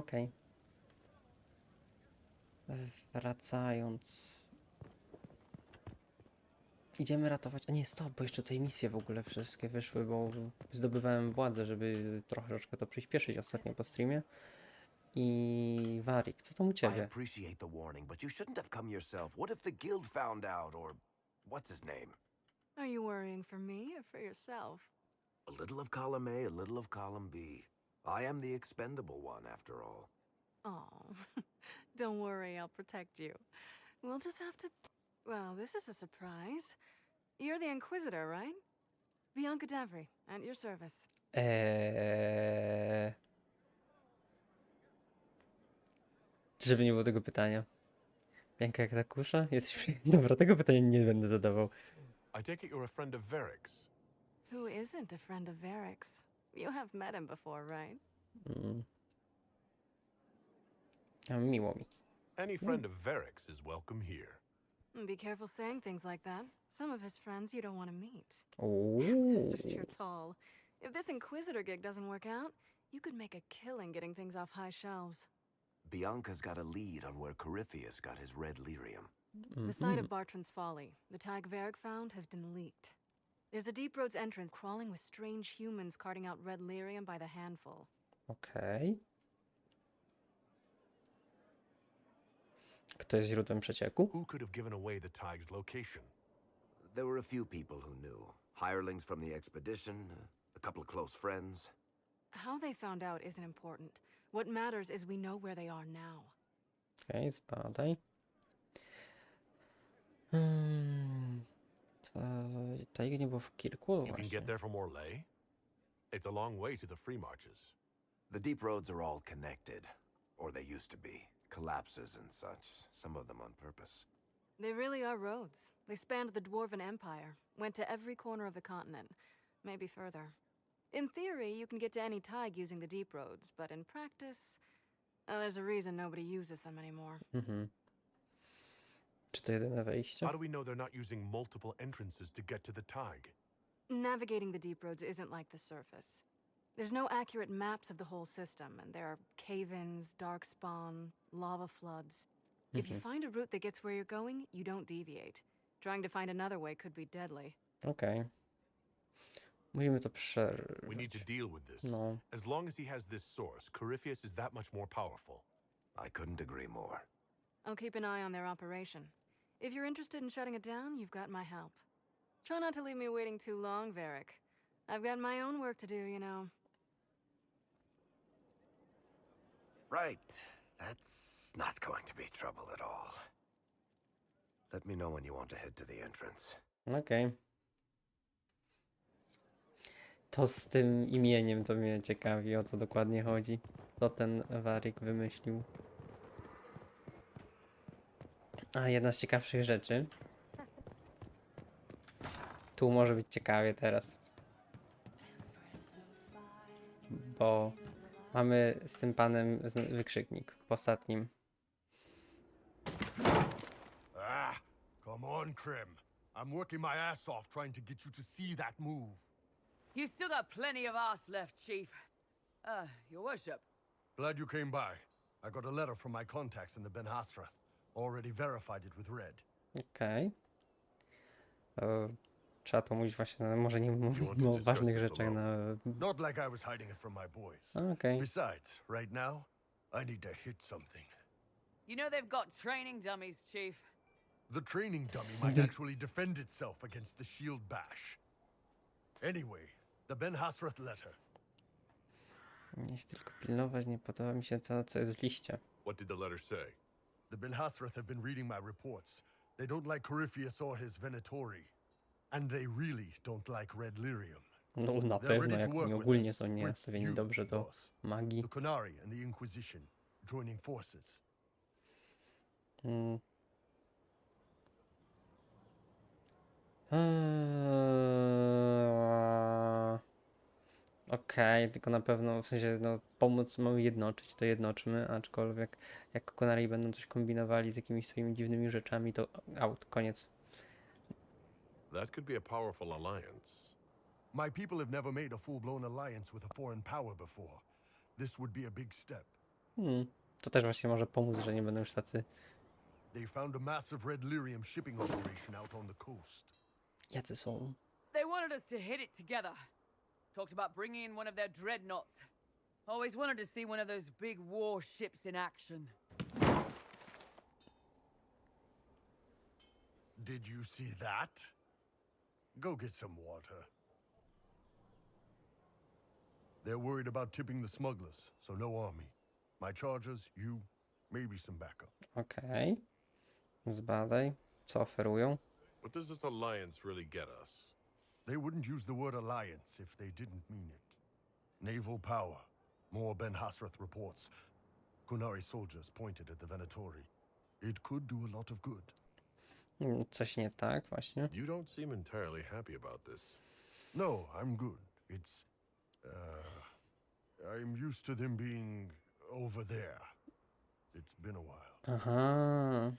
Okej. Wracając. Idziemy ratować. A nie, stop, bo jeszcze tej misje w ogóle wszystkie wyszły, bo zdobywałem władzę, żeby troszeczkę to przyspieszyć ostatnio po streamie. I Warik, co tam u I ciebie? appreciate the warning, but you shouldn't have come yourself. What if the guild found out, or what's his name? Are you worrying for me or for yourself? A little of column A, a little of column B. I am the expendable one, after all. Oh, don't worry, I'll protect you. We'll just have to... Well, this is a surprise. You're the Inquisitor, right? Bianca Davry, at your service. Żeby nie było tego pytania. Piękna jak ta kusza? Jesteś... Dobra, tego pytania nie będę zadawał. I take it you're a friend of Varric's. Who isn't a friend of Varric's? You have met him before, right? Miło mi. Any friend of Varric's is welcome here. Be careful saying things like that. Some of his friends you don't want to meet. Ooh. Sisters, you're tall. If this Inquisitor gig doesn't work out, you could make a killing getting things off high shelves. Bianca's got a lead on where Corypheus got his red lyrium. The site of Bartran's Folly, the tag Varric found, has been leaked. There's a deep roads entrance crawling with strange humans carting out red lyrium by the handful. Okej. Kto jest źródłem przecieku? Who could have given away the Tig's location? There were a few people who knew. Hirelings from the expedition, a couple of close friends. How they found out isn't important. What matters is we know where they are now. Okej, zbadaj. Tego nie było w Kirku, You can właśnie. get there from Orle. It's a long way to the free marches. The deep roads are all connected, or they used to be. Collapses and such, some of them on purpose. They really are roads. They spanned the Dwarven Empire, went to every corner of the continent, maybe further. In theory, you can get to any Tig using the deep roads, but in practice, there's a reason nobody uses them anymore. Czy to jedyne wejście? How do we know they're not using multiple entrances to get to the Tig? Navigating the deep roads isn't like the surface. There's no accurate maps of the whole system, and there are cave-ins, dark spawn, lava floods. If you find a route that gets where you're going, you don't deviate. Trying to find another way could be deadly. Okej. Musimy to We need to przerwać. deal with this. No. As long as he has this source, Corypheus is that much more powerful. I couldn't agree more. I'll keep an eye on their operation. If you're interested in shutting it down, you've got my help. Try not to leave me waiting too long, Varric. I've got my own work to do, you know. Right. That's not going to be trouble at all. Let me know when you want to head to the entrance. Okej. To z tym imieniem to mnie ciekawi, o co dokładnie chodzi. Co ten Warik wymyślił. A jedna z ciekawszych rzeczy. Tu może być ciekawie teraz. Bo mamy z tym panem wykrzyknik w ostatnim. Come on, Krim. I'm working my ass off trying to get you to see that move. You still got plenty of arse left, Chief. Your worship. Glad you came by. I got a letter from my contacts in the Ben Hasrath. Already verified it with Red. Okej. Trzeba to mówić właśnie, może nie mówimy o discuss ważnych this rzeczach na... Not like I was hiding it from my boys. Okej. Besides, right now, I need to hit something. You know they've got training dummies, Chief. The training dummy might actually defend itself against the shield bash. Anyway, the Ben Hasrath letter. Nie jest tylko pilnować, nie podoba mi się to, co jest w liście. What did the letter say? The Ben Hasrath have been reading my reports. They don't like Corypheus or his Venatori. And they really don't like red lyrium. No na pewno, jak oni ogólnie są nienastawieni dobrze do magii. The Conari and the Inquisition joining forces. Okej, tylko na pewno, w sensie, no, pomóc mamy jednoczyć, to jednoczmy, aczkolwiek jak Konari będą coś kombinowali z jakimiś swoimi dziwnymi rzeczami, to out, koniec. That could be a powerful alliance. My people have never made a full-blown alliance with a foreign power before. This would be a big step. To też właśnie może pomóc, że nie będą już tacy... They found a massive red lyrium shipping operation out on the coast. Jacy są? They wanted us to hit it together. Talked about bringing in one of their dreadnoughts. Always wanted to see one of those big warships in action. Did you see that? Go get some water. They're worried about tipping the smugglers, so no army. My chargers, you, maybe some backup. Okej. Zbadaj. Co oferują? What does this alliance really get us? They wouldn't use the word alliance if they didn't mean it. Naval power. More Ben Hasrath reports. Kunari soldiers pointed at the Venatori. It could do a lot of good. Coś nie tak właśnie. You don't seem entirely happy about this. No, I'm good. It's... I'm used to them being over there. It's been a while. Aha.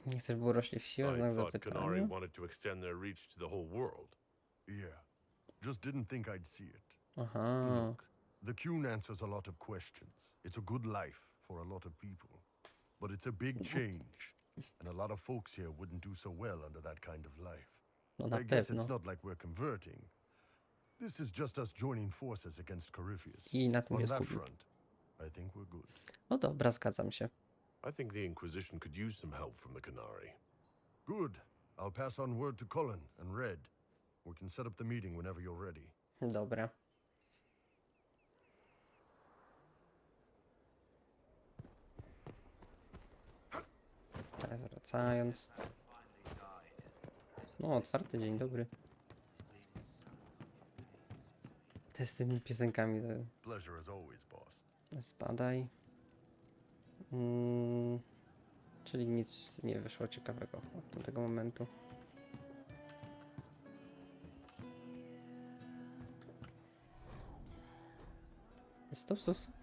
Nie chcesz, by urośli w siłę? I Znak thought Kunari zapytania. wanted to extend their reach to the whole world. Yeah. Just didn't think I'd see it. Aha. Look, the Qun answers a lot of questions. It's a good life for a lot of people. But it's a big change. And a lot of folks here wouldn't do so well under that kind of life. No na I guess pewno. it's not like we're converting. This is just us joining forces against Corypheus. I na tym On się that skupił. front, I think we're good. No dobra, zgadzam się. I think the Inquisition could use some help from the Kunari. Good. I'll pass on word to Cullen and Red. We can set up the meeting whenever you're ready. Dobra. Ale wracając. No, otwarty dzień dobry. Te z tymi piosenkami. Pleasure as always, boss. Spadaj. Czyli nic nie wyszło ciekawego od tego momentu. Stop, stop, stop.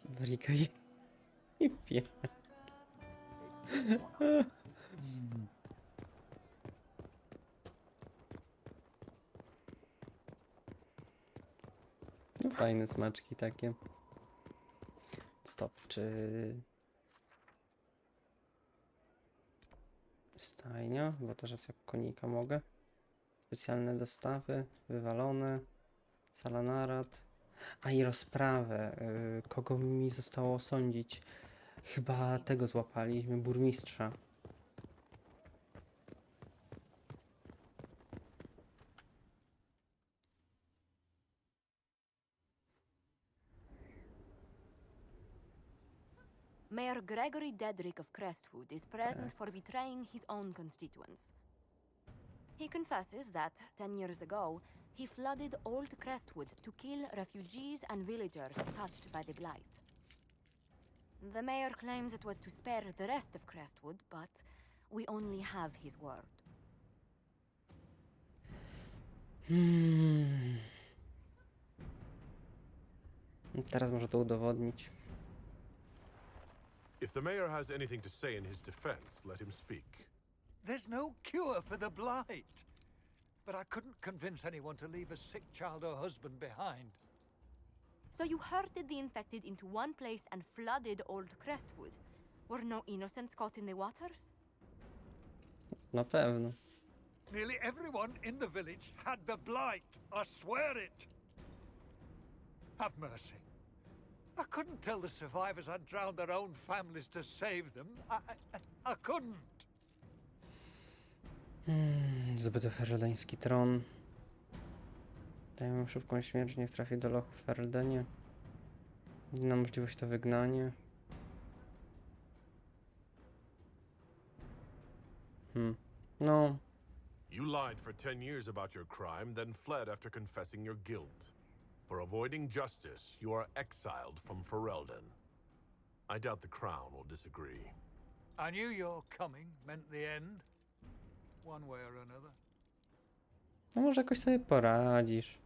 Warika i pie. No fajne smaczki takie. Stop, czy... Stajnia, bo teraz jak konika mogę. Specjalne dostawy, wywalone. Sala narad. A i rozprawę. Kogo mi zostało osądzić? Chyba tego złapaliśmy, burmistrza. Mayor Gregory Dedrick of Crestwood is present for betraying his own constituents. He confesses that, 10 years ago, he flooded Old Crestwood to kill refugees and villagers touched by the Blight. The mayor claims it was to spare the rest of Crestwood, but we only have his word. Teraz może to udowodnić. If the mayor has anything to say in his defense, let him speak. There's no cure for the blight. But I couldn't convince anyone to leave a sick child or husband behind. So you herded the infected into one place and flooded Old Crestwood? Were no innocents caught in the waters? Na pewno. Nearly everyone in the village had the blight. I swear it. Have mercy. I couldn't tell the survivors I'd drowned their own families to save them. I couldn't. Zbyt fereldeński tron. Dajmy mu szybką śmierć, niech trafi do lochu w Fereldenie. Inna możliwość to wygnanie. No. You lied for 10 years about your crime, then fled after confessing your guilt. For avoiding justice, you are exiled from Ferelden. I doubt the crown will disagree. I knew your coming meant the end. One way or another. No może jakoś sobie poradzisz.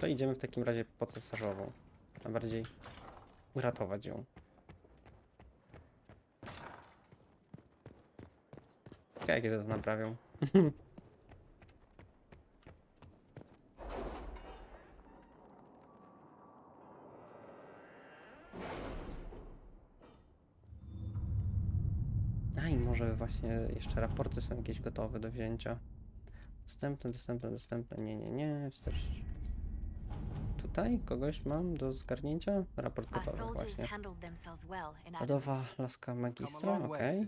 To idziemy w takim razie po Cesarzową, a bardziej uratować ją. Ciekawe, kiedy to naprawią. A i może właśnie jeszcze raporty są jakieś gotowe do wzięcia. Dostępne. Nie. Wstecz. Tutaj kogoś mam do zgarnięcia? Raport Our gotowy soldiers właśnie. handled themselves well in Odowa laska magistra, okej.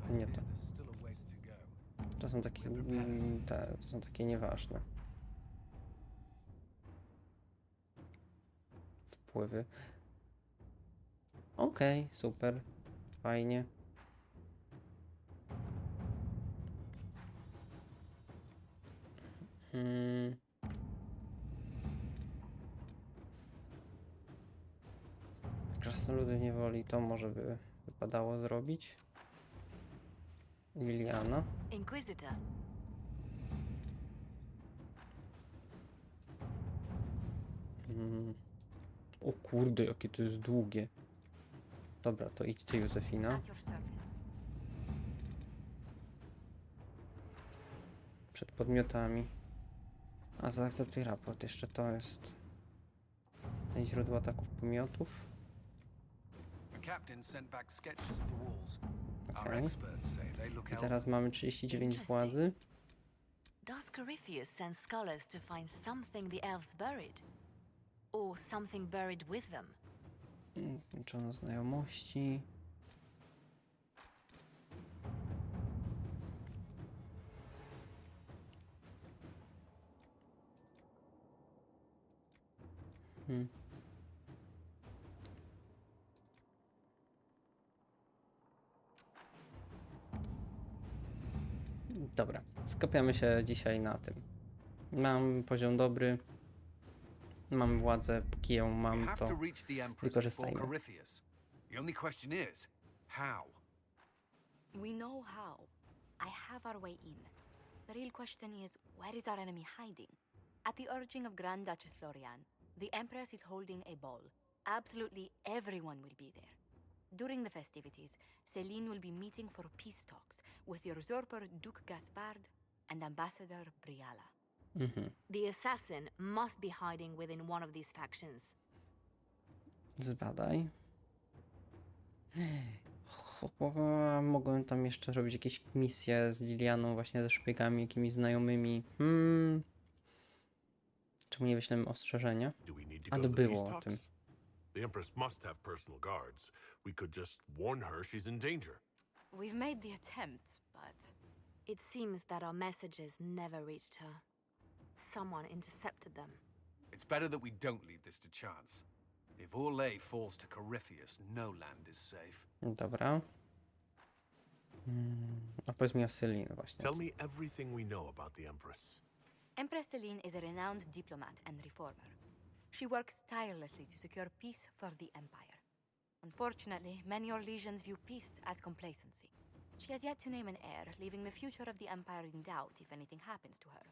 Nie to. To są takie, to są takie nieważne. Wpływy. Okej, super. Fajnie. Krasnoludy niewoli, to może by wypadało zrobić. Liliana. Inquisitor. O kurde, jakie to jest długie. Dobra, to idź ty, Józefina. At your service. Przed podmiotami. A zaakceptuj raport. Jeszcze to jest źródło ataków pomiotów. Okej. I teraz mamy 39 władzy. Does Corypheus send scholars to find something the elves buried? Or something buried with them? Kończono znajomości. Dobra, skupiamy się dzisiaj na tym. Mam poziom dobry. Mam władzę, póki ją mam, to wykorzystajmy. The only question is, how? We know how. I have our way in. The real question is, where is our enemy hiding? At the urging of Grand Duchess Florian, the Empress is holding a ball. Absolutely everyone will be there. During the festivities, Celine will be meeting for peace talks with the usurper Duke Gaspard and Ambassador Briala. The assassin must be hiding within one of these factions. Zbadaj. Mogłem tam jeszcze robić jakieś misje z Lilianą, właśnie ze szpiegami, jakimiś znajomymi. Czemu nie wyślemy ostrzeżenia? A to było o tym. The Empress must have personal guards. We could just warn her she's in danger. We've made the attempt, but it seems that our messages never reached her. Someone intercepted them. It's better that we don't leave this to chance. If Orle falls to Corypheus, no land is safe. Dobra. Opowiedz mi o Celine właśnie. Tell me everything we know about the Empress. Empress Celine is a renowned diplomat and reformer. She works tirelessly to secure peace for the Empire. Unfortunately, many Orlesians view peace as complacency. She has yet to name an heir, leaving the future of the Empire in doubt if anything happens to her.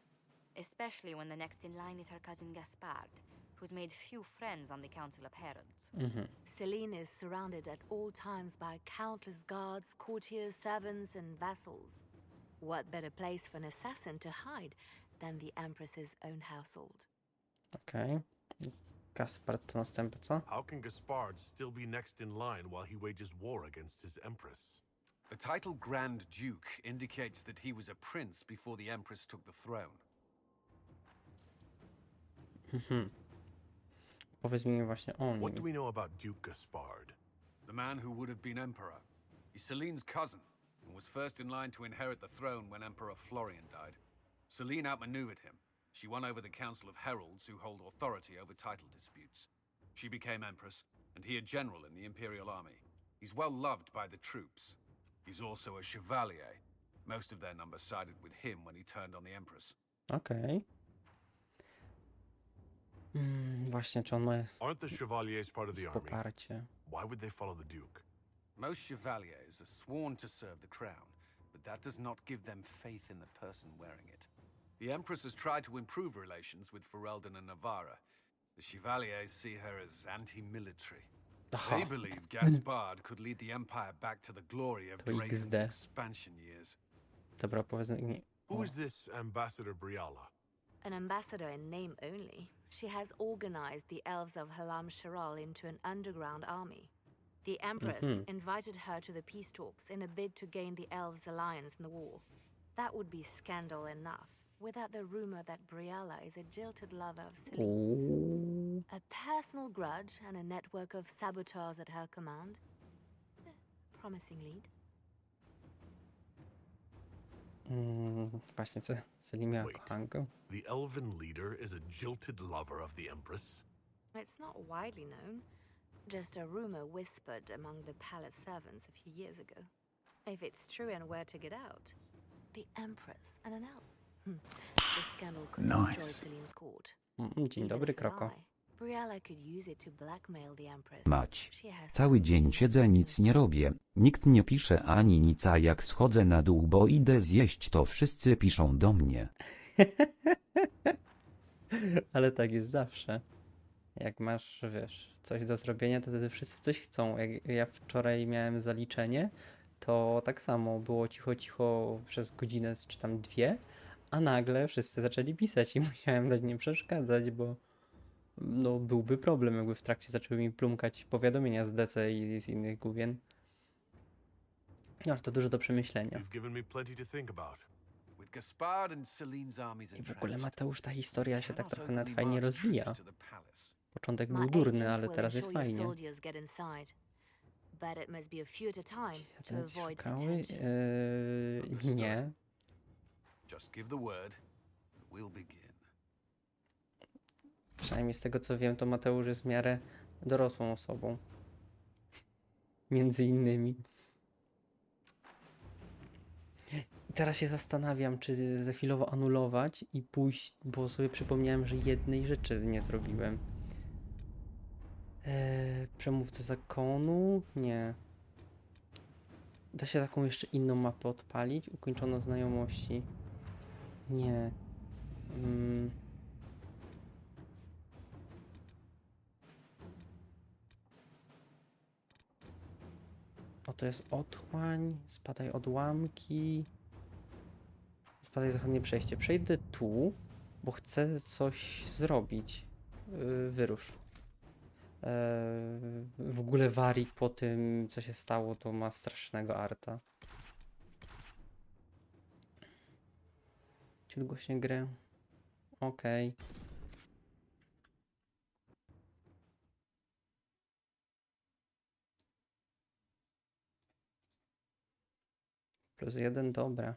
Especially when the next in line is her cousin Gaspard, who's made few friends on the Council of Heralds. Celine is surrounded at all times by countless guards, courtiers, servants, and vassals. What better place for an assassin to hide than the Empress's own household? Okej. Gaspard to następca. How can Gaspard still be next in line while he wages war against his Empress? The title Grand Duke indicates that he was a prince before the Empress took the throne. Powiedz mi właśnie o What do nim. we know about Duke Gaspard? The man who would have been emperor. He's Celine's cousin, and was first in line to inherit the throne when Emperor Florian died. Celine outmaneuvered him. She won over the Council of Heralds, who hold authority over title disputes. She became empress, and he a general in the Imperial Army. He's well loved by the troops. He's also a chevalier. Most of their number sided with him when he turned on the empress. Okej. Właśnie, czy on ma Aren't the Chevaliers part of the army? poparcie? Why would they follow the Duke? Most chevaliers are sworn to serve the crown, but that does not give them faith in the person wearing it. The Empress has tried to improve relations with Ferelden and Navarra. The Chevaliers see her as anti-military. They believe Gaspard could lead the Empire back to the glory of To Dragon's XD. expansion years. Dobra, powiedzmy nie. Who is this Ambassador Briala? An ambassador in name only, she has organized the elves of Halam Shiral into an underground army. The Empress invited her to the peace talks in a bid to gain the elves' alliance in the war. That would be scandal enough, without the rumor that Briala is a jilted lover of Celine's. A personal grudge and a network of saboteurs at her command. Promising lead. Właśnie, co? Celine miała Wait. kochankę? The elven leader is a jilted lover of the Empress? It's not widely known. Just a rumor whispered among the palace servants a few years ago. If it's true and were to get out, the Empress and an elf. The scandal could destroy Celine's court. Dzień Even dobry, if Kroko. lie, Briala could use it to blackmail the Empress. Mać. She has Cały dzień siedzę, nic nie robię. Nikt nie pisze ani nic, a jak schodzę na dół, bo idę zjeść, to wszyscy piszą do mnie. Ale tak jest zawsze. Jak masz, wiesz, coś do zrobienia, to wtedy wszyscy coś chcą. Jak ja wczoraj miałem zaliczenie, to tak samo było cicho przez godzinę czy tam 2, a nagle wszyscy zaczęli pisać i musiałem dać nie przeszkadzać, bo no byłby problem, jakby w trakcie zaczęły mi plumkać powiadomienia z DC i z innych główien. No, ale to dużo do przemyślenia. You've given me plenty to think about. With Gaspard and Celine's armies I w ogóle, entrenched, Mateusz, ta historia się tak cannot trochę nawet openly fajnie march rozwija. troops to the palace. Początek My był durny, agents ale will teraz jest ensure your fajnie. soldiers get inside. But it must be a few at a time to Atencje avoid szukały? detention. Nie. Just give the word, and we'll begin. Przynajmniej z tego co wiem, to Mateusz jest w miarę dorosłą osobą. Między innymi. I teraz się zastanawiam, czy za chwilowo anulować i pójść, bo sobie przypomniałem, że jednej rzeczy nie zrobiłem. Przemówcy zakonu? Nie. Da się taką jeszcze inną mapę odpalić? Ukończono znajomości. Nie. O, to jest otchłań, spadaj odłamki, spadaj zachodnie przejście. Przejdę tu, bo chcę coś zrobić. Wyrusz. W ogóle Warik po tym, co się stało, to ma strasznego arta. Ciut głośniej grę. Okej. +1, dobra.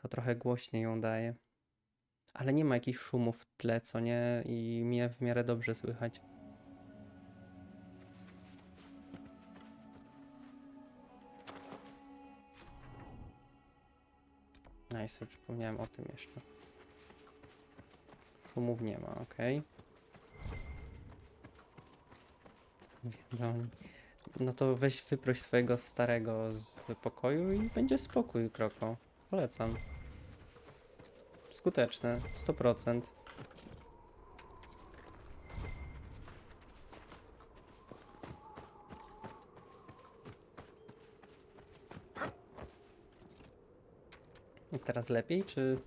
To trochę głośniej ją daje. Ale nie ma jakichś szumów w tle, co nie? I mnie w miarę dobrze słychać. No i sobie przypomniałem o tym jeszcze. Szumów nie ma, ok. No to weź wyproś swojego starego z pokoju i będzie spokój, Kroko. Polecam. Skuteczne, 100%. I teraz lepiej, czy...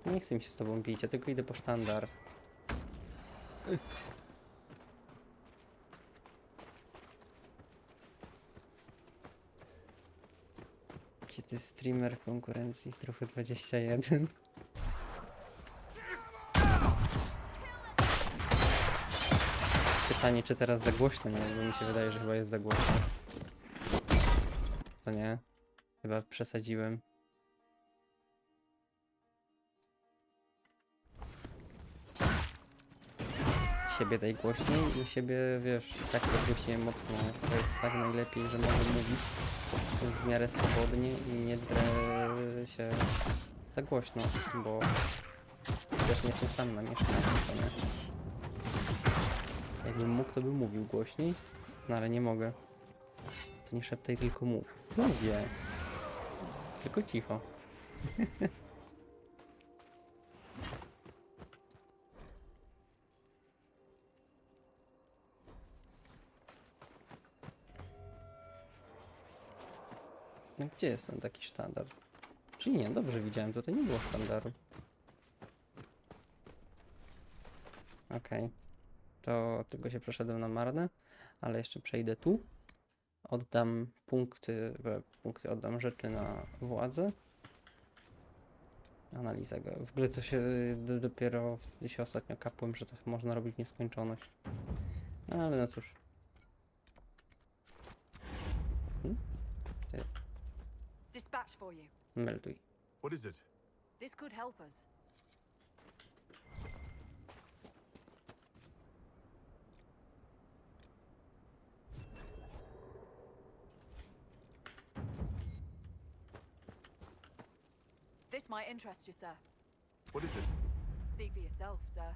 Nie chcę mi się z tobą bić, ja tylko idę po sztandar. Gdzie ty streamer konkurencji trochę 21? Pytanie, czy teraz za głośno? Nie, bo mi się wydaje, że chyba jest za głośno. To nie? Chyba przesadziłem. Siebie daj głośniej i siebie, wiesz, tak podgłośniłem mocno. To jest tak najlepiej, że mogę mówić w miarę swobodnie i nie drę się za głośno, bo też nie jestem sam na mieszkaniu, to nie? Jakbym mógł, to bym mówił głośniej, no ale nie mogę. To nie szeptaj, tylko mów. Mówię. tylko cicho. No gdzie jest ten taki sztandar? Czyli nie, dobrze widziałem, tutaj nie było sztandaru. Okej. To tylko się przeszedłem na marne, ale jeszcze przejdę tu. Oddam punkty oddam rzeczy na władzę. Analiza go. W ogóle to się dopiero się ostatnio kapłem, że to można robić w nieskończoność. No, ale no cóż. Dispatch for you. Melduj. What is it? This could help us. This might interest you, sir. What is it? See for yourself, sir.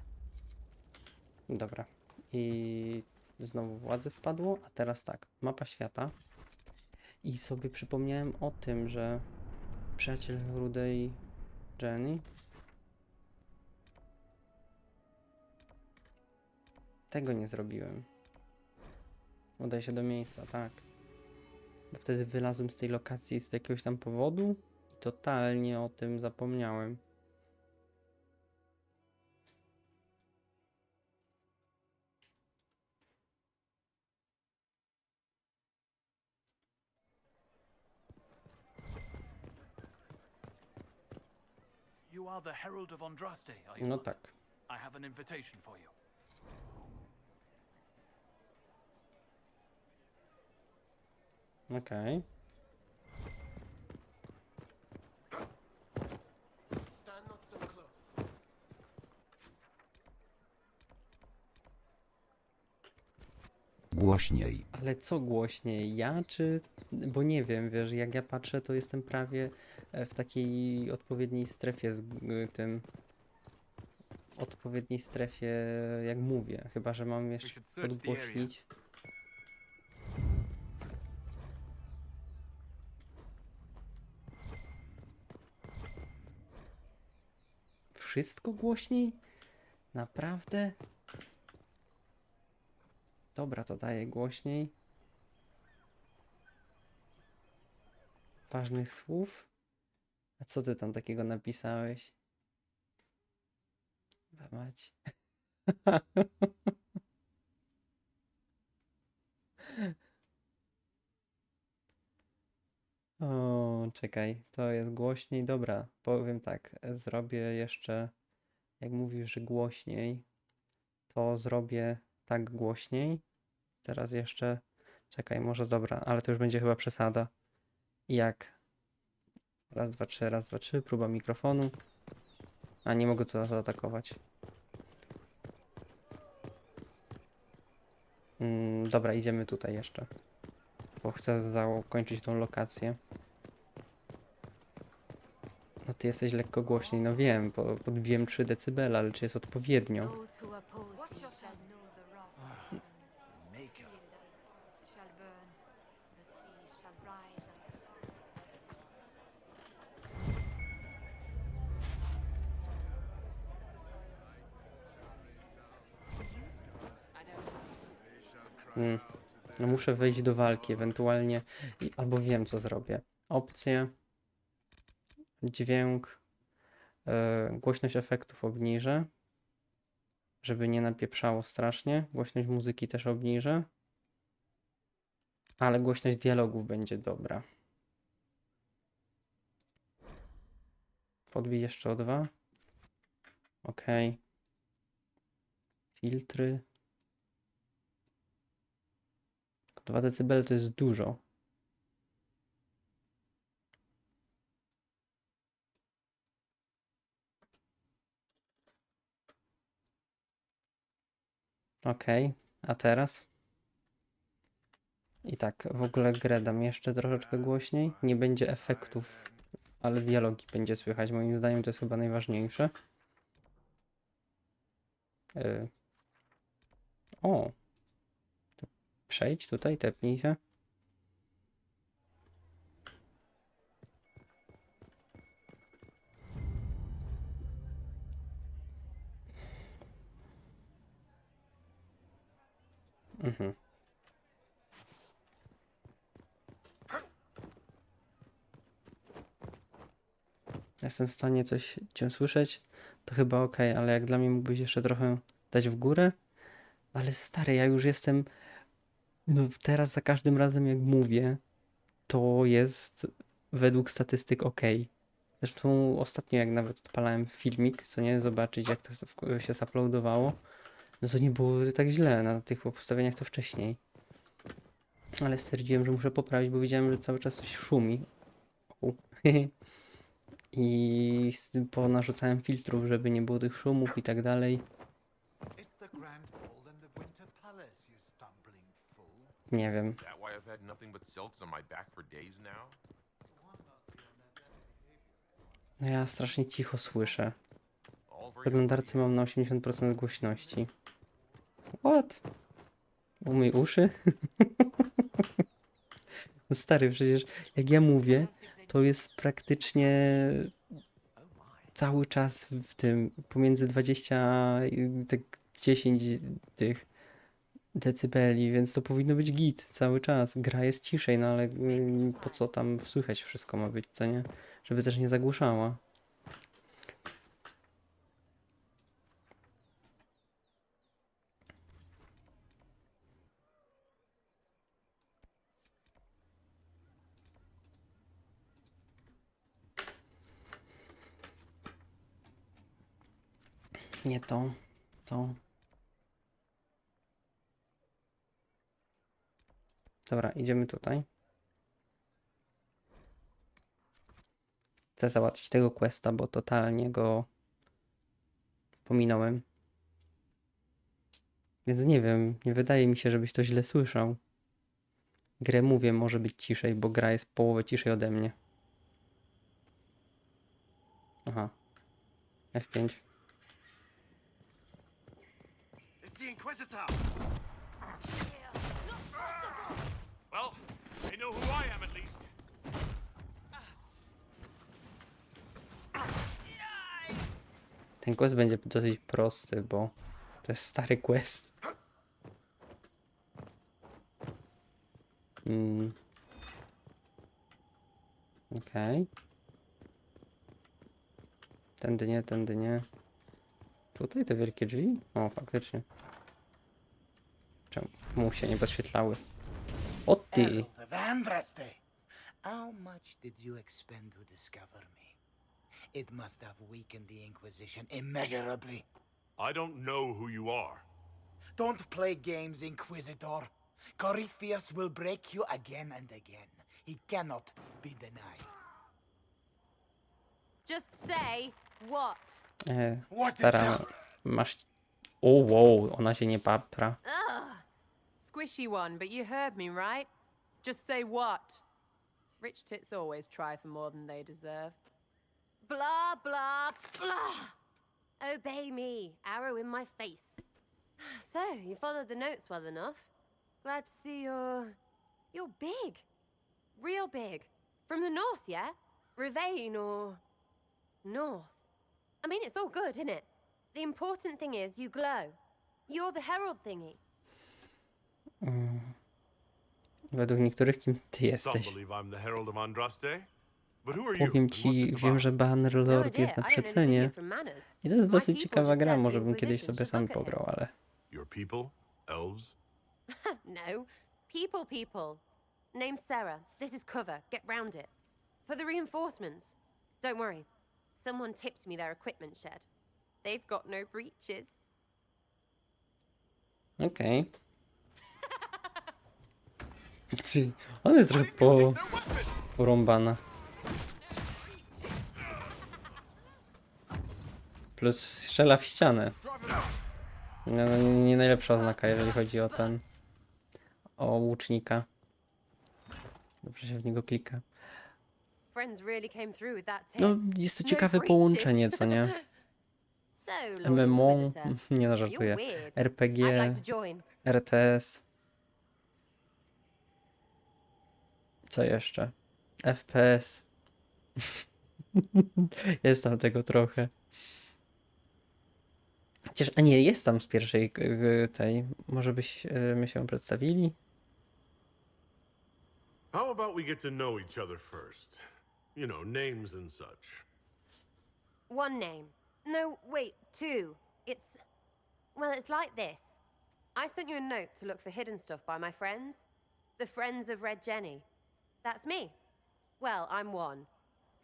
Dobra. I znowu władzy wpadło, a teraz tak. Mapa świata. I sobie przypomniałem o tym, że przyjaciel rudej Jenny tego nie zrobiłem. Udaj się do miejsca, tak. Bo wtedy wylazłem z tej lokacji z jakiegoś tam powodu i totalnie o tym zapomniałem. You are the Herald of Andraste, are you No not? tak. I have an invitation for you. Okej. Stand not so close. Głośniej. Ale co głośniej? Ja czy... Bo nie wiem, wiesz, jak ja patrzę, to jestem prawie w takiej odpowiedniej strefie z tym... Odpowiedniej strefie, jak mówię. Chyba że mam jeszcze podgłośnić. Wszystko głośniej? Naprawdę? Dobra, to daję głośniej. Ważnych słów? A co ty tam takiego napisałeś? Mać. O, czekaj, to jest głośniej. Dobra, powiem tak, zrobię jeszcze, jak mówisz, że głośniej, to zrobię tak głośniej. Teraz jeszcze, czekaj, może dobra, ale to już będzie chyba przesada. Jak? Raz, dwa, trzy, próba mikrofonu. A nie mogę tu zaatakować. Dobra, idziemy tutaj jeszcze. Bo chcę zakończyć tą lokację. No ty jesteś lekko głośniej, no wiem, bo podbiłem 3 dB, ale czy jest odpowiednio? Those who oppose thee shall know the wrath of heaven. Maker. Shall burn, the sea shall rise and No muszę wejść do walki, ewentualnie, albo wiem co zrobię. Opcje, dźwięk, głośność efektów obniżę, żeby nie napieprzało strasznie. Głośność muzyki też obniżę, ale głośność dialogów będzie dobra. Podbij jeszcze o 2. Ok. Filtry. 2 dB to jest dużo. Ok, a teraz? I tak, w ogóle grę dam jeszcze troszeczkę głośniej. Nie będzie efektów, ale dialogi będzie słychać. Moim zdaniem to jest chyba najważniejsze. O! To przejdź tutaj, tepnij się. Mhm. Jestem w stanie coś cię słyszeć, to chyba okej, ale jak dla mnie mógłbyś jeszcze trochę dać w górę. Ale stary, ja już jestem. No teraz za każdym razem jak mówię, to jest według statystyk okej. Zresztą ostatnio jak nawet odpalałem filmik, co nie, zobaczyć jak to się zuploadowało, no to nie było tak źle na tych ustawieniach co wcześniej. Ale stwierdziłem, że muszę poprawić, bo widziałem, że cały czas coś szumi. U. I ponarzucałem filtrów, żeby nie było tych szumów i tak dalej. It's the grand ball in the Winter Palace, you stumbling fool. Nie wiem. That why I've had nothing but silks on my back for days now? No ja strasznie cicho słyszę. All W very przeglądarce mam na 80% głośności. What? Umyj uszy? No stary, przecież jak ja mówię, to jest praktycznie cały czas w tym pomiędzy 20 i tak 10 tych decybeli, więc to powinno być git cały czas. Gra jest ciszej, no ale po co tam słychać wszystko ma być, co nie? Żeby też nie zagłuszała. Nie to, to. Dobra, idziemy tutaj. Chcę załatwić tego questa, bo totalnie go pominąłem. Więc nie wiem, nie wydaje mi się, żebyś to źle słyszał. Grę mówię, może być ciszej, bo gra jest połowę ciszej ode mnie. Aha. F5. It's the Inquisitor! Well, they know who I am at least. Ten quest będzie dosyć prosty, bo to jest stary quest. Okej. Tędy nie, tędy nie. Tutaj te wielkie drzwi? O, faktycznie. Czemu się nie podświetlały? O ty! Herald of Andraste, how much did you expend to discover me? It must have weakened the Inquisition immeasurably. I don't know who you are. Don't play games, Inquisitor. Corypheus will break you again and again. He cannot be denied. Just say what? Stara, masz... O, wow, ona się nie papra. Ugh. Squishy one, but you heard me, right? Just say what? Rich tits always try for more than they deserve. Blah, blah, blah. Obey me. Arrow in my face. So, you followed the notes well enough. Glad to see you're big. Real big. From the north, yeah? Ravane or... north. I mean, it's all good, isn't it? The important thing is you glow. You're the herald thingy. Według niektórych kim ty Some jesteś? believe I'm the Herald of Andraste. But who are you? Powiem and what's ci, this wiem, about? że Bannerlord jest na przecenie. I to jest dosyć ciekawa gra, może bym kiedyś sobie sam pograł, ale... Your people? Elves? No. People. Name's Sarah. This is cover. Get round it. For the reinforcements. Don't worry. Someone tipped me their equipment shed. They've got no breaches. Okej. Ona jest trochę porąbana. Plus strzela w ścianę. No, nie najlepsza oznaka, jeżeli chodzi o ten... o łucznika. Dobrze się w niego klika. Friends really came through with that tip. No, jest to ciekawe połączenie, co nie? So, Lord MMO, Inquisitor, nie no, you're żartuję. weird. RPG, I'd like to join. RTS. Co jeszcze? FPS. Jest tam tego trochę. Chociaż, a nie, jest tam z pierwszej tej. Może byśmy się przedstawili? How about we get to know each other first? You know, names and such. One name. No, wait, two. Well, it's like this. I sent you a note to look for hidden stuff by my friends. The Friends of Red Jenny. That's me. Well, I'm one.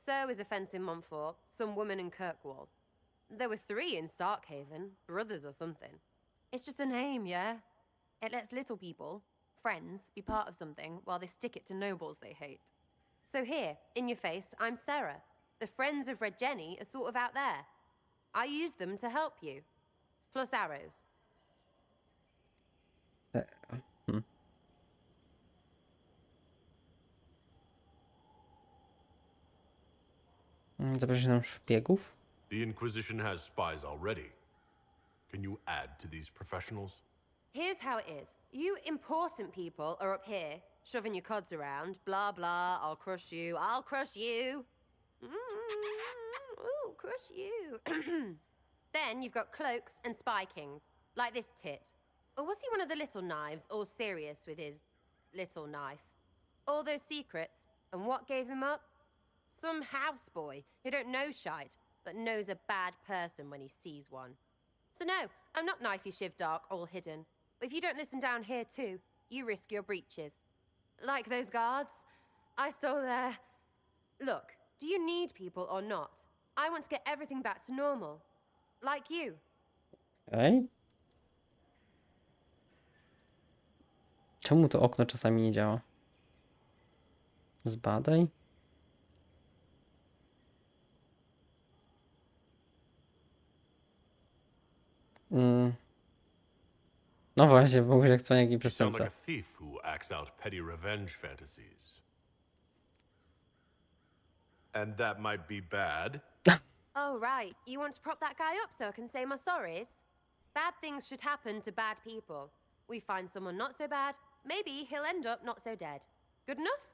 So is a fence in Montfort, some woman in Kirkwall. There were 3 in Starkhaven, brothers or something. It's just a name, yeah? It lets little people, friends, be part of something while they stick it to nobles they hate. So here, in your face, I'm Sarah. The Friends of Red Jenny are sort of out there. I used them to help you. Plus arrows. Zapraszam nam szpiegów. The Inquisition has spies already. Can you add to these professionals? Here's how it is. You important people are up here, shoving your cods around. Blah, blah, I'll crush you, I'll crush you. Ooh, crush you. Then you've got cloaks and spy kings, like this tit. Or was he one of the little knives, all serious with his little knife? All those secrets, and what gave him up? Some houseboy who don't know shite, but knows a bad person when he sees one. So no, I'm not knifey shiv dark, all hidden. If you don't listen down here too, you risk your breeches. Like those guards, I stole their... Look, do you need people or not? I want to get everything back to normal. Like you. Okej. Czemu to okno czasami nie działa? Zbadaj. No właśnie, bo jak co jaki You sound przestępca. like a thief who acts out petty revenge fantasies. And that might be bad. Oh, right. You want to prop that guy up so I can say my sorries? Bad things should happen to bad people. We find someone not so bad, maybe he'll end up not so dead. Good enough?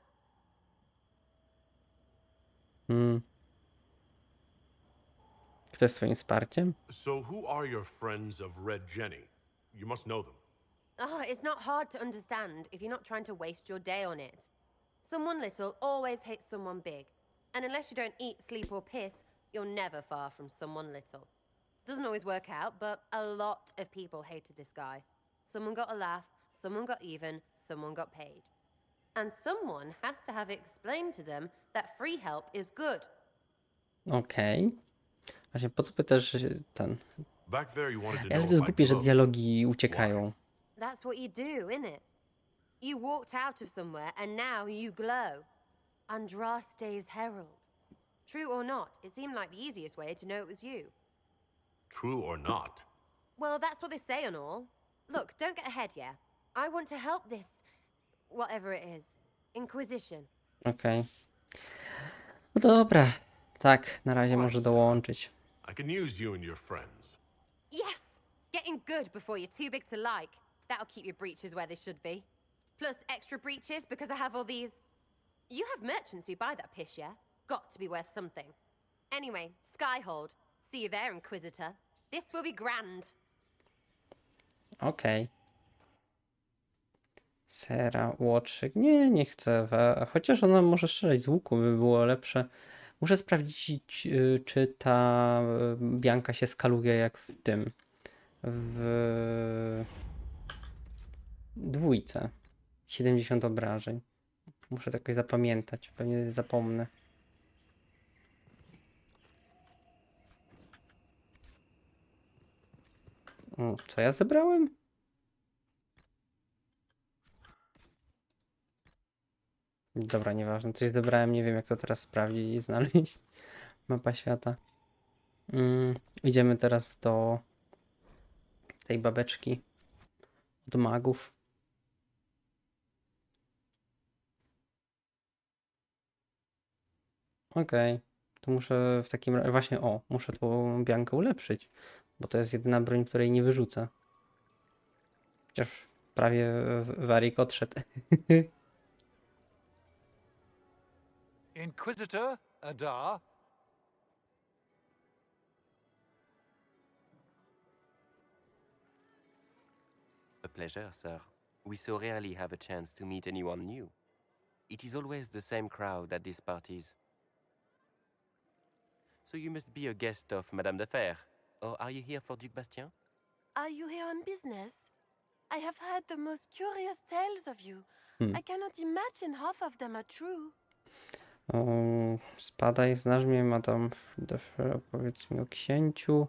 Kto jest twoim wsparciem? So who are your friends of Red Jenny? You must know them. It's not hard to understand if you're not trying to waste your day on it. Someone little always hates someone big. And unless you don't eat, sleep, or piss, you're never far from someone little. Doesn't always work out, but a lot of people hated this guy. Someone got a laugh, someone got even, someone got paid. And someone has to have explained to them that free help is good. Okej. Właśnie po co pytasz ten... Back there you wanted to Ale know to jest if I głupie, że glowed. dialogi uciekają. That's what you do, innit? You walked out of somewhere and now you glow. Andraste's herald. True or not, it seemed like the easiest way to know it was you. True or not? Well, that's what they say and all. Look, don't get ahead, yeah? I want to help this... whatever it is. Inquisition. Okej. No dobra. Tak, na razie może dołączyć. I can use you and your friends. Yes! Getting good before you're too big to like. That'll keep your breeches where they should be. Plus extra breeches because I have all these... You have merchants who buy that piss, yeah? Got to be worth something. Anyway, Skyhold. See you there, Inquisitor. This will be grand. Okej. Sera, łotrzyk. Nie chcę. Chociaż ona może strzelać z łuku, by było lepsze. Muszę sprawdzić, czy ta Bianka się skaluje jak w tym. W dwójce. 70 obrażeń. Muszę to jakoś zapamiętać. Pewnie zapomnę. Co ja zebrałem? Dobra, nieważne. Coś zebrałem, nie wiem jak to teraz sprawdzić i znaleźć. Mapa świata. Idziemy teraz do tej babeczki od magów. Okej. To muszę w takim razie... Właśnie, muszę tą Biankę ulepszyć. Bo to jest jedyna broń, której nie wyrzucę. Chociaż prawie Warik odszedł. Inquisitor Adar? pleasure, sir. We so rarely have a chance to meet anyone new. It is always the same crowd at these parties. So you must be a guest of Madame de Fer, or are you here for Duc Bastien? Are you here on business? I have heard the most curious tales of you. I cannot imagine half of them are true. O, spadaj, znasz mnie, Madame de Fer, opowiedz mi o księciu.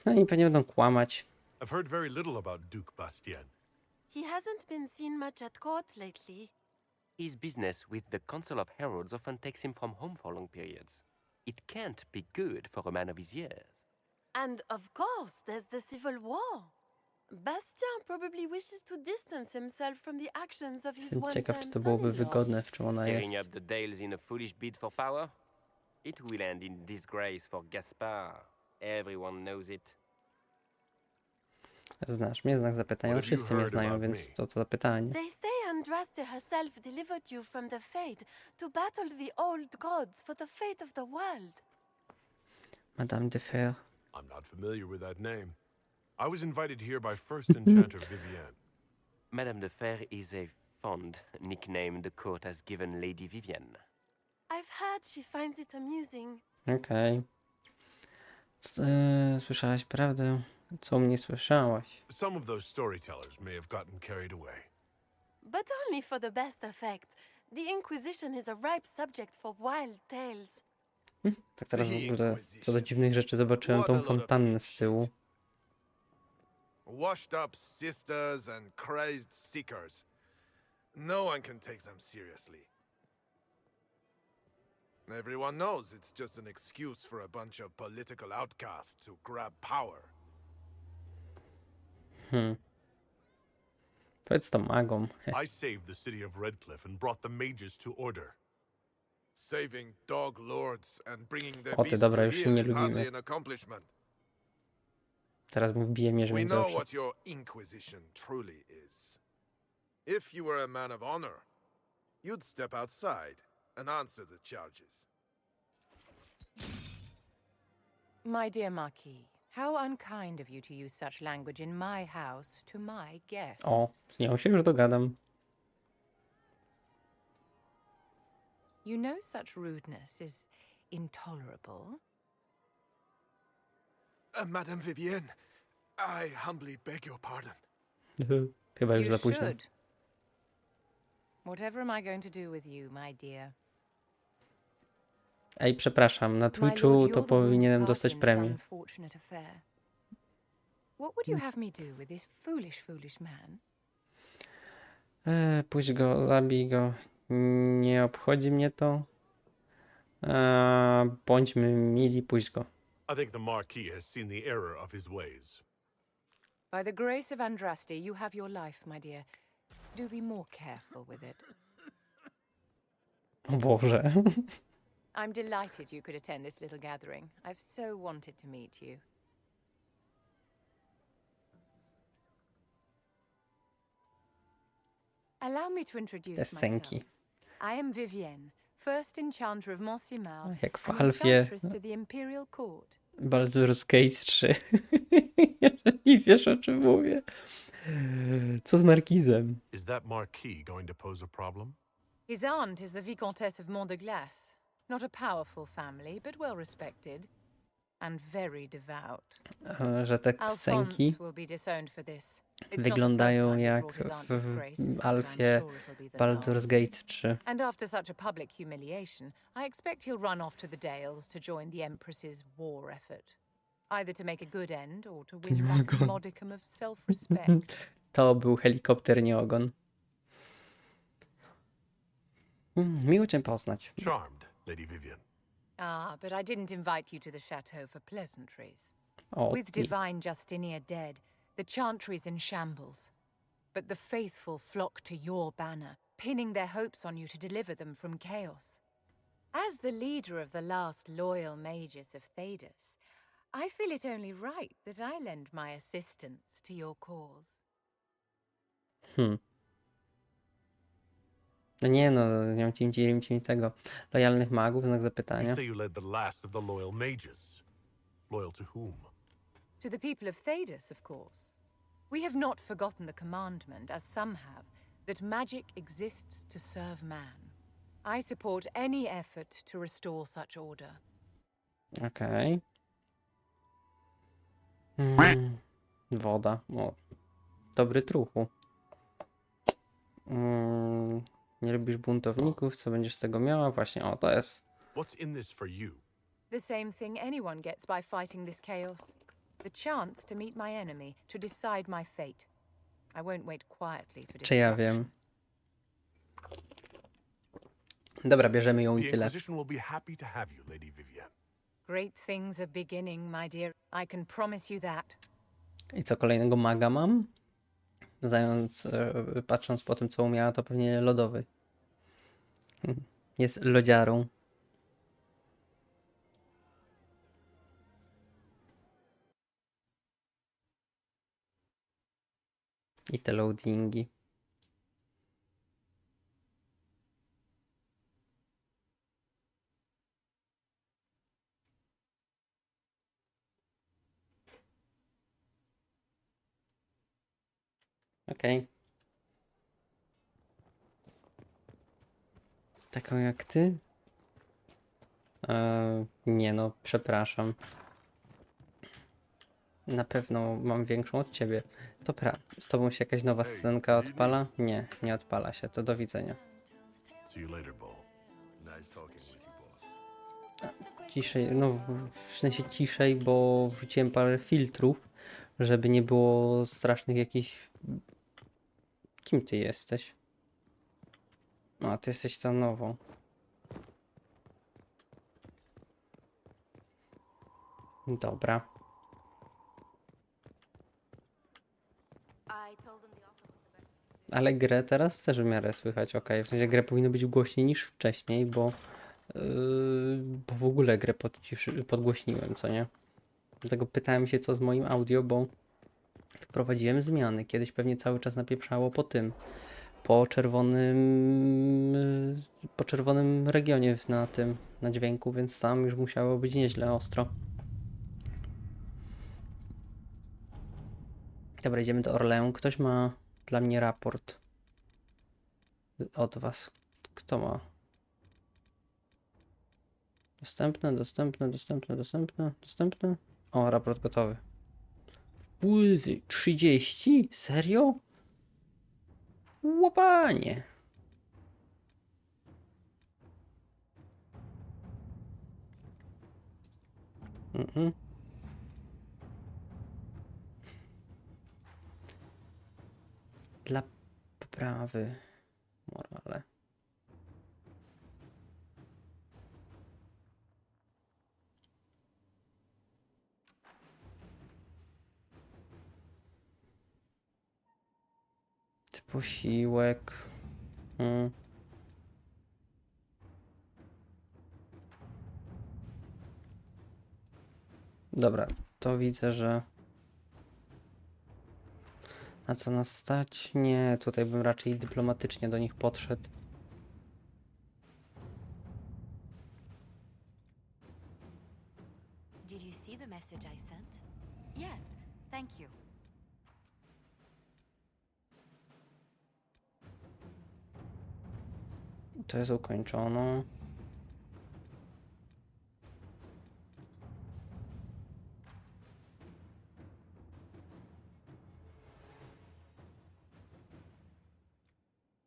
No i pewnie będą kłamać. I've heard very little about Duc Bastien. He hasn't been seen much at court lately. His business with the Council of Heralds often takes him from home for long periods. It can't be good for a man of his years. And of course, there's the civil war. Bastien probably wishes to distance himself from the actions of his Jestem ciekaw, czy one-time to byłoby son-in-law. wygodne, w czym ona Tearing jest. up the Dales in a foolish bid for power? It will end in disgrace for Gaspard. Everyone knows it. Znasz mnie, znak zapytania. No, wszyscy mnie znają, więc to zapytanie. They say Andraste herself delivered you from the Fate to battle the old gods for the fate of the world. Madame de Fer. I'm not familiar with that name. I was invited here by First Enchanter Vivienne. Madame de Fer is a fond nickname the court has given Lady Vivienne. I've heard she finds it amusing. Okej. Słyszałaś prawdę? Co mnie słyszałaś? Some of those storytellers may have gotten carried away. But only for the best effect. The Inquisition is a ripe subject for wild tales. Tak teraz w ogóle co do dziwnych rzeczy zobaczyłem tą fontannę z tyłu. Washed up sisters and crazed seekers. No one can take them seriously. Everyone knows it's just an excuse for a bunch of political outcasts to grab power. Powiedz to magom. I saved the city of Redcliffe and brought the mages to order. Saving dog lords and bringing their O ty, beasts dobra, to już się heel nie is hardly lubimy. an accomplishment. Teraz mu wbije mierz We między know oczy. what your Inquisition truly is. If you were a man of honor, you'd step outside and answer the charges. My dear Marquis, how unkind of you to use such language in my house to my guests. O, z nią się już dogadam. You know such rudeness is intolerable. Madame Vivienne, I humbly beg your pardon. Chyba już You za późno. should. Whatever am I going to do with you, my dear? Ej, przepraszam, na My Twitchu lord, to you're the powinienem wounded dostać part in this premię. unfortunate affair. What would you have me do with this foolish man? Puść go, zabij go. Nie obchodzi mnie to. Bądźmy mili, puść go. I think the Marquis has seen the error of his ways. By the grace of Andraste, you have your life, my dear. Do be more careful with it. O Boże. I'm delighted you could attend this little gathering. I've so wanted to meet you. Allow me to introduce Te scenki. myself. I am Vivienne, first enchanter of Montsimar, Jak w and Alfie. enchantress to the Imperial Court. Baldur's Gate 3. Jeżeli wiesz, o czym mówię. Co z Markizem? Is that Marquis going to pose a problem? His aunt is the Vicomtesse of Mont de Glace. Not a powerful family, but well respected. And very devout. Że te scenki Alphonse will be disowned for this. It's not the wyglądają first time he jak brought his aunt w disgrace, but I'm Alfie sure it'll be the Baldur's last. Gate 3. And after such a public humiliation, I expect he'll run off to the Dales to join the Empress's war effort. Either to make a good end, or to win back a modicum of self-respect. To był helikopter, nie ogon. Miło cię poznać. Charmed, Lady Vivienne. Ah, but I didn't invite you to the chateau for pleasantries. O, With divine Justinia dead, the chantry's in shambles. But the faithful flock to your banner, pinning their hopes on you to deliver them from chaos. As the leader of the last loyal mages of Thedas, I feel it only right that I lend my assistance to your cause. No nie no, nie mam ci tego. Lojalnych magów, znak You zapytania. say you led the last of the loyal mages. Loyal to whom? To the people of Thedas, of course. We have not forgotten the commandment, as some have, that magic exists to serve man. I support any effort to restore such order. Okej. Woda. O. Dobry truchu. Nie lubisz buntowników, co będziesz z tego miała? Właśnie, o, to jest. What's in this for you? The same thing anyone gets by fighting this chaos. The chance to meet my enemy, to decide my fate. I won't wait quietly for Czy ja destruction. wiem? Dobra, bierzemy ją i The tyle. Inquisition will be happy to have you, Lady Vivienne. Great things are beginning, my dear. I can promise you that. I co, kolejnego maga mam? Znając, patrząc po tym, co umiała, to pewnie lodowy. Jest lodziarą. I te loadingi. Okej. Taką jak ty? Nie no, przepraszam. Na pewno mam większą od ciebie. Dobra, z tobą się jakaś nowa scenka odpala? Nie, nie odpala się, to do widzenia. See you later, Bo. Nice talking with you, boss. Ciszej, no w sensie ciszej, bo wrzuciłem parę filtrów, żeby nie było strasznych jakichś... Kim ty jesteś? A, ty jesteś tam nową. Dobra. Ale grę teraz też w miarę słychać, ok. W sensie grę powinno być głośniej niż wcześniej, bo w ogóle grę podgłośniłem, co nie? Dlatego pytałem się, co z moim audio, bo wprowadziłem zmiany. Kiedyś pewnie cały czas napieprzało po tym, po czerwonym regionie na dźwięku, więc tam już musiało być nieźle ostro. Dobra, idziemy do Orle. Ktoś ma dla mnie raport od was. Kto ma? Dostępne. O, raport gotowy. Wpływy 30? Serio? Łapanie. Dla poprawy morale. Posiłek. Dobra, to widzę, że na co nas stać? Nie, tutaj bym raczej dyplomatycznie do nich podszedł. Did you see the message I sent? Yes, thank you. To jest ukończono.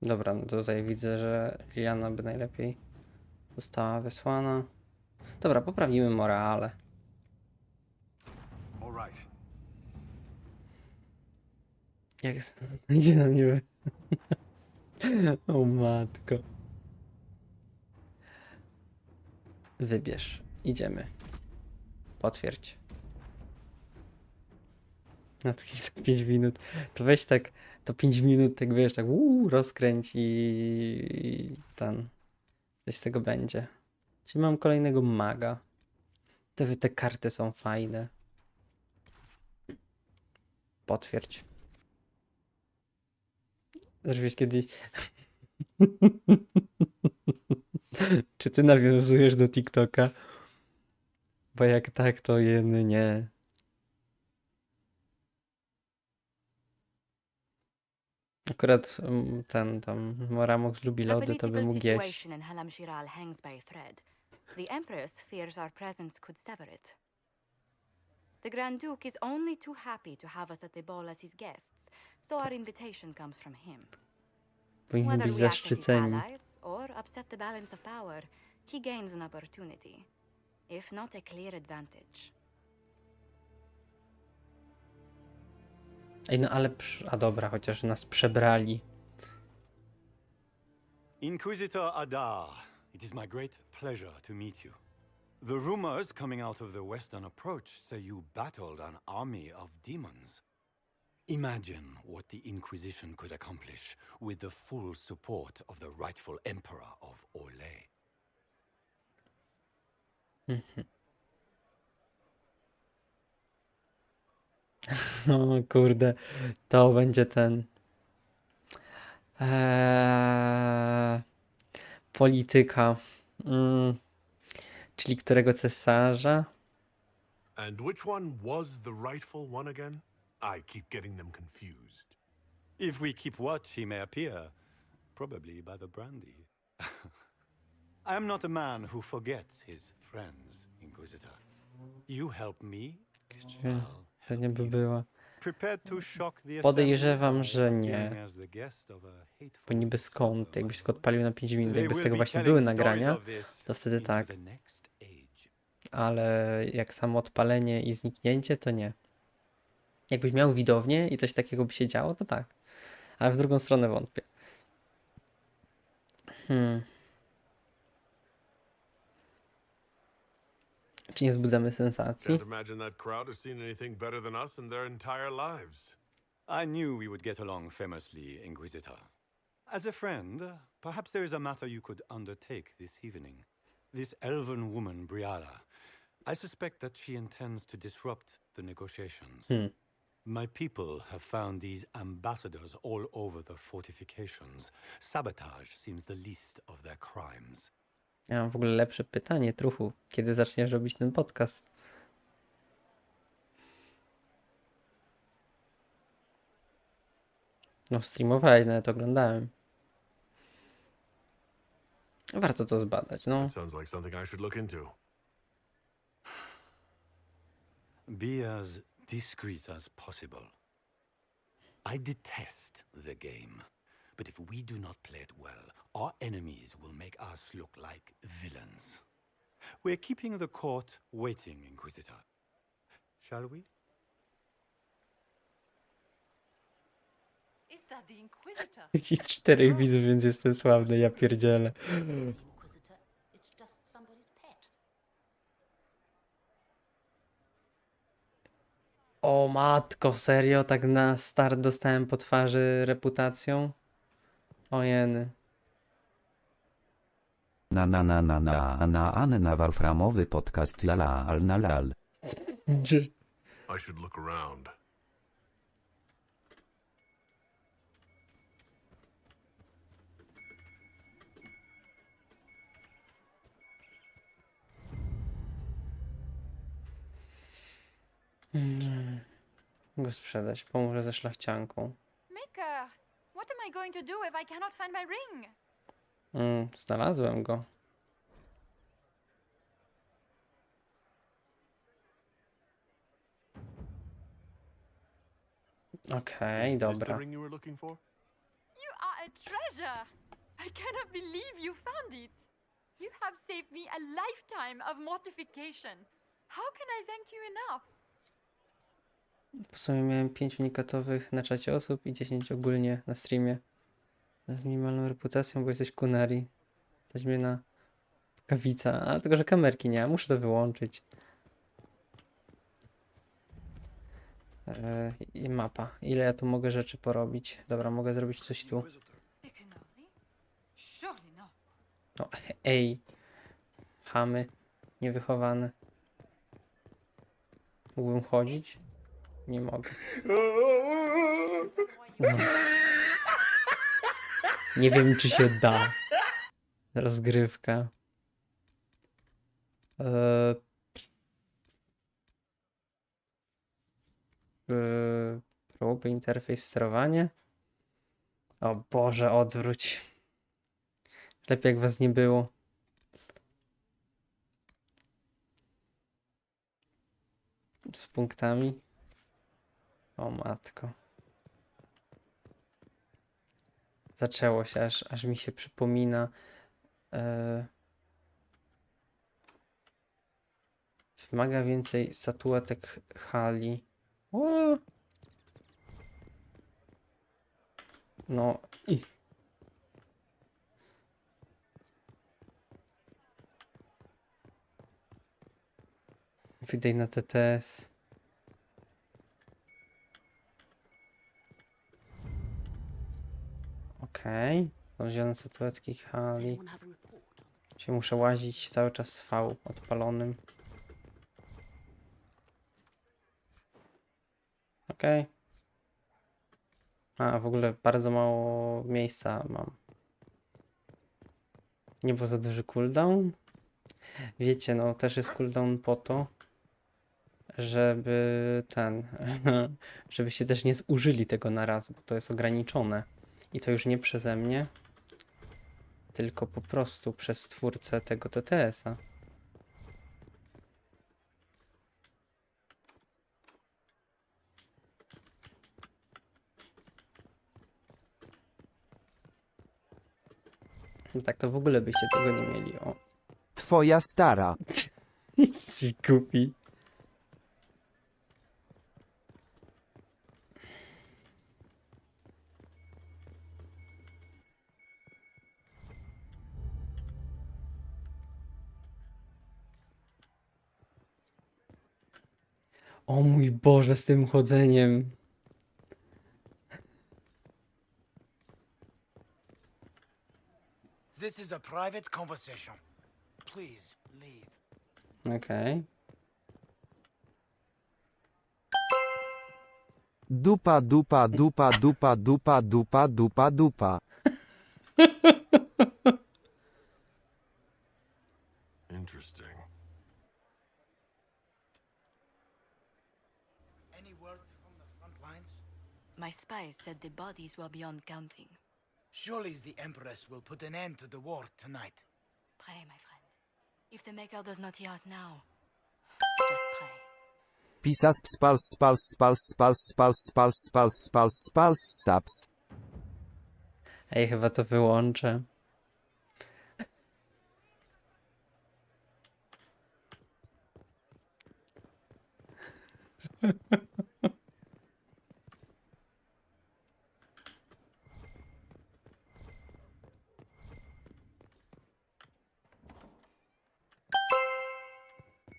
Dobra, no tutaj widzę, że Jana by najlepiej została wysłana. Dobra, poprawimy morale. Jak idzie na mnie? O matko. Wybierz. Idziemy. Potwierdź. No to 5 minut. To weź tak, to 5 minut, tak wiesz, tak rozkręć i ten. Coś z tego będzie. Czyli mam kolejnego maga. Te karty są fajne. Potwierdź. Zresztą kiedyś... Czy ty nawiązujesz do TikToka? Bo jak tak, to nie. Akurat ten tam Moramox lubi A lody, to by political mógł jeść. situation in Halam Shiral hangs by a thread. The Empress fears our presence could sever it. The Grand Duke is only too happy to have us at the ball as his guests, so our invitation comes from him. Powinni Whether być we act as his zaszczyceni. allies or upset the balance of power, he gains an opportunity, if not a clear advantage. Ej, no ale... A dobra, chociaż nas przebrali. Inquisitor Adar, it is my great pleasure to meet you. The rumors coming out of the Western Approach say you battled an army of demons. Imagine what the Inquisition could accomplish with the full support of the rightful Emperor of Orle. O kurde, to będzie ten... polityka. Czyli którego cesarza? And which one was the rightful one again? I keep getting them confused. If we keep watch, he may appear, probably by the brandy. I am not a man who forgets his friends, Inquisitor. You help me, Pewnie by była. prepared to shock the Podejrzewam, assembly że by nie. appearing as the guest of a hateful Bo niby skąd? Jakbyś go odpalił na 5 minut, They jakby z will tego be właśnie telling były stories nagrania, of this to wtedy into tak. the next age. Ale jak samo odpalenie i zniknięcie, to nie. Jakbyś miał widownię i coś takiego by się działo, to tak. Ale w drugą stronę wątpię. Czy nie wzbudzamy sensacji? Can't imagine that crowd has seen anything better than us in their entire lives. I knew we would get along famously, Inquisitor. As a friend, perhaps there is a matter you could undertake this evening. This elven woman, Briala. I suspect that she intends to disrupt the negotiations. My people have found these ambassadors all over the fortifications. Sabotage seems the least of their crimes. Ja mam w ogóle lepsze pytanie, Truchu. Kiedy zaczniesz robić ten podcast? No, streamowałeś, nawet oglądałem. Warto to zbadać, no. That sounds like something I should look into. Be as discreet as possible. I detest the game, but if we do not play it well, our enemies will make us look like villains. We're keeping the court waiting, Inquisitor. Shall we? Is that the Inquisitor? Jest 4 widzów, więc jestem sławny, ja pierdzielę. Inquisitor, it's just somebody's pet. O matko, serio? Tak na start dostałem po twarzy reputacją? O jeny. Anna warframowy podcast lala al nalal. I should look around. Go sprzedać, pomoże ze szlachcianką. Mika, what am I going to do if I cannot find my ring? Znalazłem go. Okej, Is this the dobra. ring you were looking for? You are a treasure! I cannot believe you found it! You have saved me a lifetime of mortification. How can I thank you enough? W sumie miałem 5 unikatowych na czacie osób i 10 ogólnie na streamie. Z minimalną reputacją, bo jesteś kunari. Stać mnie na kawica, ale tylko, że kamerki nie ma, muszę to wyłączyć. I mapa. Ile ja tu mogę rzeczy porobić? Dobra, mogę zrobić coś tu. Surely not. No, ej. Chamy. Niewychowane. Mógłbym chodzić? Nie mogę. No. Nie wiem, czy się da. Rozgrywka. Próby, interfejs, sterowanie. O Boże, odwróć. Lepiej jak was nie było. Z punktami. O matko. Zaczęło się, aż mi się przypomina. Wymaga więcej statuetek hali. O! No i. Wydaj na TTS. Okej. Znalezione statuetki hali. Się muszę łazić cały czas z V odpalonym. Okej. A w ogóle bardzo mało miejsca mam. Nie było za duży cooldown. Wiecie, no też jest cooldown po to, żeby żebyście też nie zużyli tego na raz, bo to jest ograniczone. I to już nie przeze mnie, tylko po prostu przez twórcę tego TTS-a. No tak to w ogóle byście tego nie mieli, o. Twoja stara. Jesteś głupi. O mój Boże, z tym chodzeniem. This is a private conversation. Please leave. Okej. Dupa, dupa, dupa, dupa, dupa, dupa, dupa, dupa. Interesting. Any word from the front lines? My spies said the bodies were beyond counting. Surely the Empress will put an end to the war tonight. Pray, my friend. If the Maker does not hear us now, just pray. Pisas spals spals spals spals spals spals spals spals spals saps. Ej, chyba to wyłączę.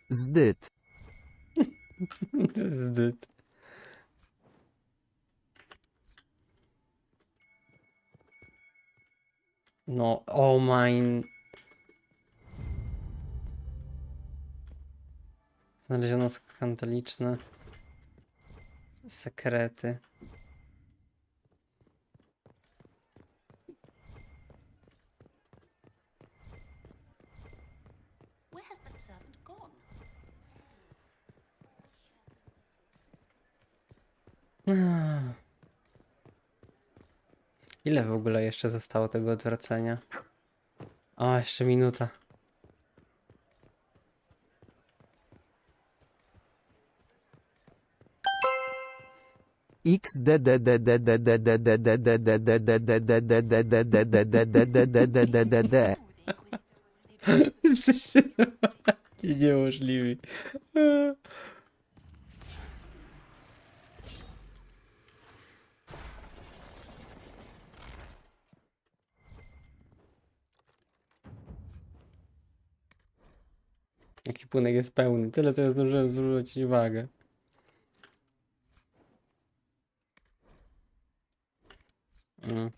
Zdyt. Zdyt. No, o mine. Znaleziono skandaliczne sekrety. Where has that servant gone? Ile w ogóle jeszcze zostało tego odwracania? O, jeszcze minuta. Jesteście niemożliwi. Ekwipunek jest pełny. Tyle to ja zdążyłem zwrócić uwagę. Mm.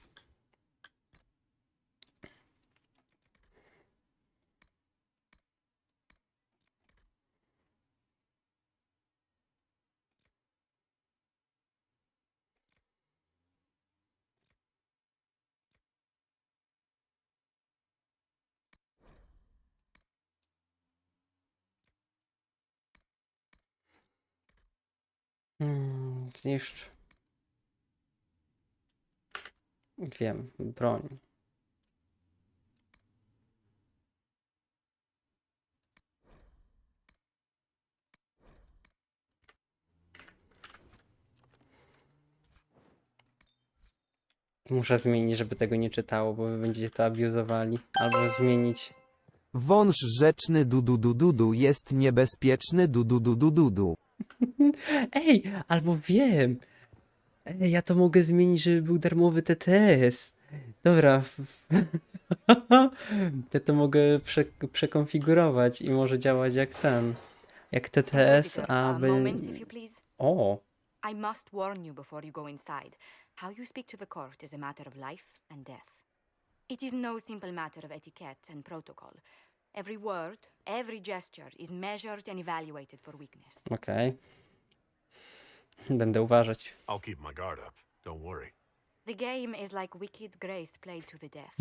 Zniszcz. Wiem, broń. Muszę zmienić, żeby tego nie czytało, bo wy będziecie to abuzowali. Albo zmienić. Wąż rzeczny dudu jest niebezpieczny dudu. Ej, albo wiem. Ej, ja to mogę zmienić, żeby był darmowy TTS. Dobra. To mogę przekonfigurować i może działać jak ten. Jak TTS, aby... Moment, if you please. O! I must warn you before you go inside. How you speak to the court is a matter of life and death. It is no simple matter of etiquette and protocol. Every word, every gesture is measured and evaluated for weakness. Okej. Będę uważać. I'll keep my guard up. Don't worry. The game is like Wicked Grace played to the death.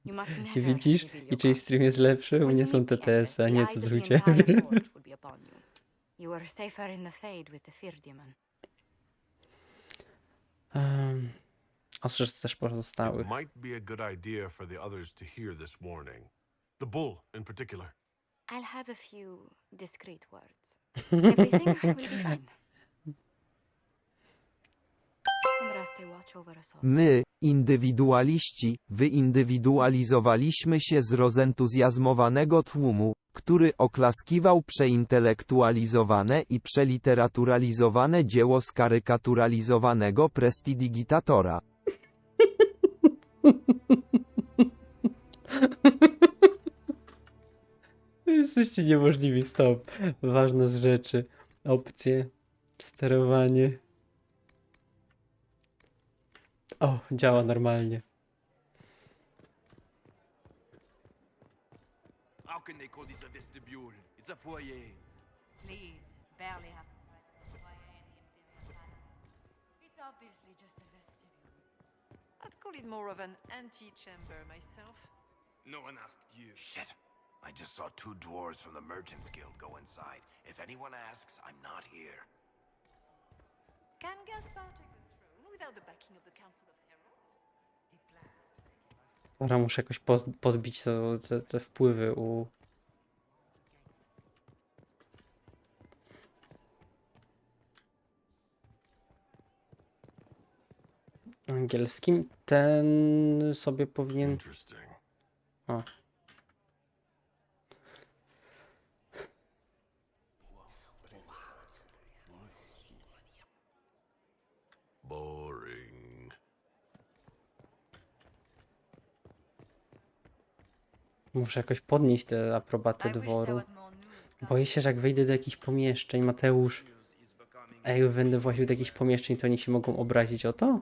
You must I never widzisz? reveal I your czyj cards. stream jest lepszy? U mnie są TTS, a nie co u ciebie. You are safer in the fade with the fear demon. Ostrzeż też pozostałych. It might be a good idea for the others to hear this warning. The bull, in particular. I'll have a few discreet words. Everything will be fine. Umrastay watch over us all. My, indywidualiści, wyindywidualizowaliśmy się z rozentuzjazmowanego tłumu, który oklaskiwał przeintelektualizowane i przeliteraturalizowane dzieło skarykaturalizowanego prestidigitatora. Jesteście niemożliwi, stop. Ważne z rzeczy. Opcje. Sterowanie. O, działa normalnie. How can they call this a vestibule? It's a foyer. Please, it's barely half the size of the foyer in the Imperial Palace. It's obviously just a vestibule. I'd call it more of an antechamber myself. No one asked you. Shit. I just saw two dwarves from the Merchants Guild go inside. If anyone asks, I'm not here. Can Gaspar take the throne without the backing of the Council of Heralds? Dobra, muszę jakoś podbić te wpływy u... angielskim. Ten sobie powinien... O. Boring. Muszę jakoś podnieść tę aprobatę dworu. Boję się, że jak wejdę do jakichś pomieszczeń, Mateusz... A jak będę właził do jakichś pomieszczeń, to oni się mogą obrazić o to?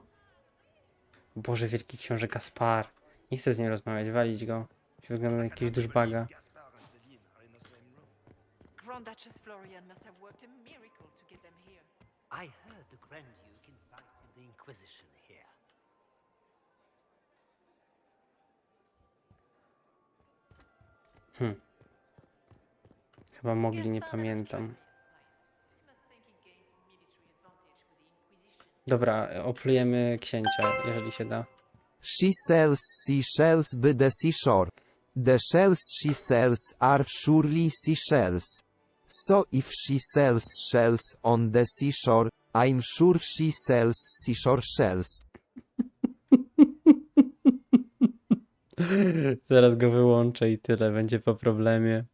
Boże, wielki książę Gaspar. Nie chcę z nim rozmawiać, walić go. Wygląda na jakiegoś duszbaga. Grand Duchess Florian must have worked a miracle to get them here. I heard the Grand Duke invited the Inquisition here. Chyba mogli, nie pamiętam. Dobra, oplujemy księcia, jeżeli się da. She sells seashells by the seashore. The shells she sells are surely seashells. So if she sells shells on the seashore, I'm sure she sells seashore shells. Zaraz go wyłączę i tyle, będzie po problemie.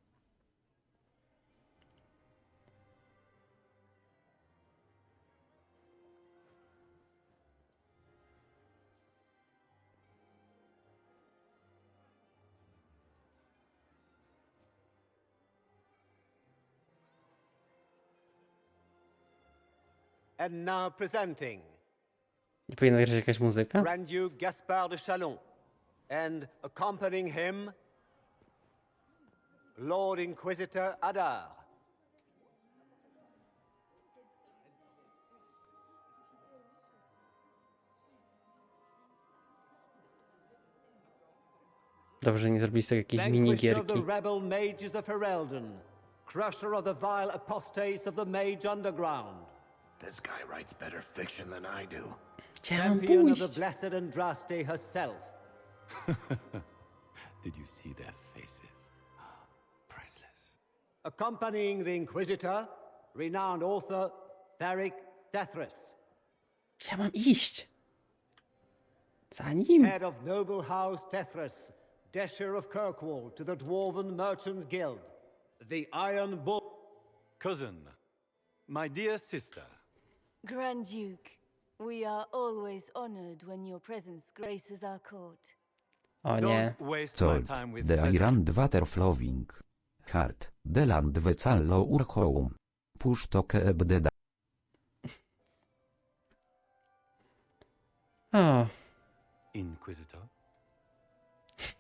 And now presenting Nie powinna grać jakaś muzyka? Grand Duke Gaspard de Chalon, and accompanying him, Lord Inquisitor Adar. Dobrze, nie zrobili z tego jakiejś Vanquisher of minigierki. the rebel mages of Ferelden, crusher of the vile apostates of the Mage Underground. This guy writes better fiction than I do. Gdzie mam Champion of the pójść? Blessed Andraste herself. Did you see their faces? Priceless. Accompanying the Inquisitor, renowned author Theric Thethras. Gdzie mam iść? Za nim? Head of noble house Thethras, Desher of Kirkwall to the Dwarven Merchants Guild. The Iron Bull. Cousin, my dear sister. Grand Duke, we are always honored when your presence graces our court. O nie. Colt, de Iran Waterflowing. Hart, de land wecallo urhoum. Pusztok ebdeda. O, Inquisitor?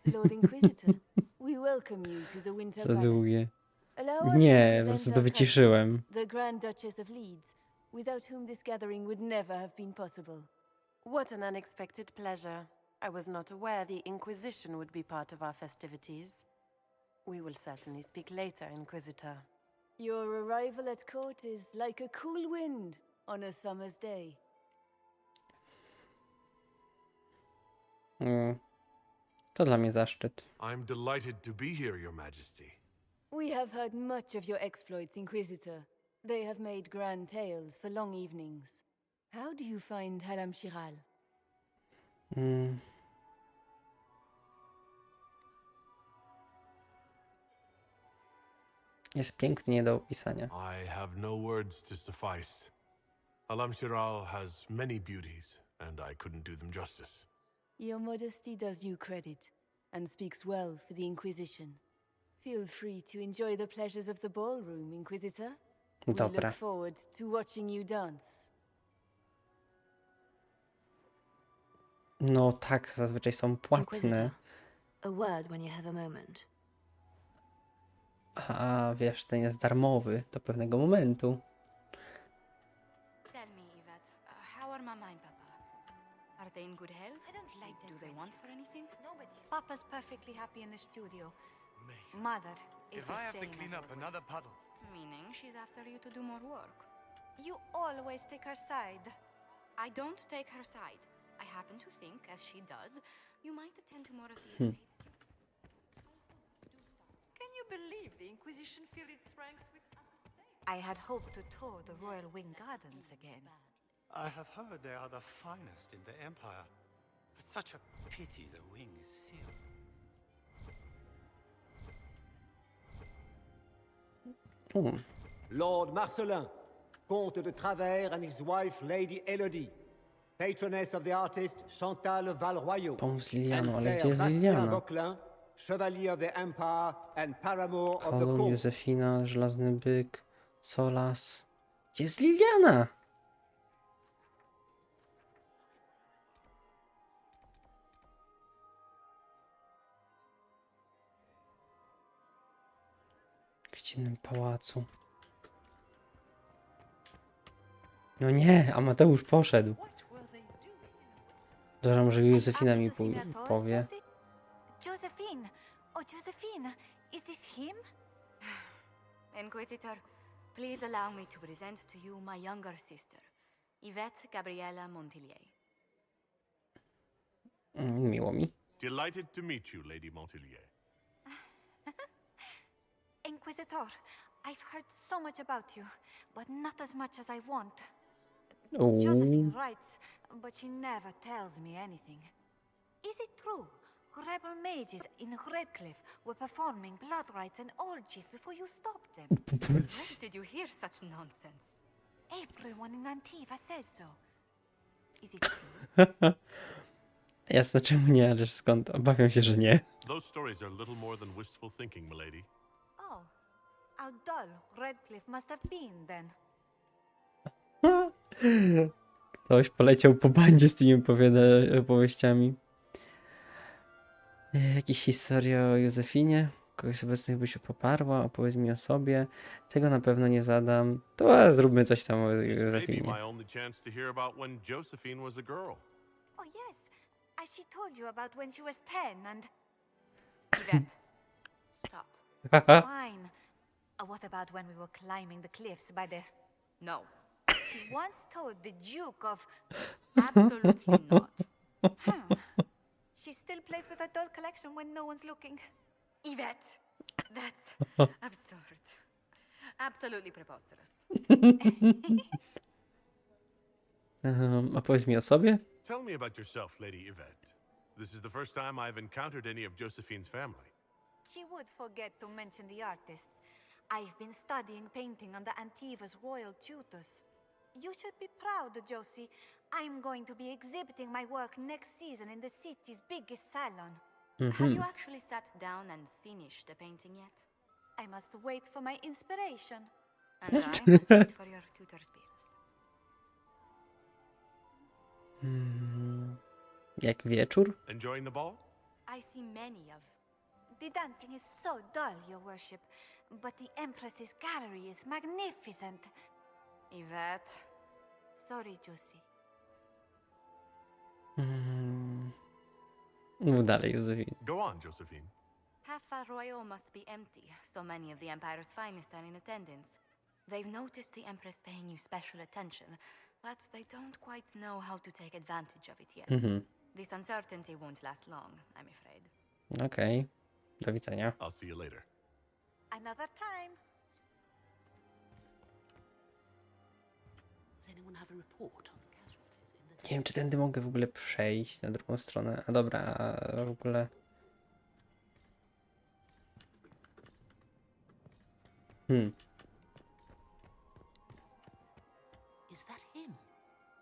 Lord Inquisitor, we welcome you to the Winter za Palace. długie. Allow us Nie, to po prostu present to our wyciszyłem. cousin, the Grand Duchess of Leeds, without whom this gathering would never have been possible. What an unexpected pleasure. I was not aware the Inquisition would be part of our festivities. We will certainly speak later, Inquisitor. Your arrival at court is like a cool wind on a summer's day. To dla mnie zaszczyt. I'm delighted to be here, Your Majesty. We have heard much of your exploits, Inquisitor. They have made grand tales for long evenings. How do you find Halam Shiral? Jest pięknie do opisania. I have no words to suffice. Alam-Shiral has many beauties, and I couldn't do them justice. Your modesty does you credit, and speaks well for the Inquisition. Feel free to enjoy the pleasures of the ballroom, Inquisitor. We Dobra. look forward to watching you dance. No tak, zazwyczaj są płatne. A word when you have a moment. A wiesz, ten jest darmowy do pewnego momentu. Tell me, Yvette, how are Mama and Papa? Are they in good health? I don't like them. Do they want for anything? Nobody. Papa's perfectly happy in the studio. Mother is If the I have to same clean as up always. another puddle. Meaning she's after you to do more work. You always take her side. I don't take her side. I happen to think, as she does, you might attend to more of the estate's Can you believe the Inquisition filled its ranks with understatement? I had hoped to tour the Royal Wing Gardens again. I have heard they are the finest in the Empire. It's such a pity the wing is sealed. Lord Marcelin, Comte de Travers, and his wife, Lady Elodie, patroness of the artist Chantal Valroyau, Pomóż Lilianu, ale and gdzie Sir jest Bastien Liliana? Vauquelin, Chevalier of the Empire and Paramour of the Kolum, Court. Józefina, Żelazny Byk, Solas. Gdzie jest Liliana? W gościnnym pałacu. No nie, a Mateusz poszedł. Dobra, może Józefina mi powie. Josephine! Oh, Josephine! Is this him? Inquisitor, please allow me to present to you my younger sister, Yvette Gabriella Montillier. Miło mi. Delighted to meet you, Lady Montillier. Inquisitor, I've heard so much about you, but not as much as I want. Ooh. Josephine writes, but she never tells me anything. Is it true? Rebel mages in Redcliffe were performing blood rites and orgies before you stopped them. Where did you hear such nonsense? Everyone in Antiva says so. Is it true? Jasne, czemu nie, ale skąd? Obawiam się, że nie. Those stories are little more than wistful thinking, milady. Oh, how dull Redcliffe must have been then. Ktoś poleciał po bandzie z tymi opowieściami. Jakiś historia o Józefinie? Kogoś z obecnych by się poparła? Opowiedz mi o sobie. Tego na pewno nie zadam. To zróbmy coś tam o Maybe Józefinie. my only chance to hear about when Josephine was a girl. Oh yes, as she told you about when she was 10 and... Yvette, stop. Fine. What about when we were climbing the cliffs by the... No. she once told the Duke of... Absolutely not. She still plays with her doll collection when no one's looking. Yvette, that's absurd. Absolutely preposterous. Opowiedz mi o sobie. Tell me about yourself, Lady Yvette. This is the first time I've encountered any of Josephine's family. She would forget to mention the artists. I've been studying painting under Antiva's royal tutors. You should be proud, Josie. I'm going to be exhibiting my work next season in the city's biggest salon. Have you actually sat down and finished the painting yet? I must wait for my inspiration. And I must wait for your tutor's bills. Jak wieczór? Enjoying the ball? I see many of. The dancing is so dull, Your Worship, but the Empress's gallery is magnificent. Yvette. Sorry, Josie. Mów dalej, Józefin. Go on, Josephine. Half Royal must be empty. So many of the Empire's finest are in attendance. They've noticed the Empress paying you special attention, but they don't quite know how to take advantage of it yet. This uncertainty won't last long, I'm afraid. Okej. Do widzenia. I'll see you later. Another time. Does anyone have a report on the casualties in the... Nie wiem, czy tędy mogę w ogóle przejść na drugą stronę. A dobra, a w ogóle... Is that him?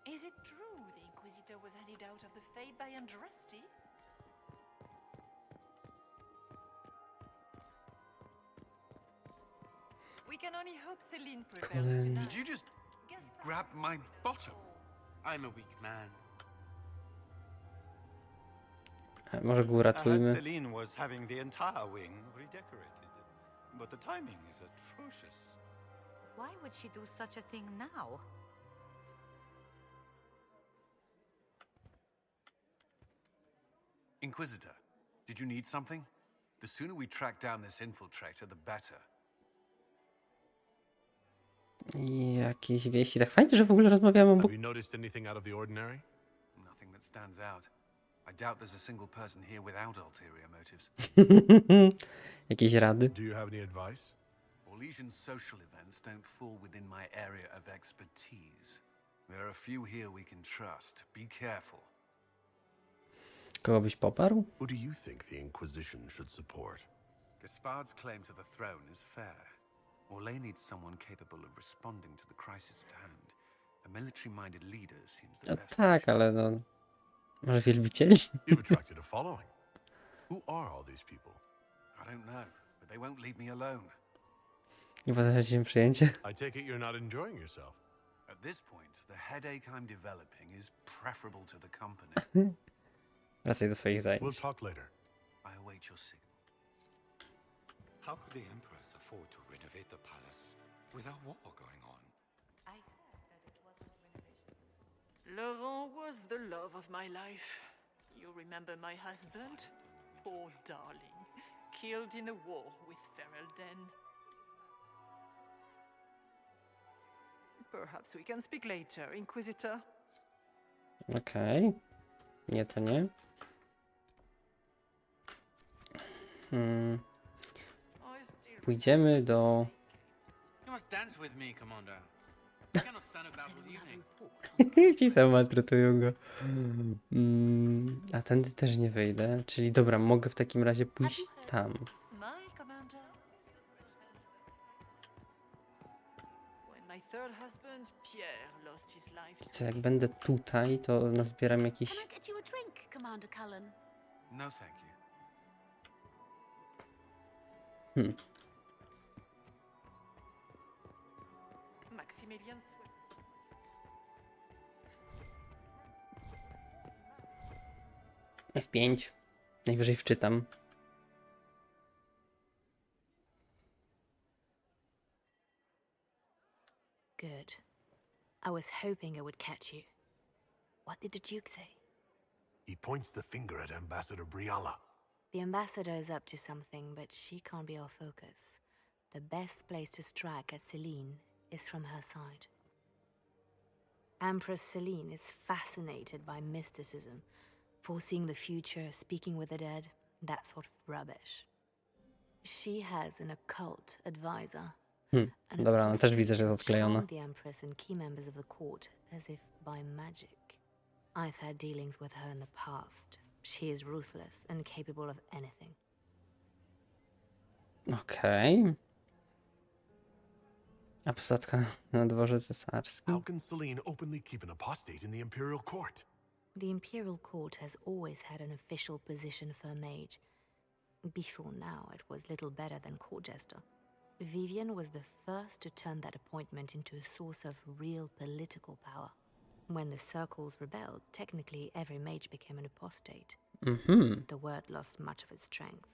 Is it true the Inquisitor was handed out of the Fade by Andraste? We can only hope Celine prevails tonight. Did you just grab my bottom? I'm a weak man. Może go I heard uratujmy. Celine was having the entire wing redecorated, but the timing is atrocious. Why would she do such a thing now? Inquisitor, did you need something? The sooner we track down this infiltrator, the better. Jakieś wieści. Tak fajnie, że w ogóle rozmawiamy o Have you noticed anything out of the ordinary? Nothing that stands out. I doubt there's a single person here without ulterior motives. Jakieś rady? Do you have any advice? Orlesian social events don't fall within my area of expertise. There are a few here we can trust. Be careful. Kogo byś poparł? Who do you think the Inquisition should support? Gaspard's claim to the throne is fair. Orle needs someone capable of responding to the crisis at hand. A military-minded leader seems the No best. tak, ale no... Może wielbicieli? You've attracted a following. Who are all these people? I don't know, but they won't leave me alone. Nie potraficie się przyjęcie? I take it you're not enjoying yourself. At this point, the headache I'm developing is preferable to the company. Wracaj do swoich zajęć. We'll talk later. I await your signal. How could the Empress afford to renovate the palace with a war going on? I heard that it wasn't renovation. Laurent was the love of my life. You remember my husband? Poor darling. Killed in a war with Ferelden. Perhaps we can speak later, Inquisitor. Okej. Nie, to nie. Pójdziemy do... You must dance with me, Commander. I cannot stand about with you. Ci tam maltretują go. A tędy też nie wejdę. Czyli dobra, mogę w takim razie pójść tam. Smile, Commander. When my third husband, Pierre, lost his life. Co, jak będę tutaj, to nazbieram jakieś... Can I get you a drink, Commander Cullen? No, thank you. Maximilian F5. Najwyżej wczytam. Good. I was hoping I would catch you. What did the Duke say? He points the finger at Ambassador Briala. The ambassador is up to something, but she can't be our focus. The best place to strike at Celine is from her side. Empress Celine is fascinated by mysticism, foreseeing the future, speaking with the dead, that sort of rubbish. She has an occult advisor. Dobra, no też widzę, że to odklejone. Charmed the Empress and key members of the court as if by magic. I've had dealings with her in the past. She is ruthless and capable of anything. Okej. A posadzka na dworze cesarskim? How can Celine openly keep an apostate in the Imperial Court? The Imperial Court has always had an official position for a mage. Before now, it was little better than court jester. Vivian was the first to turn that appointment into a source of real political power. When the circles rebelled, technically every mage became an apostate. The word lost much of its strength.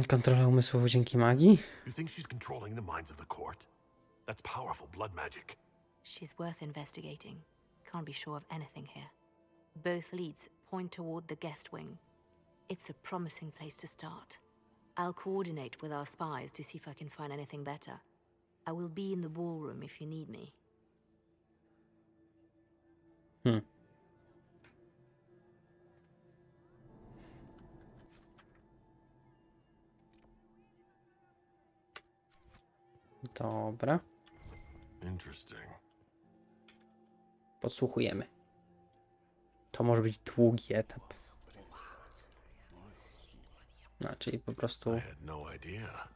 Kontrola umysłów dzięki magii? You think she's controlling the minds of the court? That's powerful blood magic. She's worth investigating. Can't be sure of anything here. Both leads point toward the guest wing. It's a promising place to start. I'll coordinate with our spies to see if I can find anything better. I will be in the ballroom if you need me. Dobra. Interesting. Podsłuchujemy. To może być długi etap. No, czyli po prostu... I had no idea.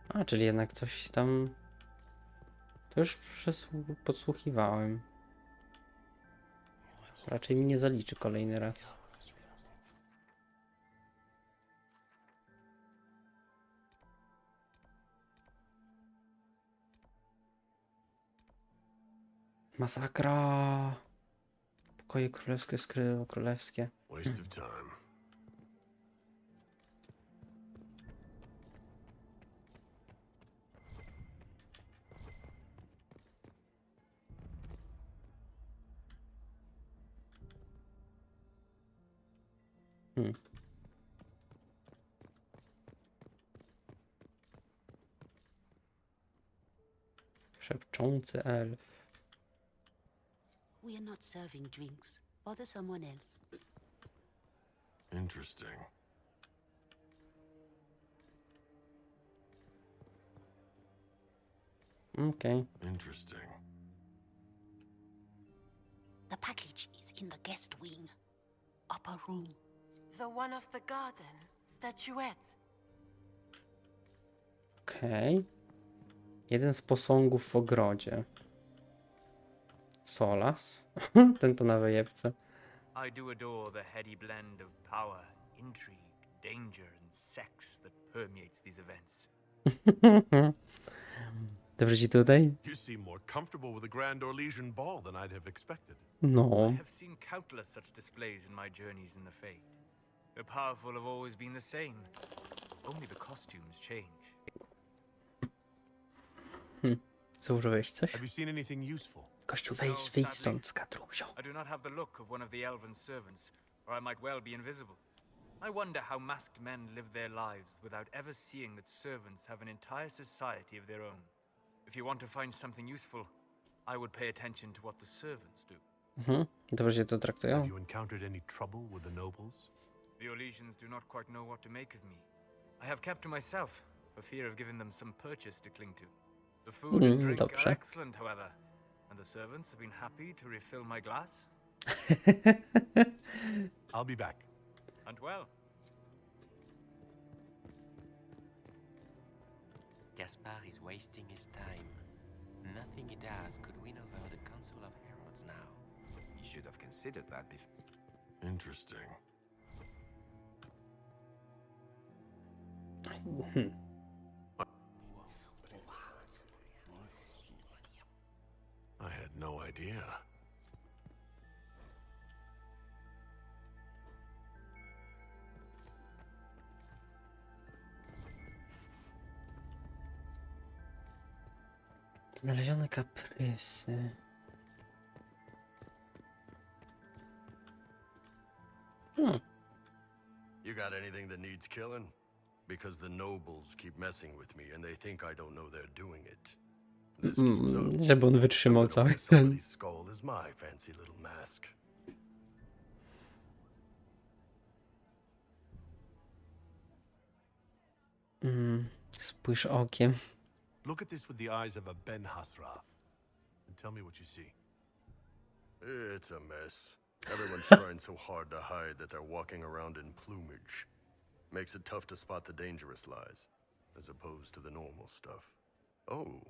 A, czyli jednak coś tam... To już podsłuchiwałem. Raczej mi nie zaliczy kolejny raz. Masakra! Pokoje królewskie, skryło królewskie. Waste of time. Szepczący elf. We are not serving drinks. Bother someone else. Interesting. Okay. Interesting. The package is in the guest wing. Upper room. The one of the garden. Statuette. Okej. Jeden z posągów w ogrodzie. Solas. Ten to na wyjebce. I do adore the heady blend of power, intrigue, danger and sex that permeates these events. Dobrze ci tutaj? You seem more comfortable with a Grand Orlesian ball than I'd have expected. No. I have seen countless such displays in my journeys in the Fade. The powerful have always been the same. Only the costumes change. Zużyłeś coś? Have you seen anything useful? Kościół, wyjdź stąd z kadru, I do not have the look of one of the elven servants, or I might well be invisible. I wonder how masked men live their lives without ever seeing that servants have an entire society of their own. If you want to find something useful, I would pay attention to what the servants do. Dobrze się to traktują? Have you encountered any trouble with the nobles? The Orlesians do not quite know what to make of me. I have kept to myself, for fear of giving them some purchase to cling to. The food and drink are excellent, however, and the servants have been happy to refill my glass. I'll be back. And well. Gaspar is wasting his time. Nothing he does could win over the Council of Heralds now. You should have considered that before. Interesting. I had no idea. Znalezione kaprysy. You got anything that needs killing? Because the nobles keep messing with me and they think I don't know they're doing it. This keeps up. Żeby on wytrzymał cały ten. Somebody's skull is my fancy little mask. Spójrz okiem. Look at this with the eyes of a Ben Hasrath and tell me what you see. It's a mess. Everyone's trying so hard to hide that they're walking around in plumage. Makes it tough to spot the dangerous lies, as opposed to the normal stuff. Oh,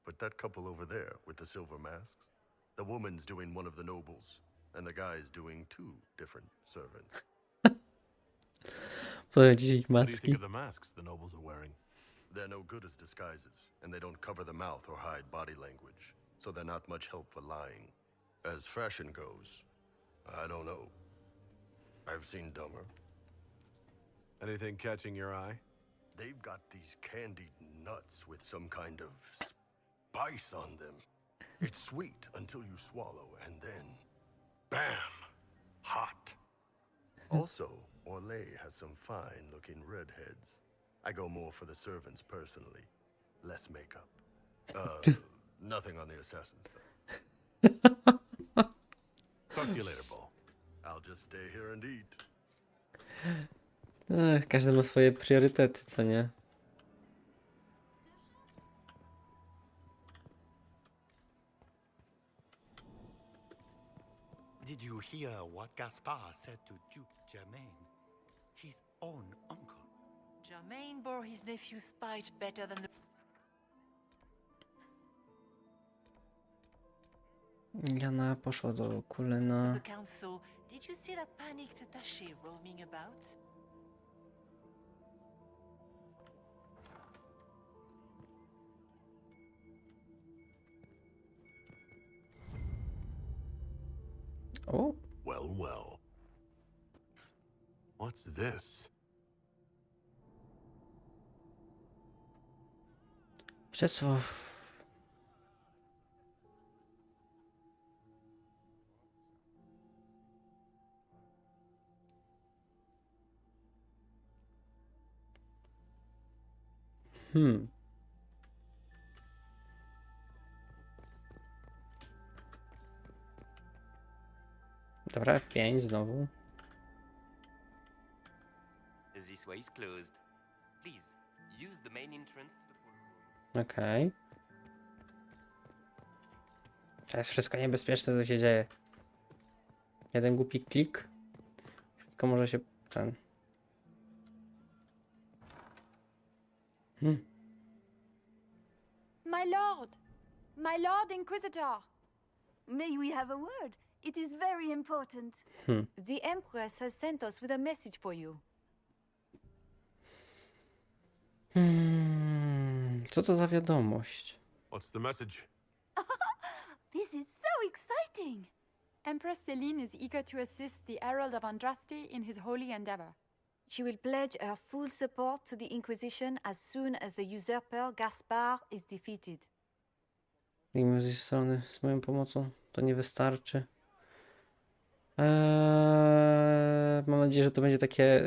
but that couple over there with the silver masks? The woman's doing one of the nobles, and the guy's doing 2 different servants. Powiedzieć ich What do you maski. think of the masks the nobles are wearing? They're no good as disguises, and they don't cover the mouth or hide body language, so they're not much help for lying. As fashion goes, I don't know. I've seen dumber. Anything catching your eye? They've got these candied nuts with some kind of spice on them. It's sweet until you swallow, and then, bam, hot. Also, Orle has some fine-looking redheads. I go more for the servants personally. Less makeup. Nothing on the assassins, though. Talk to you later, Bull. I'll just stay here and eat. Każdy ma swoje priorytety, co nie? Did you hear what Gaspard said to Duke Germain? His own uncle. Germain bore his nephew's spite better than the... Jana poszła do Kulena. The council. Did you see that panicked attaché roaming about? O, Well, well. What's this? Czesław. Dobra, F5 znowu. This way is closed. Please, use the main entrance to the pool. Okej. To jest wszystko niebezpieczne, co się dzieje. Jeden głupi klik. Wszystko może się... ten... My Lord Inquisitor! May we have a word? It is very important. The Empress has sent us with a message for you. Co to za wiadomość? What's the message? This is so exciting! Empress Celine is eager to assist the Herald of Andraste in his holy endeavor. She will pledge her full support to the Inquisition as soon as the usurper Gaspard is defeated. Mimo z jej strony, z moją pomocą to nie wystarczy. Mam nadzieję, że to będzie takie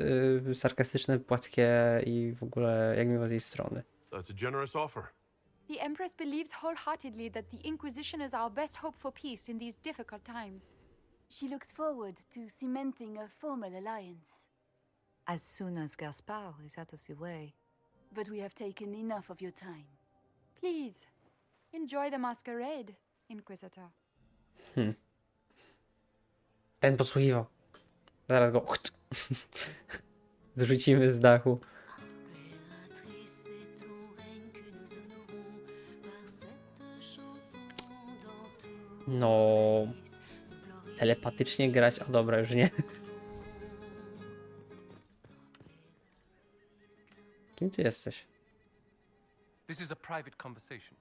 sarkastyczne, płatkie i w ogóle jak miło z jej strony. That's a generous offer. The Empress believes wholeheartedly that the Inquisition is our best hope for peace in these difficult times. She looks forward to cementing a formal alliance. As soon as Gaspard is out of the way. But we have taken enough of your time. Please, enjoy the masquerade, Inquisitor. Ten podsłuchiwał. Zaraz go zrzucimy z dachu. No, telepatycznie grać, a dobra, już nie. Kim ty jesteś? This is a private conversation.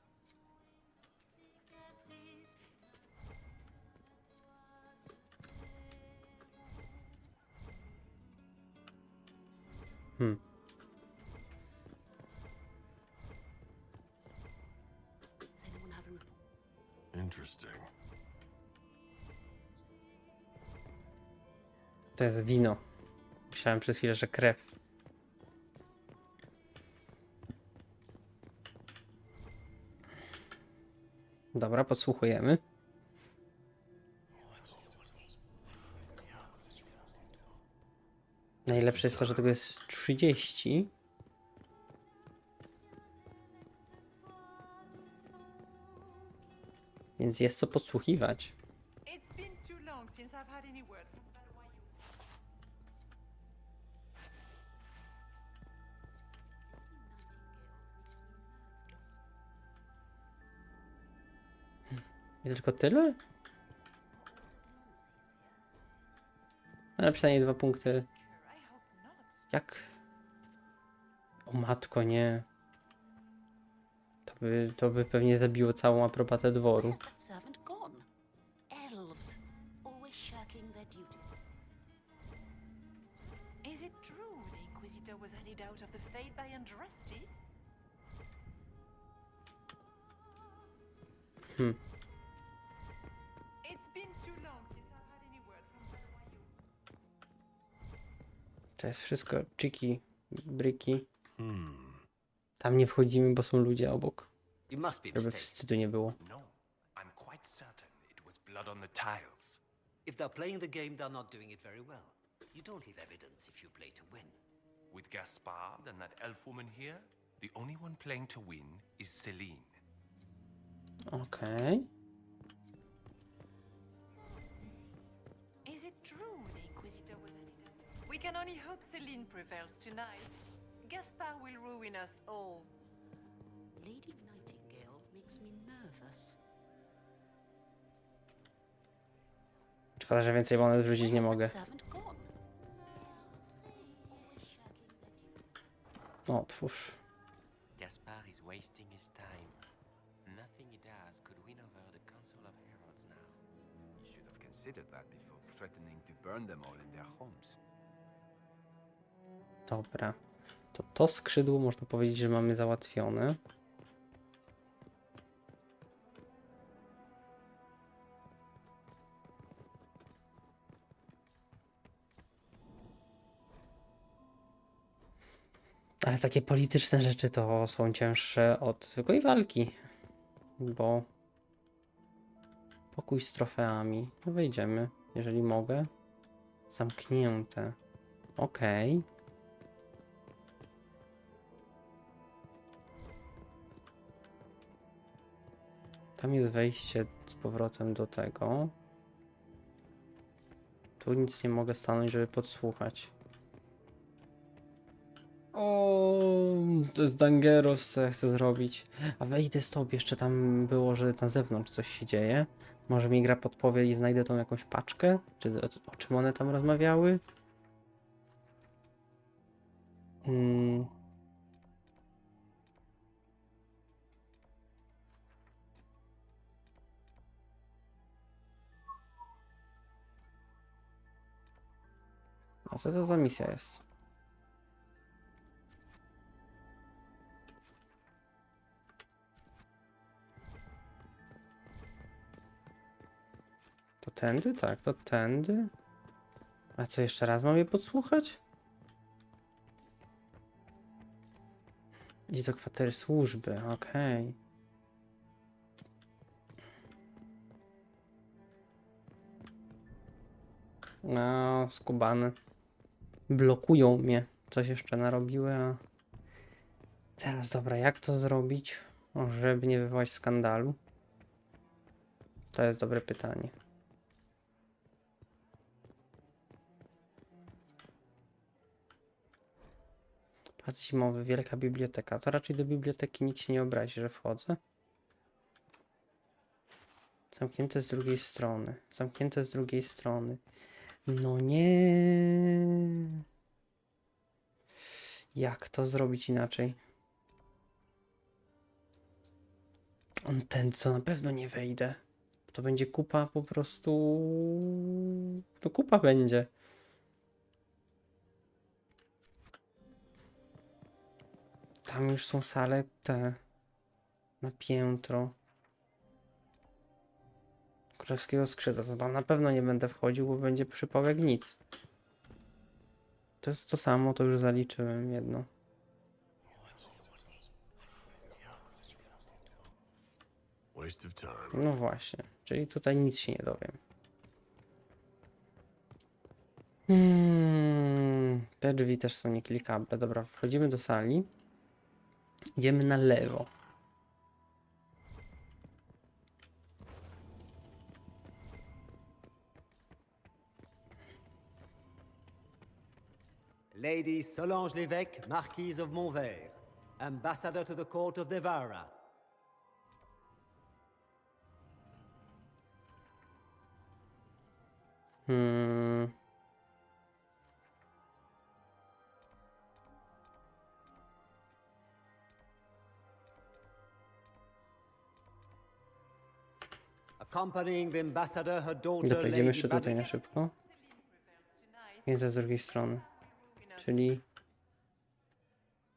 Interesting. To jest wino. Myślałem przez chwilę, że krew. Dobra, podsłuchujemy. Najlepsze jest to, że tego jest 30. Więc jest co podsłuchiwać. It's been too long since I've had any word from I tylko tyle? Ale przynajmniej 2 punkty. Jak? O matko, nie. To by pewnie zabiło całą aprobatę dworu. That servant gone. Elves, always shirking their duties. Is it true the Inquisitor was handed out of the faith by Andraste? It's been too long since I've had any word from To jest wszystko czyki, bryki. Tam nie wchodzimy, bo są ludzie obok. You must be Żeby mistaken. wstydu nie było. No, I'm quite certain it was blood on the tiles. If they're playing the game, they're not doing it very well. You don't leave evidence if you play to win. With Gaspard and that elf woman here, the only one playing to win is Celine. Okej. Is it true the Inquisitor was handed out? We can only hope Celine prevails tonight. Gaspard will ruin us all. Lady Nightingale makes me nervous. Szkoda, że więcej monet wrzucić nie mogę. Servant gone. Otwórz. Gaspard is wasting his time. Nothing he does could win over the Council of Heralds now. You should have considered that before threatening to burn them all in their homes. Dobra. To skrzydło można powiedzieć, że mamy załatwione. Ale takie polityczne rzeczy to są cięższe od zwykłej walki. Bo pokój z trofeami. No wejdziemy, jeżeli mogę. Zamknięte. Okej. Tam jest wejście z powrotem do tego. Tu nic nie mogę stanąć, żeby podsłuchać. O, to jest Dangeros, co ja chcę zrobić. A wejdę stop, jeszcze tam było, że na zewnątrz coś się dzieje. Może mi gra podpowie i znajdę tą jakąś paczkę? Czy o czym one tam rozmawiały? A co to za misja jest? To tędy? Tak, to tędy. A co, jeszcze raz mam je podsłuchać? Idzie do kwatery służby, okej. No, skubany. Blokują mnie. Coś jeszcze narobiły, a... Teraz, dobra, jak to zrobić, żeby nie wywołać skandalu? To jest dobre pytanie. Patrz zimowy, wielka biblioteka. To raczej do biblioteki nikt się nie obrazi, że wchodzę. Zamknięte z drugiej strony. Zamknięte z drugiej strony. No nie. Jak to zrobić inaczej? On tędy to na pewno nie wejdę. To będzie kupa po prostu... To kupa będzie. Tam już są sale te... Na piętro. Królewskiego skrzydła. To tam na pewno nie będę wchodził, bo będzie przypał jak nic. To jest to samo, to już zaliczyłem jedno. waste of time. No właśnie, czyli tutaj nic się nie dowiem. Te drzwi też są nieklikable. Dobra, wchodzimy do sali. Idziemy na lewo. Lady Solange Lévesque, Marquise of Montvert, ambassador to the court of Devara. Accompanying the ambassador, her daughter, Dobra, idziemy Lady jeszcze tutaj na Babica. szybko. I to z drugiej strony. Czyli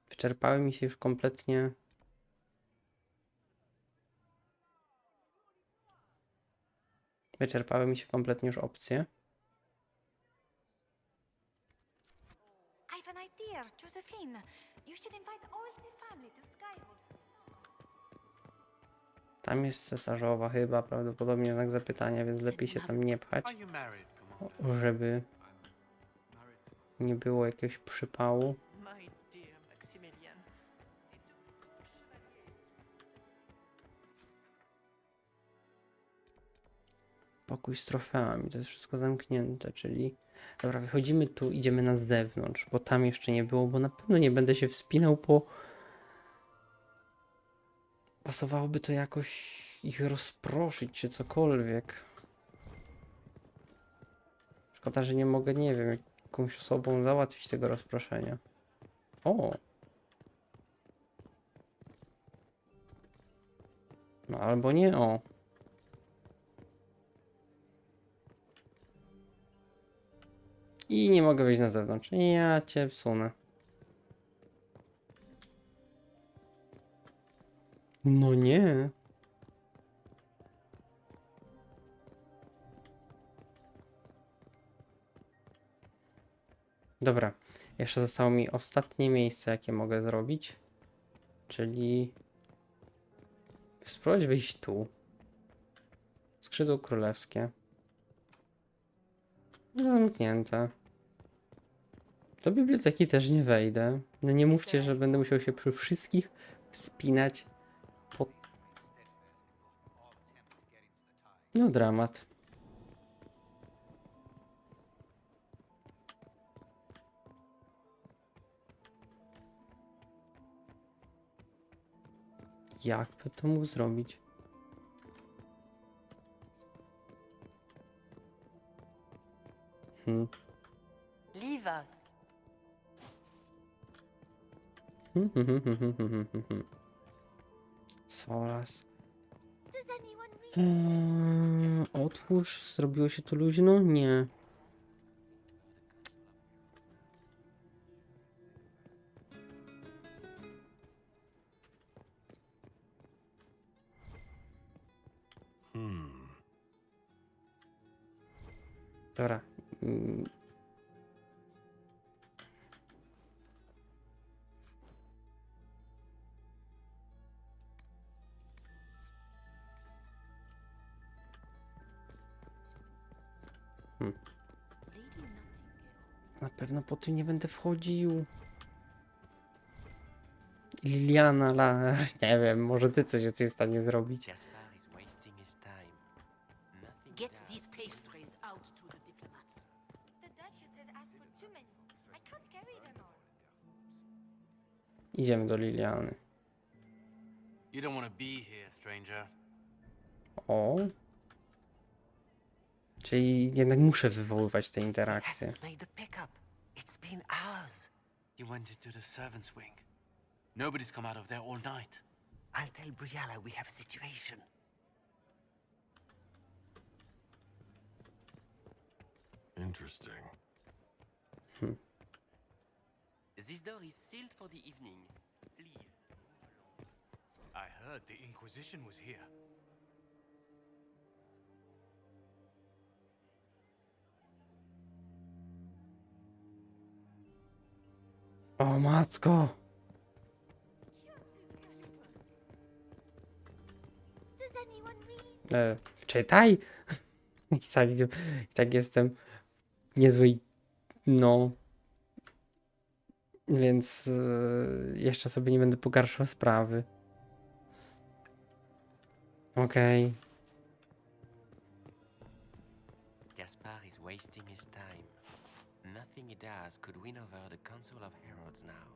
wyczerpały mi się już kompletnie. Wyczerpały mi się kompletnie już opcje. I have an idea, Josephine. You should invite all the family to Skywood. Tam jest Cesarzowa chyba, prawdopodobnie znak zapytania, więc lepiej się tam nie pchać, Are you married, Commander? żeby nie było jakiegoś przypału. My dear Maximilian. Pokój z trofeami, to jest wszystko zamknięte, czyli... Dobra, wychodzimy tu, idziemy na zewnątrz, bo tam jeszcze nie było, bo na pewno nie będę się wspinał po... Pasowałoby to jakoś ich rozproszyć, czy cokolwiek. Szkoda, że nie mogę, nie wiem, jakąś osobą załatwić tego rozproszenia. O! No albo nie, o. I nie mogę wyjść na zewnątrz. Ja cię wsunę. No nie. Dobra. Jeszcze zostało mi ostatnie miejsce, jakie mogę zrobić. Czyli... Spróbować wyjść tu. Skrzydło królewskie. Zamknięte. Do biblioteki też nie wejdę. No nie mówcie, że będę musiał się przy wszystkich wspinać po... No dramat. Jak by to mógł zrobić? Leave us. Solas. Otwórz, zrobiło się tu luźno? Nie. Dobra. Na pewno po tym nie będę wchodził. Liliana, nie wiem, może ty coś jesteś w stanie zrobić. Get these pastries out to the diplomats. The Duchess has asked for too many. I can't carry them all. Idziemy do Liliany. You don't want to be here, stranger. O. Czyli jednak muszę wywoływać te interakcje. Made the pickup. It's been hours. You went into the servants' wing. Nobody's come out of there all night. I'll tell Briala we have a situation. Interesting. This door is sealed for the evening. Please. I heard the Inquisition was here. O matko! Does anyone Wczytaj! I tak jestem niezły, no. Więc jeszcze sobie nie będę pogarszał sprawy. Okej. Gaspar is wasting his time. Nothing he does could win over the Council of Heralds now.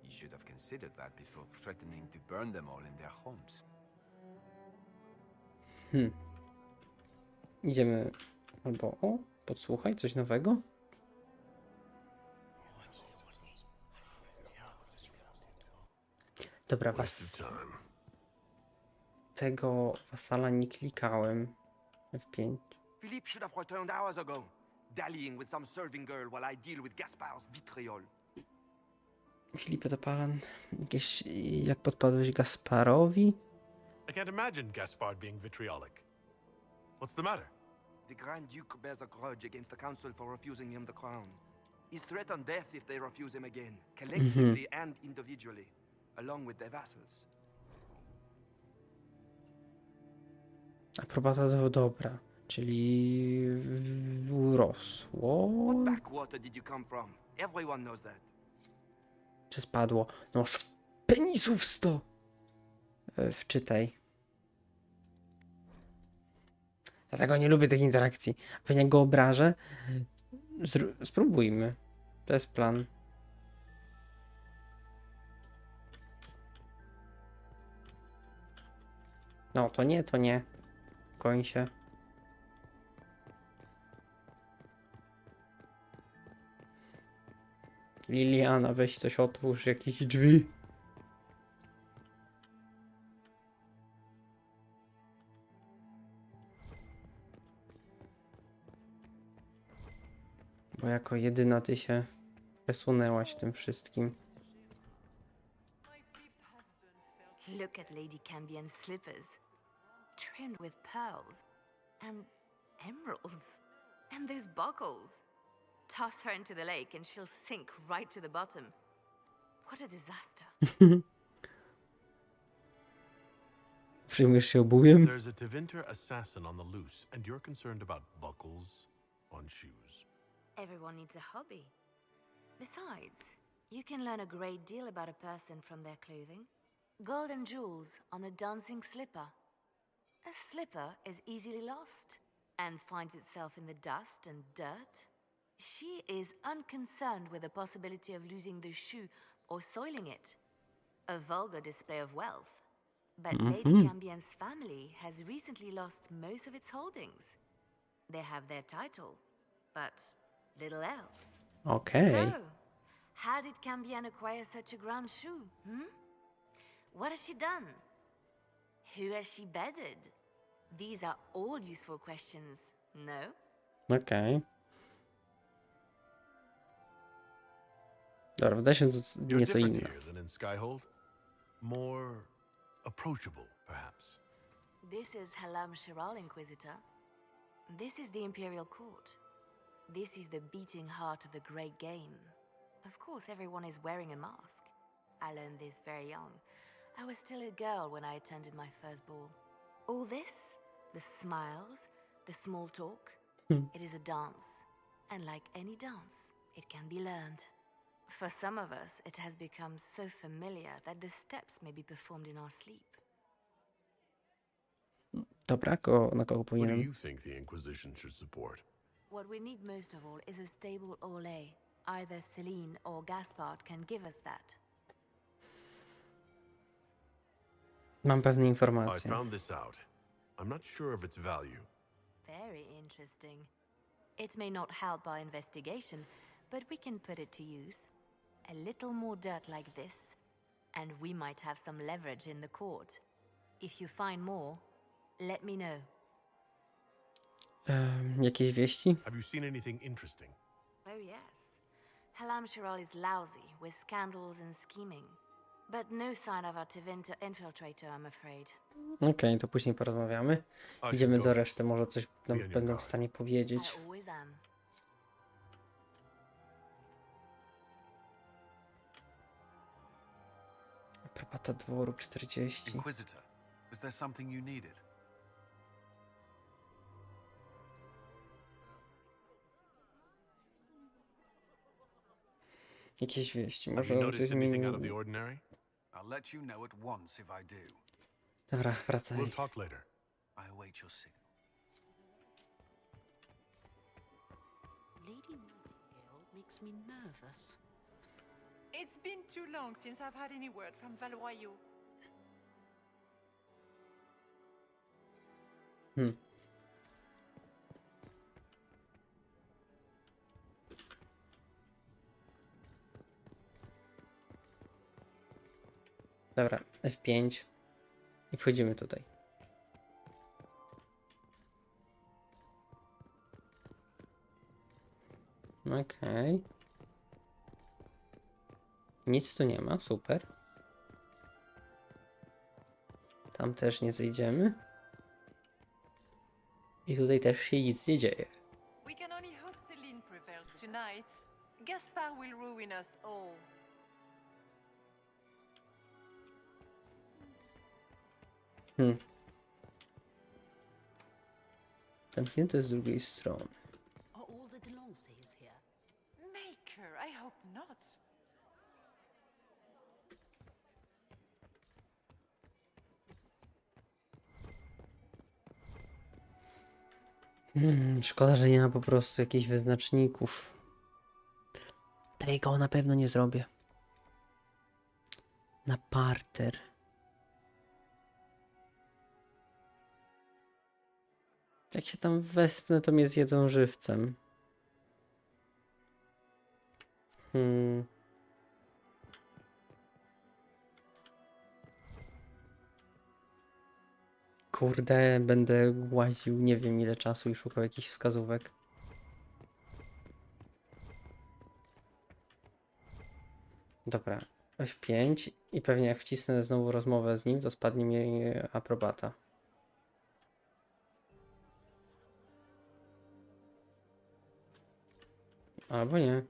You should have considered that before threatening to burn them all in their homes. Idziemy. Albo podsłuchaj coś nowego. Dobra, tego wasala nie klikałem. F5. Philippe should have returned hours ago, dallying with some serving girl while I deal with Gaspar's vitriol. Filipie Dopalan, jakieś, jak podpadłeś Gasparowi? I can't imagine Gaspard being vitriolic. What's the matter? The Grand Duke bears a grudge against the Council for refusing him the crown. He's threatened death if they refuse him again, collectively and individually, along with their vassals. Aprobata to dobra, czyli urosło. What backwater did you come from? Everyone knows that. Czy spadło? No penisów 100! Wczytaj. Dlatego nie lubię tych interakcji. A pewnie go obrażę. Spróbujmy. To jest plan. No, to nie, to nie. Koń się. Liliana, weź coś otwórz, jakieś drzwi. Bo jako jedyna ty się przesunęłaś tym wszystkim. Look at Lady Cambien's slippers, trimmed with pearls and emeralds, and those buckles. Toss her into the lake and she'll sink right to the bottom. What a disaster. Przyjmujesz się obuwiem? There's a Tevinter assassin on the loose, and you're concerned about buckles on shoes. Everyone needs a hobby. Besides, you can learn a great deal about a person from their clothing. Gold and jewels on a dancing slipper. A slipper is easily lost and finds itself in the dust and dirt. She is unconcerned with the possibility of losing the shoe or soiling it. A vulgar display of wealth. But Lady Cambien's family has recently lost most of its holdings. They have their title, but little else. Okay. So, how did Cambien acquire such a grand shoe, What has she done? Who has she bedded? These are all useful questions, no? Okej. Dobra, wydaje się to You're nieco different inne. here than in Skyhold. More approachable, perhaps. This is Halam Shiral, Inquisitor. This is the Imperial Court. This is the beating heart of the Great Game. Of course, everyone is wearing a mask. I learned this very young. I was still a girl when I attended my first ball. All this, the smiles, the small talk, it is a dance. And like any dance, it can be learned. For some of us, it has become so familiar that the steps may be performed in our sleep. Dobra, na kogo What do powinienem? you think the Inquisition should support? What we need most of all is a stable Orle. Either Celine or Gaspard can give us that. Mam pewne I informacje. found this out. I'm not sure of its value. Very interesting. It may not help our investigation, but we can put it to use. A little more dirt like this, and we might have some leverage in the court. If you find more, let me know. Jakieś wieści? Have you seen anything interesting? Oh yes. Halam Shiral is lousy with scandals and scheming. But no sign of our Tevinter infiltrator, I'm afraid. Okej, to później porozmawiamy. Idziemy do reszty, może coś nam będą w stanie powiedzieć. I always am. Aprobata dworu 40. Inquisitor, is there something you needed? Jakieś wieści, Have może you on noticed coś anything out of the zmienił. ordinary? I'll let you know at once if I do. Dobra, wracaj. We'll talk later. I await your signal. Lady Nightingale makes me nervous. It's been too long since I've had any word from Valoyau. Dobra, F5 i wchodzimy tutaj. Okej. Nic tu nie ma, super. Tam też nie zejdziemy. I tutaj też się nic nie dzieje. We can only hope Celine prevails tonight. Gaspard will ruin us all. Zamknięte z drugiej strony. Are all the Delancey's here? Maker, I hope not. Szkoda, że nie ma po prostu jakichś wyznaczników. Tego na pewno nie zrobię. Na parter. Jak się tam wespnę, to mnie zjedzą żywcem. Kurde, będę łaził nie wiem ile czasu i szukał jakichś wskazówek. Dobra, F5 i pewnie jak wcisnę znowu rozmowę z nim, to spadnie mi aprobata. Albo nie.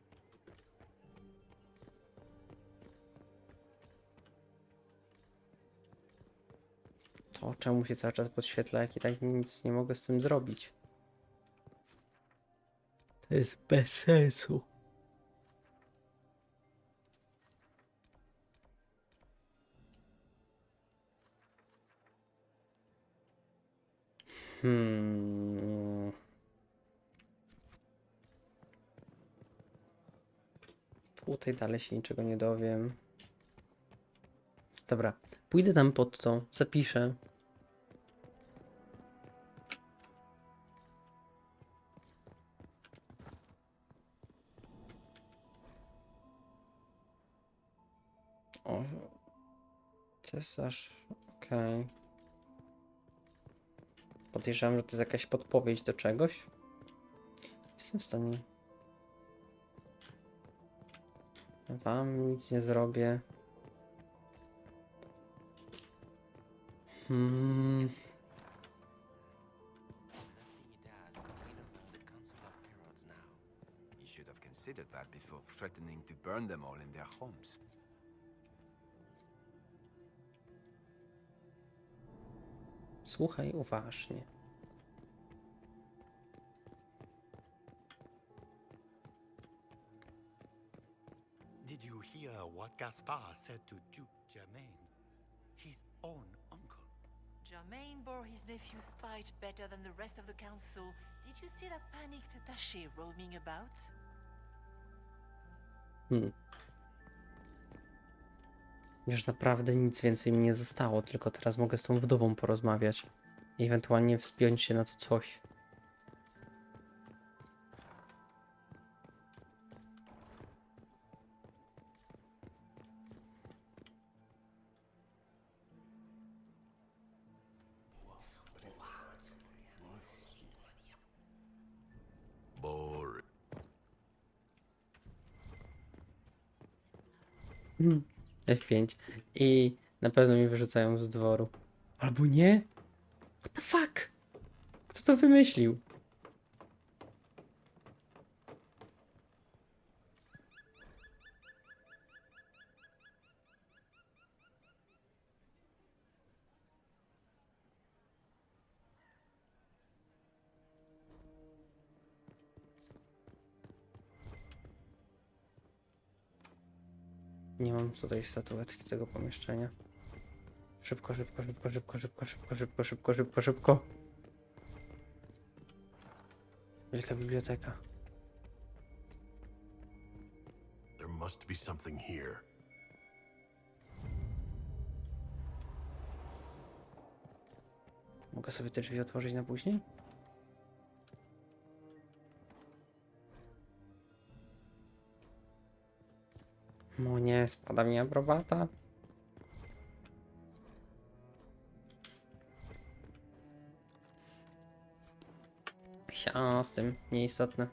To czemu się cały czas podświetla, jak i tak nic nie mogę z tym zrobić? To jest bez sensu. Tutaj dalej się niczego nie dowiem. Dobra, pójdę tam pod to, zapiszę. O, cesarz, okej. Podejrzewam, że to jest jakaś podpowiedź do czegoś. Jestem w stanie. Wam nic nie zrobię. You should have considered that before threatening to burn them all in their homes. Słuchaj uważnie. Did you hear what Gaspard said to Duke Germain? His own uncle. Germain bore his nephew's spite better than the rest of the council. Did you see that panicked attaché roaming about? Już naprawdę nic więcej mi nie zostało, tylko teraz mogę z tą wdową porozmawiać. I ewentualnie wspiąć się na to coś. Boring. F5. I na pewno mnie wyrzucają z dworu. Albo nie? What the fuck? Kto to wymyślił? Nie mam tutaj statuetki tego pomieszczenia. Szybko, szybko, szybko, szybko, szybko, szybko, szybko, szybko, szybko, szybko. Wielka biblioteka. There must be something here. Mogę sobie te drzwi otworzyć na później? No nie, spada mi aprobata. Siano z tym, nieistotne.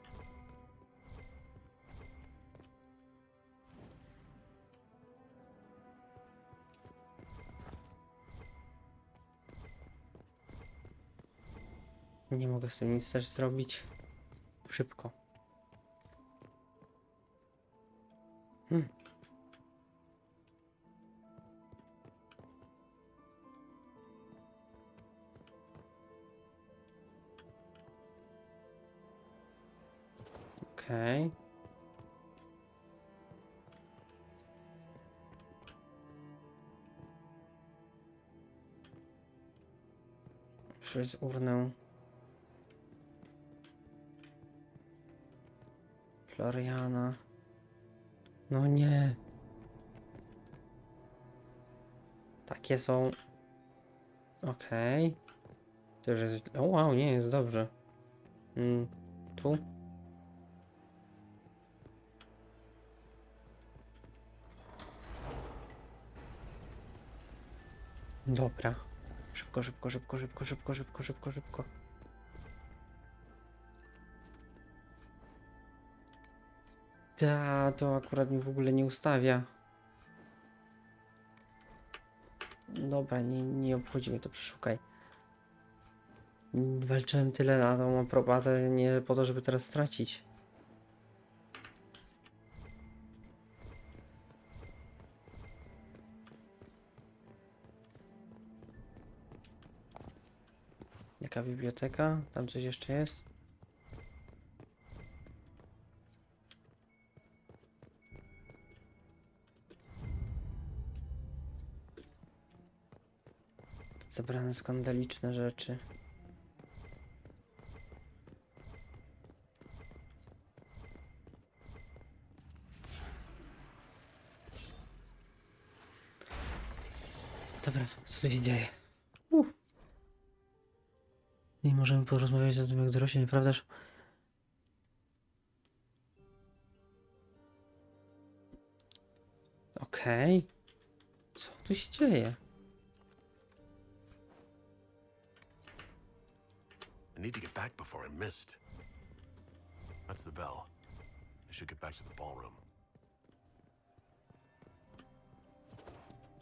Nie mogę z tym nic też zrobić. Szybko. Okej. Przez urnę. Floriana. No nie. Takie są. Okej. To już jest. O wow, nie jest dobrze. Tu. Dobra. Szybko, szybko, szybko, szybko, szybko, szybko, szybko, szybko. To akurat mi w ogóle nie ustawia. Dobra, nie obchodzi mnie to, przeszukaj. Walczyłem tyle na tą aprobatę, nie po to, żeby teraz stracić. Jaka biblioteka? Tam coś jeszcze jest? Zebrane skandaliczne rzeczy. Dobra, co tu się dzieje? I możemy porozmawiać o tym, jak dorośli, nieprawdaż? Okej. Co tu się dzieje? I need to get back before I missed. That's the bell. I should get back to the ballroom.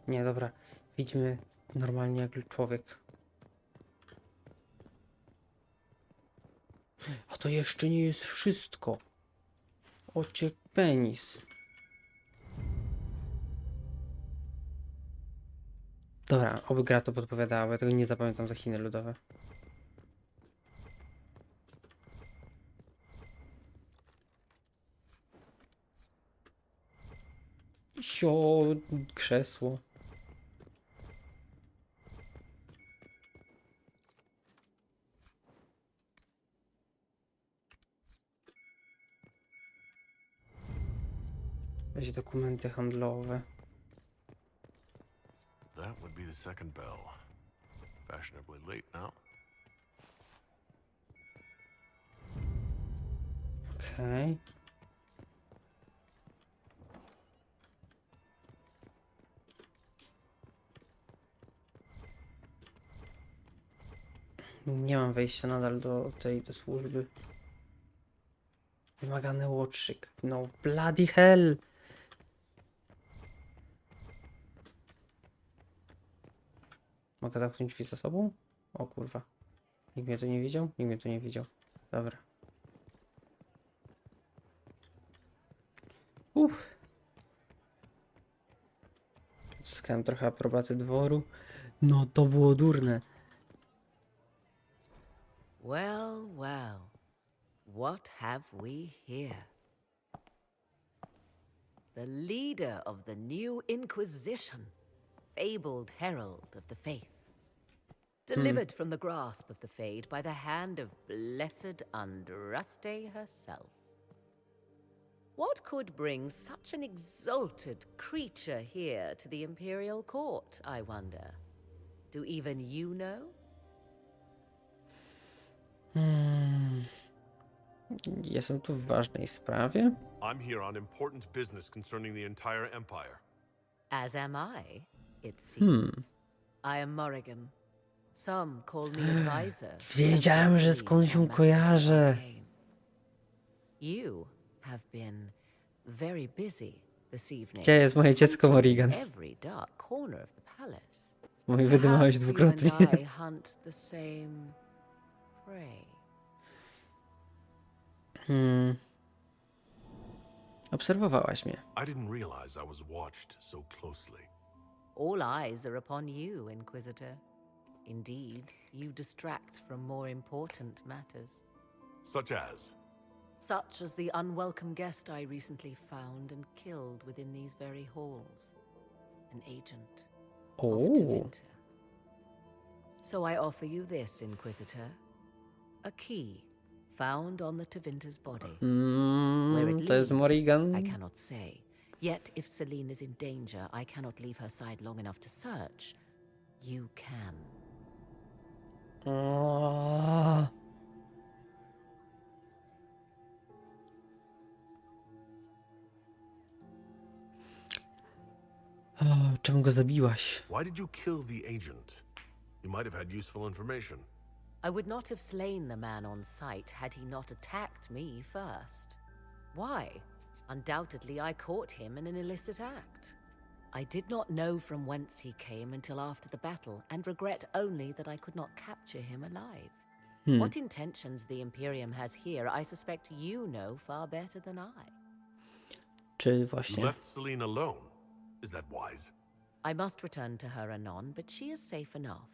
Nie, dobra. Widzimy normalnie jak człowiek. A to jeszcze nie jest wszystko. Ociek penis. Dobra, oby gra to podpowiadała, bo ja tego nie zapamiętam za Chiny ludowe. Krzesło. Weź dokumenty handlowe. That would be the second bell. Fashionably late now. Okej. Nie mam wejścia nadal do służby. Wymagany łotrzyk. No bloody hell! Mogę zamknąć drzwi za sobą? O kurwa. Nikt mnie tu nie widział? Nikt mnie tu nie widział. Dobra. Zyskałem trochę aprobaty dworu. No to było durne. Well, well. What have we here? the leader of the new Inquisition, fabled herald of the faith. Delivered from the grasp of the Fade by the hand of blessed Andraste herself. What could bring such an exalted creature here to the Imperial Court, I wonder? Do even you know? Jestem tu w ważnej sprawie. I'm here on important business concerning the entire Empire. As am I, it seems. I am Morrigan. Some call me advisor. Wiedziałem, że skąd się kojarzę. You have been very busy this evening. Gdzie jest moje dziecko Morrigan? Every dark corner of the palace. Mój wydymałeś dwukrotnie. Perhaps you and I hunt the same prey. Obserwowałaś mnie. I didn't realize I was watched so closely. All eyes are upon you, Inquisitor. Indeed, you distract from more important matters. Such as? Such as the unwelcome guest I recently found and killed within these very halls. An agent of Tevinter. So I offer you this, Inquisitor. A key found on the Tevinter's body. Where it To jest leads, Morrigan. I cannot say. Yet if Celine is in danger, I cannot leave her side long enough to search. You can. Czemu go zabiłaś? Why did you kill the agent? You might have had useful information. I would not have slain the man on sight had he not attacked me first. Why? Undoubtedly I caught him in an illicit act. I did not know from whence he came until after the battle, and regret only that I could not capture him alive. What intentions the Imperium has here, I suspect you know far better than I. Czy You właśnie? left Celine alone. Is that wise? I must return to her anon, but she is safe enough,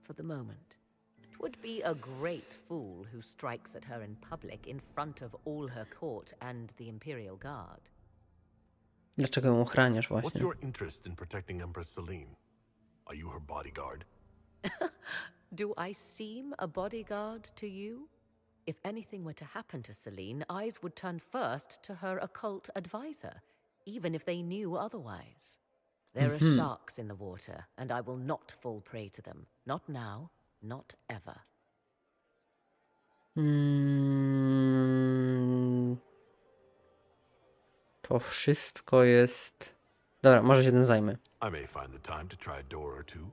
for the moment. It would be a great fool who strikes at her in public in front of all her court and the Imperial Guard. Dlaczego ją ochraniasz What's właśnie? your interest in protecting Empress Celine? Are you her bodyguard? Do I seem a bodyguard to you? If anything were to happen to Celine, eyes would turn first to her occult advisor, even if they knew otherwise. There are sharks in the water, and I will not fall prey to them. Not now, not ever. To wszystko jest... Dobra, może się tym zajmę. I may find the time to try a door or two.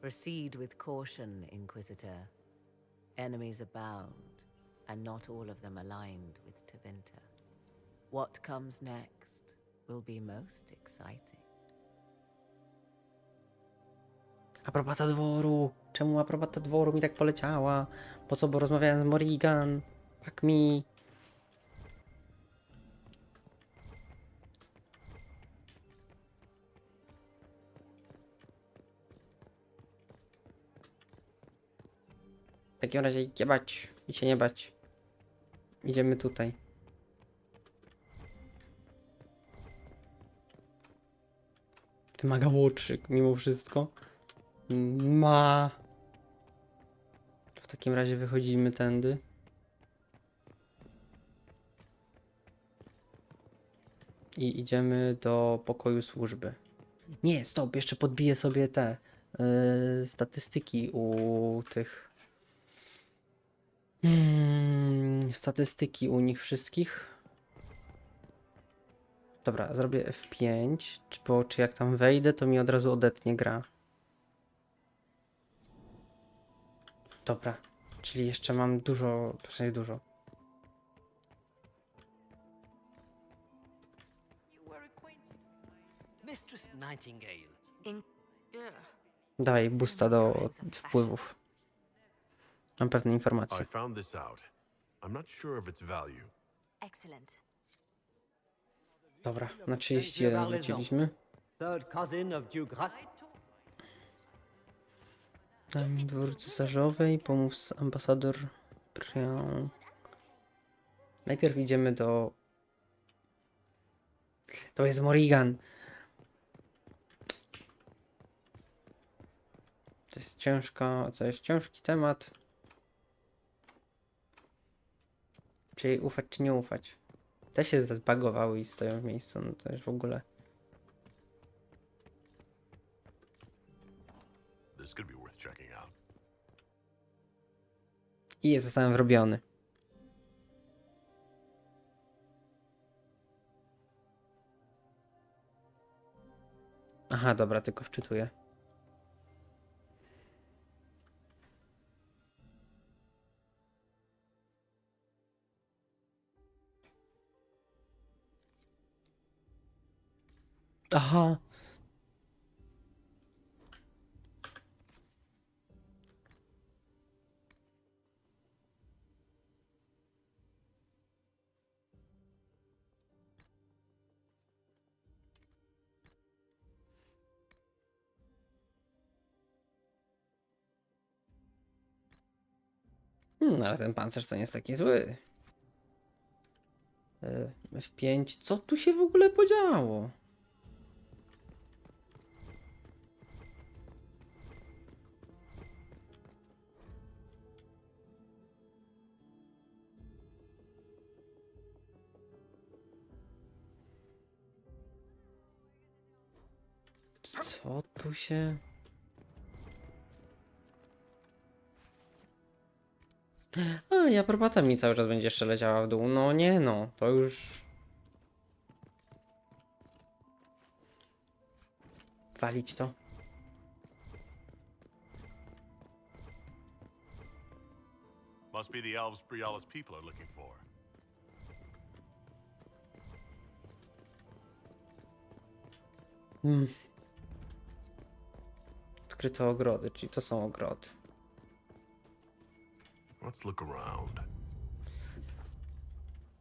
Proceed with caution, Inquisitor. Enemies abound, and not all of them aligned with Tevinter. What comes next will be most exciting. Aprobata dworu. Czemu aprobata dworu mi tak poleciała? Po co? Bo rozmawiałem z Morrigan. Fuck me. W takim razie nie bać i się nie bać. Idziemy tutaj. Wymaga łotrzyk mimo wszystko. W takim razie wychodzimy tędy. I idziemy do pokoju służby. Nie, stop, jeszcze podbiję sobie te statystyki u tych. Statystyki u nich wszystkich. Dobra, zrobię F5, bo czy jak tam wejdę, to mi od razu odetnie gra. Dobra, czyli jeszcze mam dużo, w sensie dużo. Mistress Nightingale. Dawaj boosta do wpływów. Mam pewne informacje. I found this out. I'm not sure of its value. Excellent. Dobra, na 31 wróciliśmy. Third cousin of Duke Dwór cesarzowej, pomóc ambasador Brian. Najpierw idziemy do To jest Morrigan. To jest ciężki temat. Czy jej ufać, czy nie ufać? Te się zbagowały i stoją w miejscu, no to już w ogóle. This could be worth checking out. I zostałem wrobiony. Aha, dobra, tylko wczytuję. Aha. Ale ten pancerz to nie jest taki zły. F5. Co tu się w ogóle podziało? Co tu się... A, i aprobata mi cały czas będzie jeszcze leciała w dół. No nie no, to już... Walić to. Must be the elves Briala's people are looking for. Odkryto ogrody, czyli to są ogrody. Let's look around.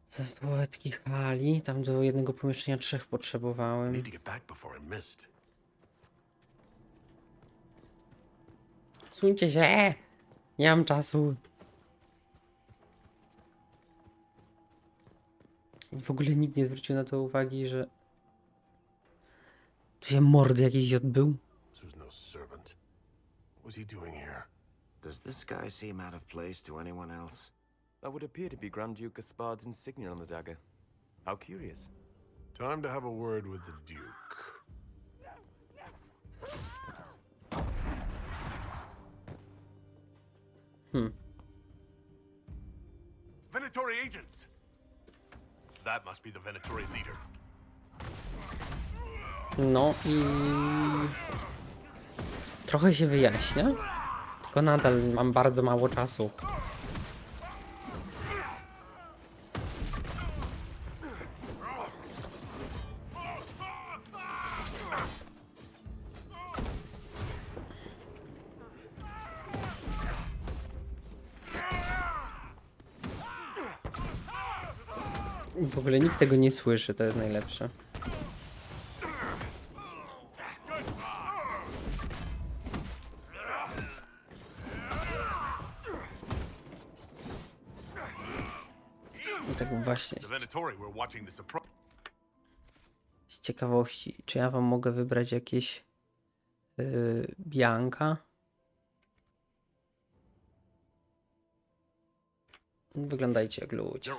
Ze statuetki hali, tam do jednego pomieszczenia 3 potrzebowałem. Need to get back before I missed. Suńcie się! Nie mam czasu. W ogóle nikt nie zwrócił na to uwagi, że... Tu się mordy jakiś odbył. This was no servant. What was he doing here? Does this guy seem out of place to anyone else? That would appear to be Grand Duke Gaspard's insignia on the dagger. How curious. Time to have a word with the Duke. Venatori agents! That must be the Venatori leader. No i... Trochę się wyjaśnia. Tylko nadal mam bardzo mało czasu. W ogóle nikt tego nie słyszy, to jest najlepsze. Tak właśnie. Z ciekawości, czy ja wam mogę wybrać jakieś Bianka? Wyglądajcie jak ludzie.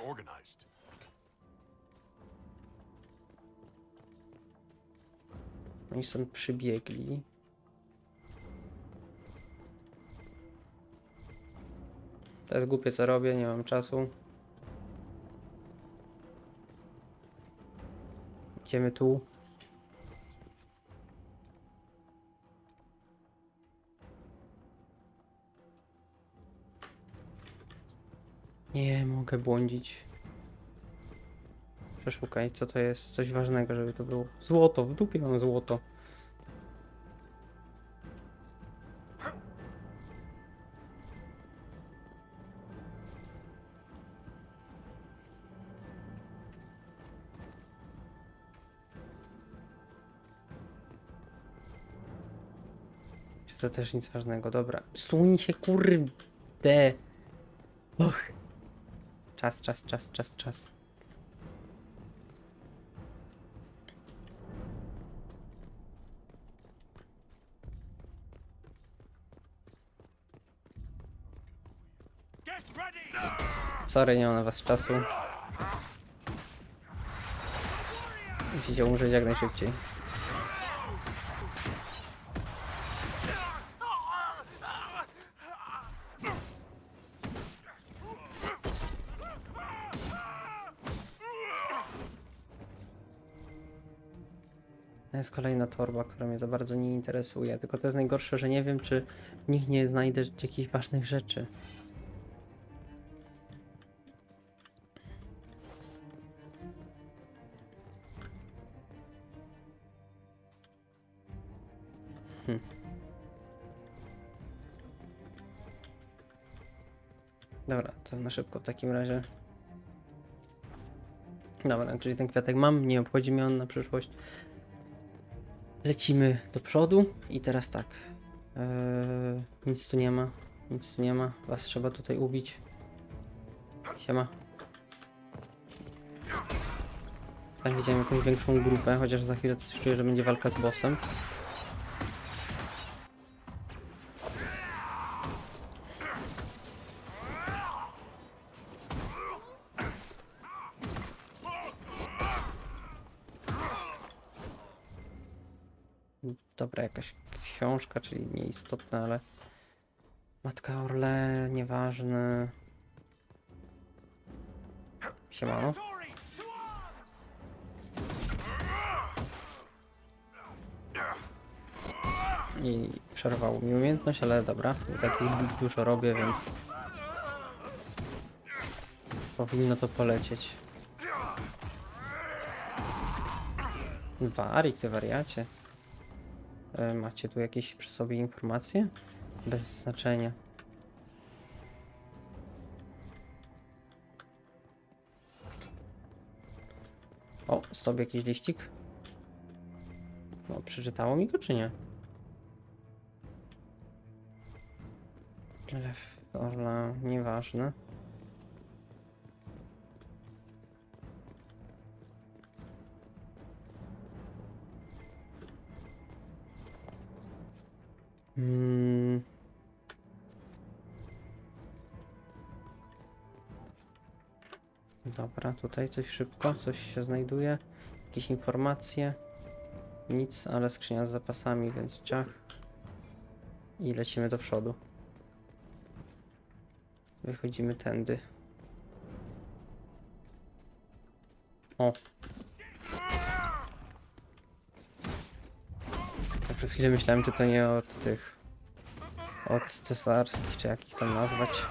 Oni stąd przybiegli. To jest głupie co robię, nie mam czasu. Idziemy tu. Nie mogę błądzić. Przeszukaj, co to jest. Coś ważnego, żeby to było. Złoto, w dupie mam złoto. To też nic ważnego, dobra. Suń się, kurde. Och. Czas. Sorry, nie mam na was czasu. Musicie umrzeć jak najszybciej. To jest kolejna torba, która mnie za bardzo nie interesuje. Tylko to jest najgorsze, że nie wiem, czy w nich nie znajdę jakichś ważnych rzeczy. Dobra, to na szybko w takim razie. Dobra, czyli ten kwiatek mam, nie obchodzi mnie on na przyszłość. Lecimy do przodu i teraz tak. Nic tu nie ma, nic tu nie ma. Was trzeba tutaj ubić. Siema. Tam widziałem jakąś większą grupę, chociaż za chwilę coś czuję, że będzie walka z bossem. Dobra, jakaś książka, czyli nieistotna, ale... Matka Orle, nieważne. Siemano. I przerwało mi umiejętność, ale dobra, takich dużo robię, więc... Powinno to polecieć. Wari, ty wariacie. Macie tu jakieś przy sobie informacje? Bez znaczenia. O, stop, jakiś liścik. No, przeczytało mi go, czy nie? Lew Orla, nieważne. Dobra, tutaj coś szybko, coś się znajduje. Jakieś informacje. Nic, ale skrzynia z zapasami, więc ciach. I lecimy do przodu. Wychodzimy tędy. O! Tak przez chwilę myślałem, czy to nie od tych... Od cesarskich, czy jak ich tam nazwać.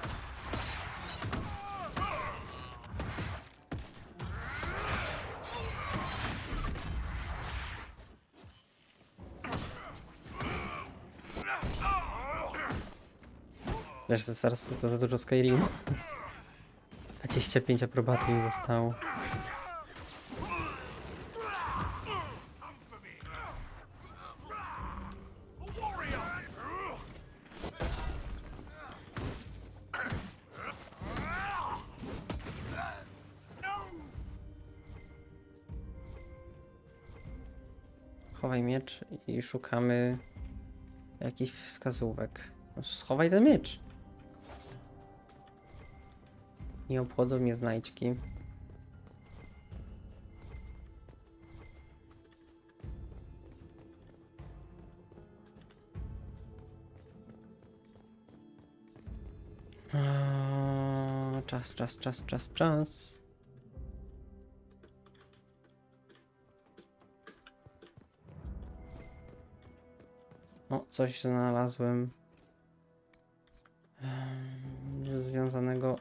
Wiesz, cesarstwo to za dużo Skyrimu. 25 aprobaty mi zostało. Chowaj miecz i szukamy jakichś wskazówek. No, schowaj ten miecz. Nie obchodzą mnie znajdźki. Czas. O, coś znalazłem związanego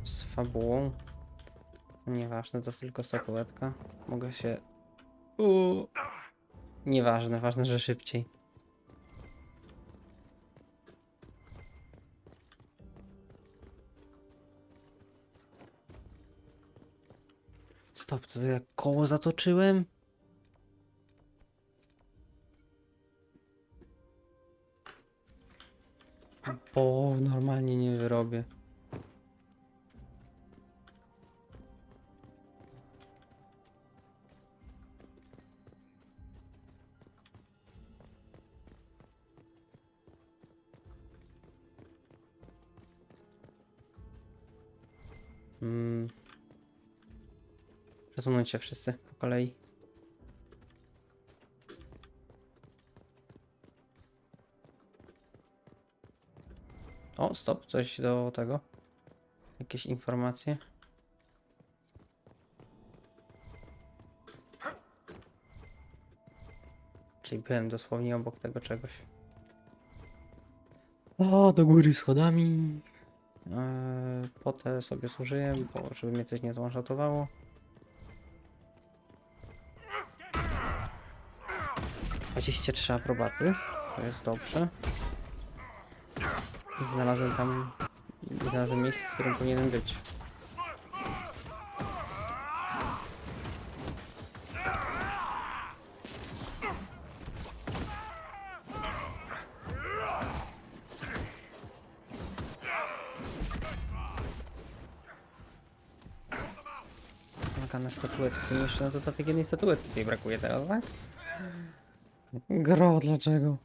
z fabułą. Nieważne, to tylko statuetka. Mogę się... Nieważne, ważne, że szybciej. Stop, to jak koło zatoczyłem? Bo normalnie nie wyrobię. Przesunąć się wszyscy po kolei. O, stop, coś do tego. Jakieś informacje. Czyli byłem dosłownie obok tego czegoś. O, do góry schodami. Potem sobie zużyję, bo żeby mnie coś nie zwanshotowało. - 23 aprobaty. To jest dobrze. I znalazłem miejsce, w którym powinienem być. Na statuetki, to jeszcze na dodatek jednej statuetki tutaj brakuje teraz, tak? Gro, dlaczego?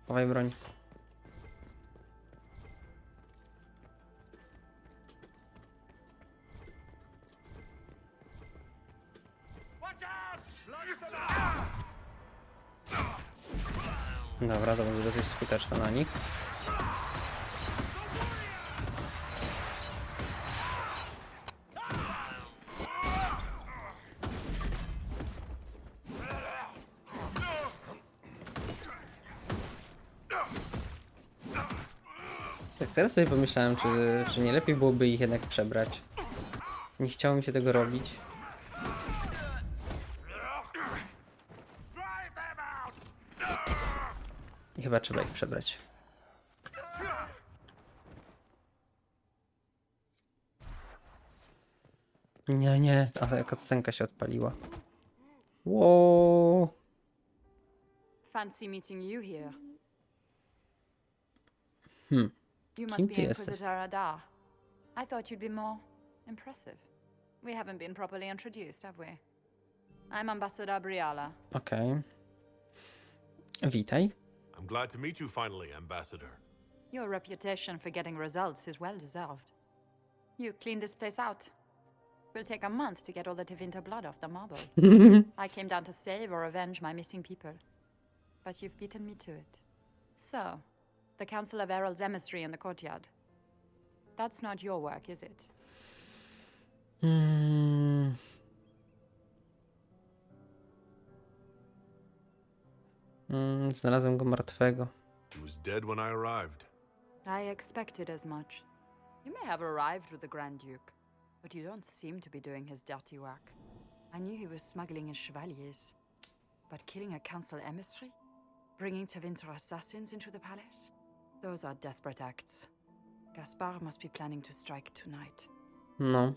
Chowaj broń. Dobra, to będzie dosyć skuteczne na nich. Tak teraz sobie pomyślałem, czy nie lepiej byłoby ich jednak przebrać. Nie chciało mi się tego robić. I chyba trzeba ich przebrać. Nie, a jaka scenka się odpaliła. Wow. Fancy meeting you here. You must Kim be ty jesteś? Inquisitor Adar. I thought you'd be more impressive. We haven't been properly introduced, have we? I'm Ambassador Briala. Okej. Witaj. I'm glad to meet you finally, Ambassador. Your reputation for getting results is well deserved. You cleaned this place out. Will take a month to get all the Tevinter blood off the marble. I came down to save or avenge my missing people. But you've beaten me to it. So, the Council of Herald's emissary in the courtyard. That's not your work, is it? Znalazłem go martwego. He was dead when I arrived. I expected as much. You may have arrived with the Grand Duke, but you don't seem to be doing his dirty work. I knew he was smuggling his chevaliers. But killing a council emissary? Bringing Tevinter assassins into the palace? Those are desperate acts. Gaspar must be planning to strike tonight. No.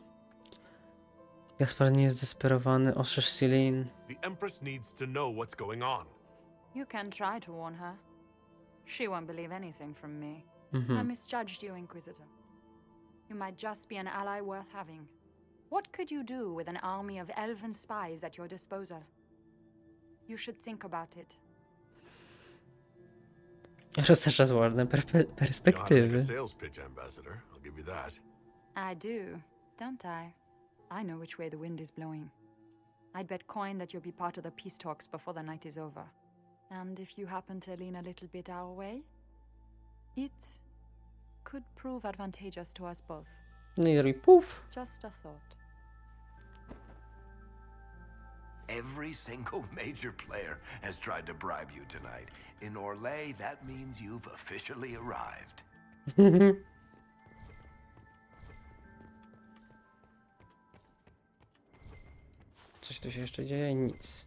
Gaspar nie jest desperowany. Ostrzeż Celine. The Empress needs to know what's going on. You can try to warn her. She won't believe anything from me. Mhm. I misjudged you, Inquisitor. You might just be an ally worth having. What could you do with an army of elven spies at your disposal? You should think about it. Rozszerza ładne You know how to make perspektywy. a sales pitch, Ambassador. I'll give you that. I do, don't I? I know which way the wind is blowing. I'd bet coin that you'll be part of the peace talks before the night is over. And if you happen to lean a little bit our way, it could prove advantageous to us both. No i robi puf. Just a thought. Every single major player has tried to bribe you tonight. In Orle, that means you've officially arrived. Coś tu się jeszcze dzieje? Nic.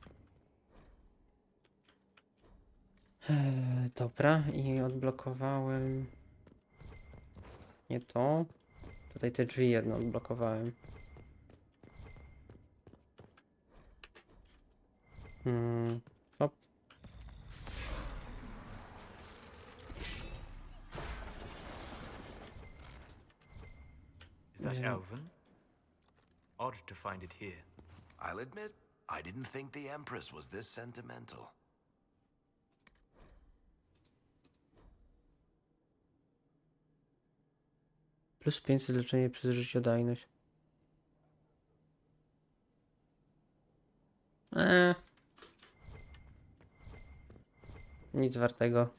Dobra, i odblokowałem... Nie to. Tutaj te drzwi jedno odblokowałem. Hop. Is that Elven? Odd to find it here. I'll admit, I didn't think the Empress was this sentimental. Plus 500 leczenie przez życiodajność. Nic wartego.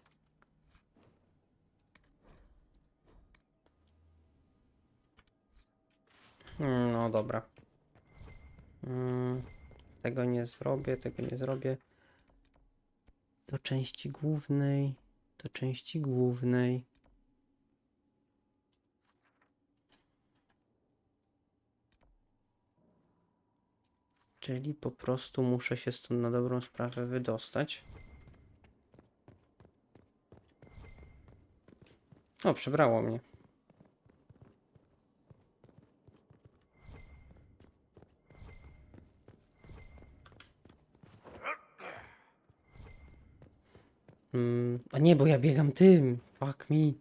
No dobra. Tego nie zrobię, tego nie zrobię. Do części głównej. Do części głównej. Czyli po prostu muszę się stąd na dobrą sprawę wydostać. O, przebrało mnie. A nie, bo ja biegam tym. Fuck me.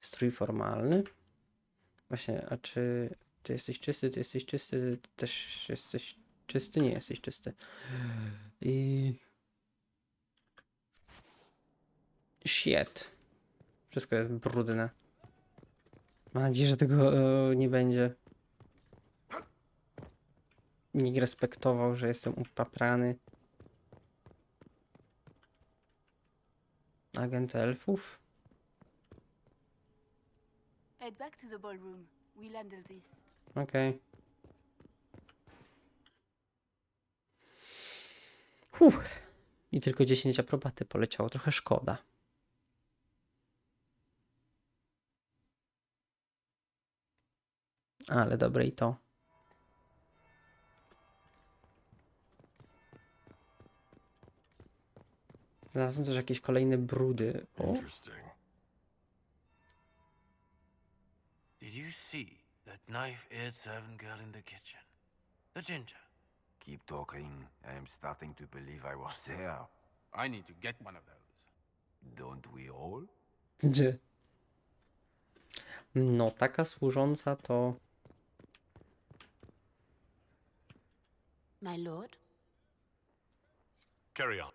Strój formalny. Właśnie, a czy ty jesteś czysty, ty jesteś czysty, ty też jesteś czysty? Nie jesteś czysty. Shit. Wszystko jest brudne. Mam nadzieję, że tego nie będzie. Nikt respektował, że jestem upaprany. Agent elfów? Head back to the ballroom. We'll handle this. Okej. I tylko 10 aprobaty poleciało. Trochę szkoda. Ale dobre i to. Znalazłem też jakieś kolejne brudy. O. Did you see that knife-eared servant girl in the kitchen? The ginger. Keep talking. I am starting to believe I was there. I need to get one of those. Don't we all? Gdzie? No, taka służąca to... My lord? Carry on.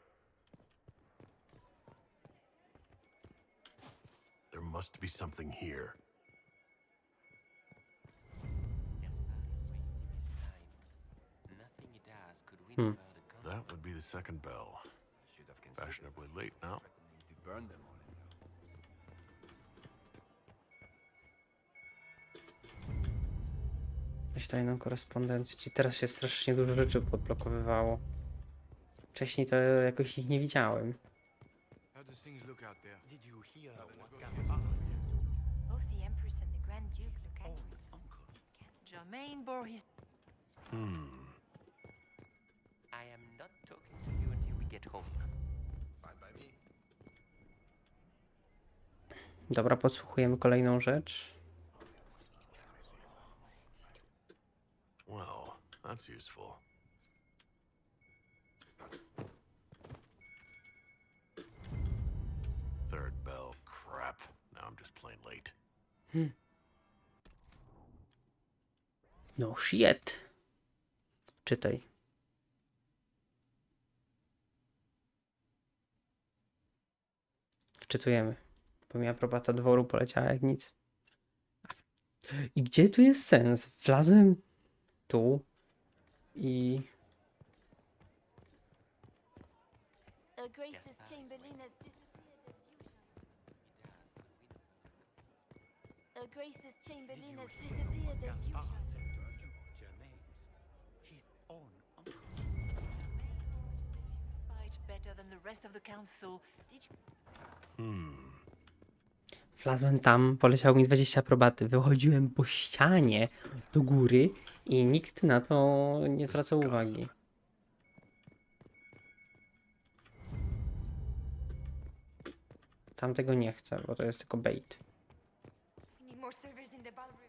There must be something here. That would be the second bell. Fashionably late now. To burn them all. Weź tajną korespondencję. Czyli teraz się strasznie dużo rzeczy podblokowywało. Wcześniej to jakoś ich nie widziałem. How do things look out there? Did you hear what Gaspar said? Both the Empress and the Grand Duke look at me. Germain bore his... I am not talking to you until we get home. Fine by me. Dobra, podsłuchujemy kolejną rzecz. Well, that's useful. Third bell, crap. Now I'm just plain late. No shit. Czytaj. Wczytujemy. Bo mi aprobata dworu poleciała jak nic. I gdzie tu jest sens? Wlazłem tu i... Her Grace's Chamberlain has disappeared as usual. Her Grace's Chamberlain has disappeared as usual. Germain, his own uncle. Fight better than the rest of the council. Did you... Wlazłem tam, poleciało mi 20 aprobaty. Wychodziłem po ścianie do góry i nikt na to nie zwracał uwagi. Tamtego nie chcę, bo to jest tylko bait. We need more servers in the ballroom.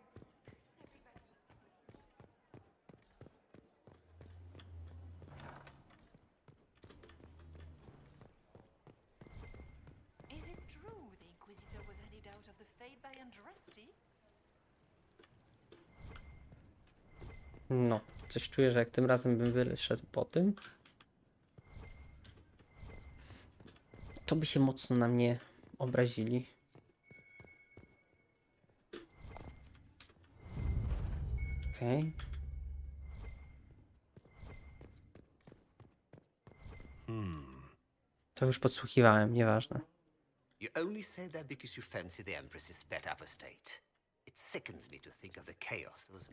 Is it true the Inquisitor was headed out of the Fade by Andraste? No, coś czuję, że jak tym razem bym wyszedł po tym, to by się mocno na mnie obrazili. Okej. To już podsłuchiwałem, nieważne. You only say that because you fancy the Empress's sped up estate. It sickens me to think of the chaos those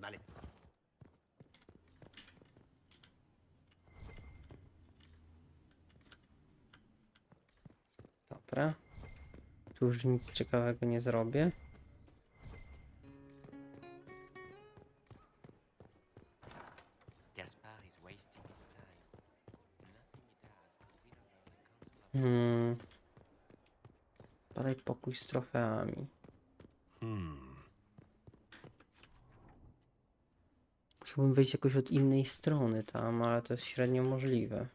Dobra. Tu już nic ciekawego nie zrobię. Badaj pokój z trofeami. Musiałbym wejść jakoś od innej strony tam, ale to jest średnio możliwe.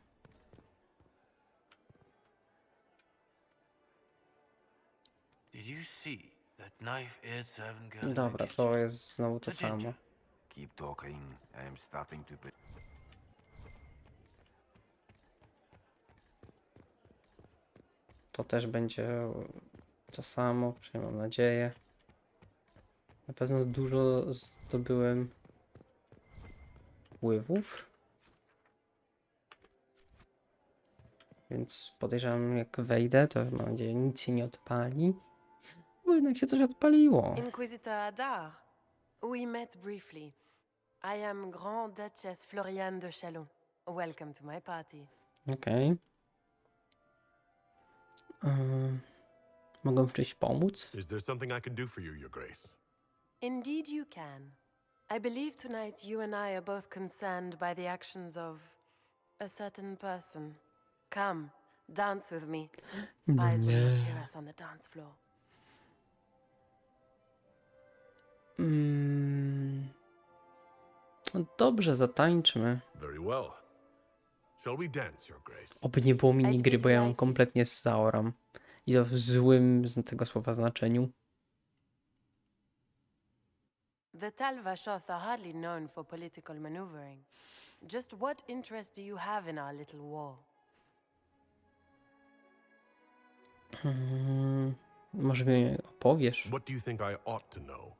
Dobra, to jest znowu to samo. Keep talking. I am starting to... To też będzie to samo, przynajmniej mam nadzieję. Na pewno dużo zdobyłem wpływów. Więc podejrzewam, jak wejdę, to mam nadzieję, nic się nie odpali. Bo jednak się coś odpaliło. Inquisitor Adar, we met briefly. I am Grand Duchess Floriane de Chalon. Welcome to my party. Okej. Mogę w czymś pomóc? Is there something I can do for you, Your Grace? Indeed you can. I believe tonight you and I are both concerned by the actions of a certain person. Come, dance with me. Spies will not hear us on the dance floor. No dobrze, zatańczmy. Very well. Shall we dance, Your Grace? Oby nie było minigry, bo ja ją kompletnie zaoram. I to w złym z tego słowa znaczeniu. The Talvashoth are hardly known for political maneuvering. Just what interest do you have in our little war? Może mi opowiesz? What do you think I ought to know?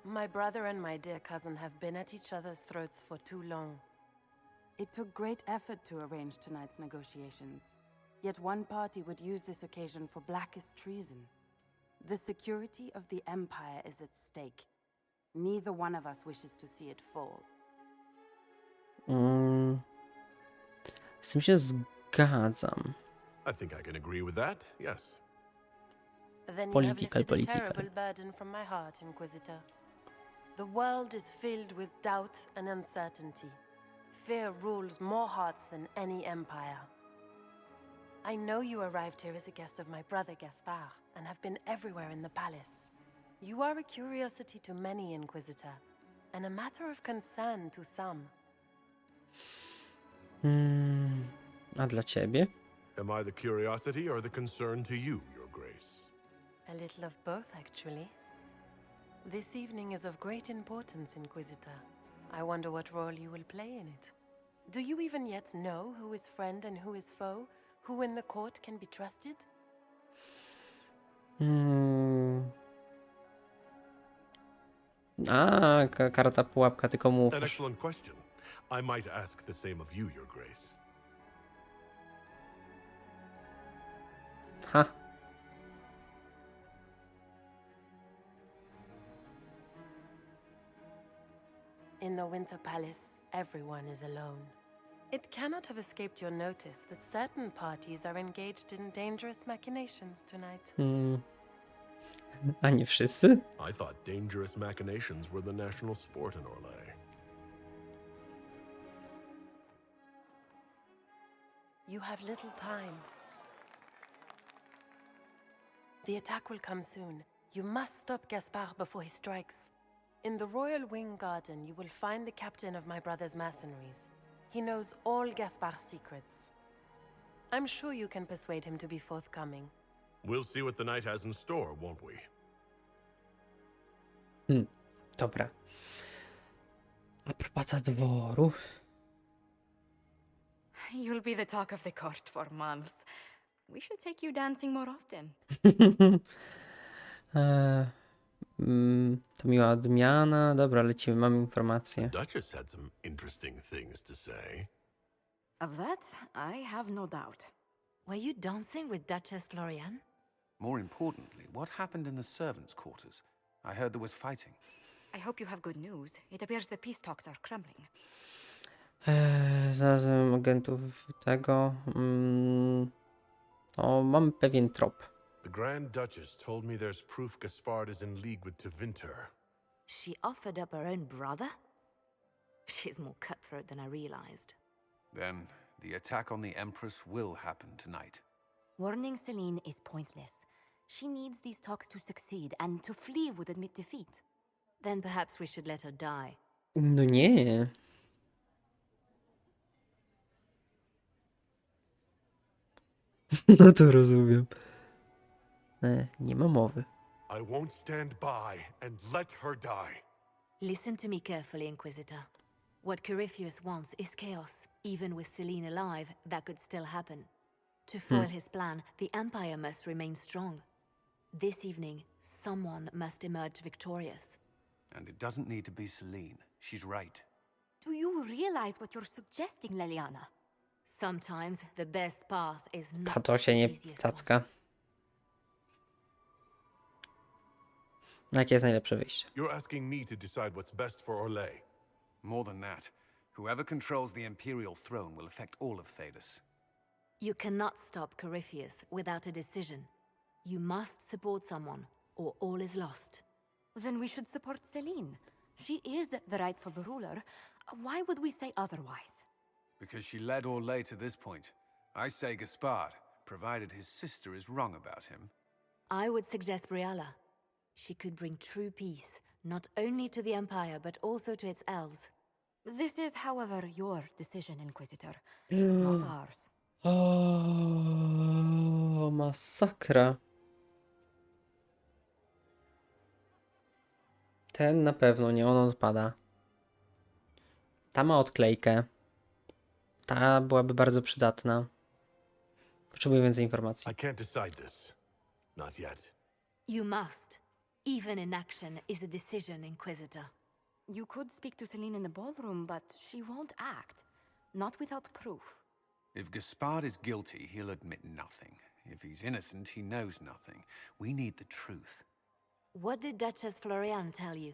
My brother and my dear cousin have been at each other's throats for too long. It took great effort to arrange tonight's negotiations. Yet one party would use this occasion for blackest treason. The security of the Empire is at stake. Neither one of us wishes to see it fall. Z tym się zgadzam. I think I can agree with that, yes. Then you have lifted a terrible burden from my heart, Inquisitor. The world is filled with doubt and uncertainty. Fear rules more hearts than any empire. I know you arrived here as a guest of my brother Gaspard, and have been everywhere in the palace. You are a curiosity to many, Inquisitor, and a matter of concern to some. A dla ciebie? Am I the curiosity or the concern to you, Your Grace? A little of both, actually. This evening is of great importance, Inquisitor. I wonder what role you will play in it. Do you even yet know who is friend and who is foe? Who in the court can be trusted? Karta pułapka, tylko mów. An excellent question. I might ask the same of you, Your Grace. Ha. In the Winter Palace, everyone is alone. It cannot have escaped your notice that certain parties are engaged in dangerous machinations tonight. A nie wszyscy? I thought dangerous machinations were the national sport in Orle. You have little time. The attack will come soon. You must stop Gaspard before he strikes. In the Royal Wing Garden, you will find the captain of my brother's mercenaries. He knows all Gaspard's secrets. I'm sure you can persuade him to be forthcoming. We'll see what the night has in store, won't we? Dobra. Aprobata dworu. You'll be the talk of the court for months. We should take you dancing more often. To miła odmiana. Dobra, lecimy, mam informację. Duchess had some interesting things to say. Of that, I have no doubt. Were you dancing with Duchess Florian? More importantly, what happened in the servants' quarters? I heard there was fighting. I hope you have good news. It appears the peace talks are crumbling. Znalazłem agentów tego. Mam pewien trop. The Grand Duchess told me there's proof Gaspard is in league with Tevinter. She offered up her own brother? She's more cutthroat than I realized. Then the attack on the Empress will happen tonight. Warning Celine is pointless. She needs these talks to succeed, and to flee would admit defeat. Then perhaps we should let her die. No nie. No to rozumiem. Nie ma mowy. I won't stand by and let her die. Listen to me carefully, Inquisitor. What Corypheus wants is chaos. Even with Celine alive, that could still happen. To foil his plan, the Empire must remain strong. This evening, someone must emerge victorious. And it doesn't need to be Celine. She's right. Do you realize what you're suggesting, Leliana? Sometimes the best path is not Tato się nie the easiest tacka. Jakie jest najlepsze wyjście? You're asking me to decide what's best for Orle. More than that, whoever controls the Imperial throne will affect all of Thedas. You cannot stop Corypheus without a decision. You must support someone, or all is lost. Then we should support Celine. She is the rightful ruler. Why would we say otherwise? Because she led Orle to this point. I say Gaspard, provided his sister is wrong about him. I would suggest Brialla. She could bring true peace, not only to the Empire, but also to its elves. This is, however, your decision, Inquisitor, not ours. O, masakra. Ten na pewno nie, on odpada. Ta ma odklejkę. Ta byłaby bardzo przydatna. Potrzebuję więcej informacji. I can't decide this. Not yet. You must. Even inaction is a decision, Inquisitor. You could speak to Celine in the ballroom, but she won't act. Not without proof. If Gaspard is guilty, he'll admit nothing. If he's innocent, he knows nothing. We need the truth. What did Duchess Florian tell you?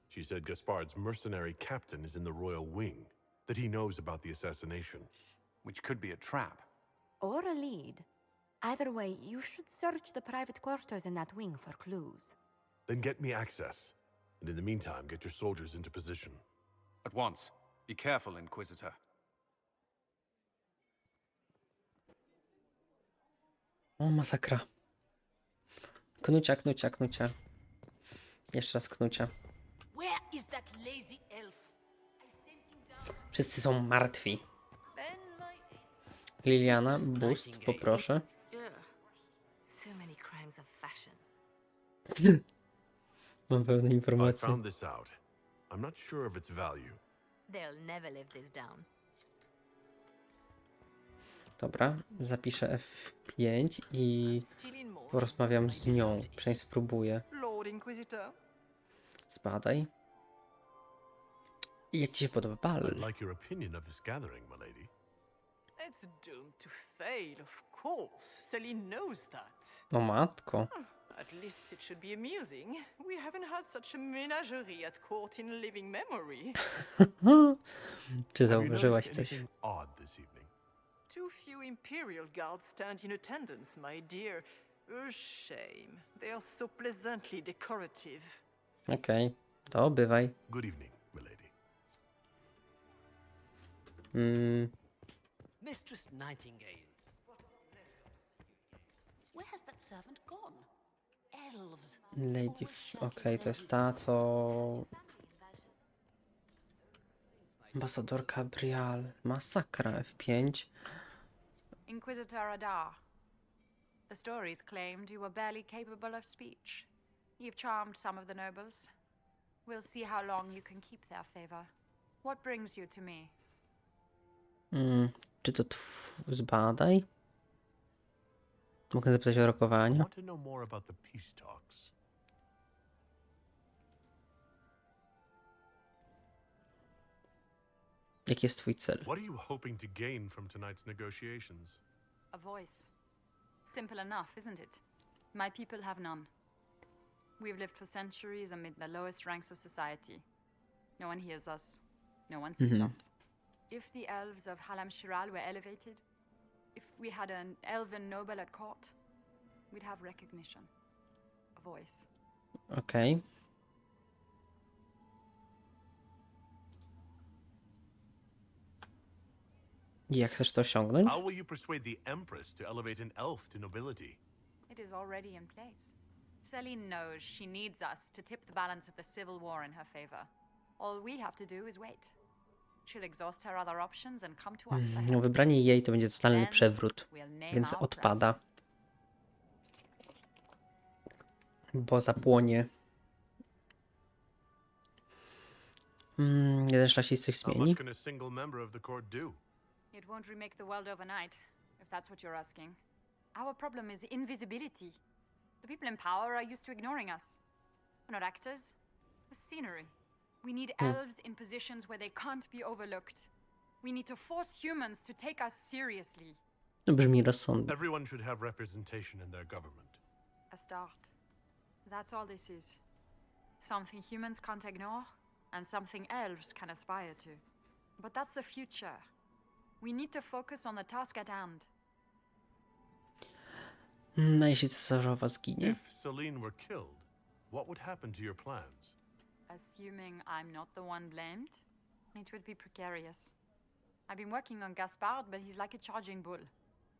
She said Gaspard's mercenary captain is in the royal wing, that he knows about the assassination. Which could be a trap. Or a lead. Either way, you should search the private quarters in that wing for clues. Then get me access. And in the meantime, get your soldiers into position. At once. Be careful, Inquisitor. O, masakra. Knucia, knucia, knucia. Jeszcze raz knucia. Where is that lazy elf? Wszyscy są martwi. Liliana, boost, poproszę. So many crimes of fashion. Mam pewne I informacje. found this out. I'm not sure of its value. They'll never live this down. Dobra, zapiszę F5 i porozmawiam z nią. Przynajmniej spróbuję. Lord Inquisitor. Zbadaj. I jak ci się podoba bal? I'd like your opinion of this gathering, my lady. It's doomed to fail, of course. Celine knows that. O matko. At least it should be amusing. We haven't had such a menagerie at court in living memory. Czy zauważyłaś coś? Odd this evening. Too few Imperial guards stand in attendance, my dear. A shame. They are so pleasantly decorative. Okej, to bywaj. Good evening, my lady. Mistress Nightingale. Where has that servant gone? Elves. Lady... Okej, to jest ta, co... Ambasadorka Brial. Masakra, F5. Inquisitor Adar. The stories claimed you were barely capable of speech. You've charmed some of the nobles. We'll see how long you can keep their favor. What brings you to me? Czy to zbadaj? Mogę zapytać o rokowania? Want to know more about the peace talks. Jaki jest twój cel? What are you hoping to gain from tonight's negotiations? A voice. Simple enough, isn't it? My people have none. We've lived for centuries amid the lowest ranks of society. No one hears us. No one sees us. If the elves of Halam Shiral were elevated, if we had an elven noble at court, we'd have recognition. A voice. Okej. Jak chcesz to osiągnąć? How will you persuade the Empress to elevate an elf to nobility? It is already in place. Celine knows she needs us to tip the balance of the civil war in her favor. All we have to do is wait. She'll exhaust her other options and come to us for help. Wybranie jej to będzie totalny przewrót, więc odpada. Bo zapłonie. Jeden szlachcic coś How zmieni? much can a single member of the court do? It won't remake the world overnight, if that's what you're asking. Our problem is invisibility. The people in power are used to ignoring us. We're not actors, we're scenery. We need elves in positions where they can't be overlooked. We need to force humans to take us seriously. To brzmi rozsądnie. Everyone should have representation in their government. A start. That's all this is. Something humans can't ignore, and something elves can aspire to. But that's the future. We need to focus on the task at hand. A jeśli Cesarzowa zginie? If Celine were killed, what would happen to your plans? Assuming I'm not the one blamed, it would be precarious. I've been working on Gaspard, but he's like a charging bull.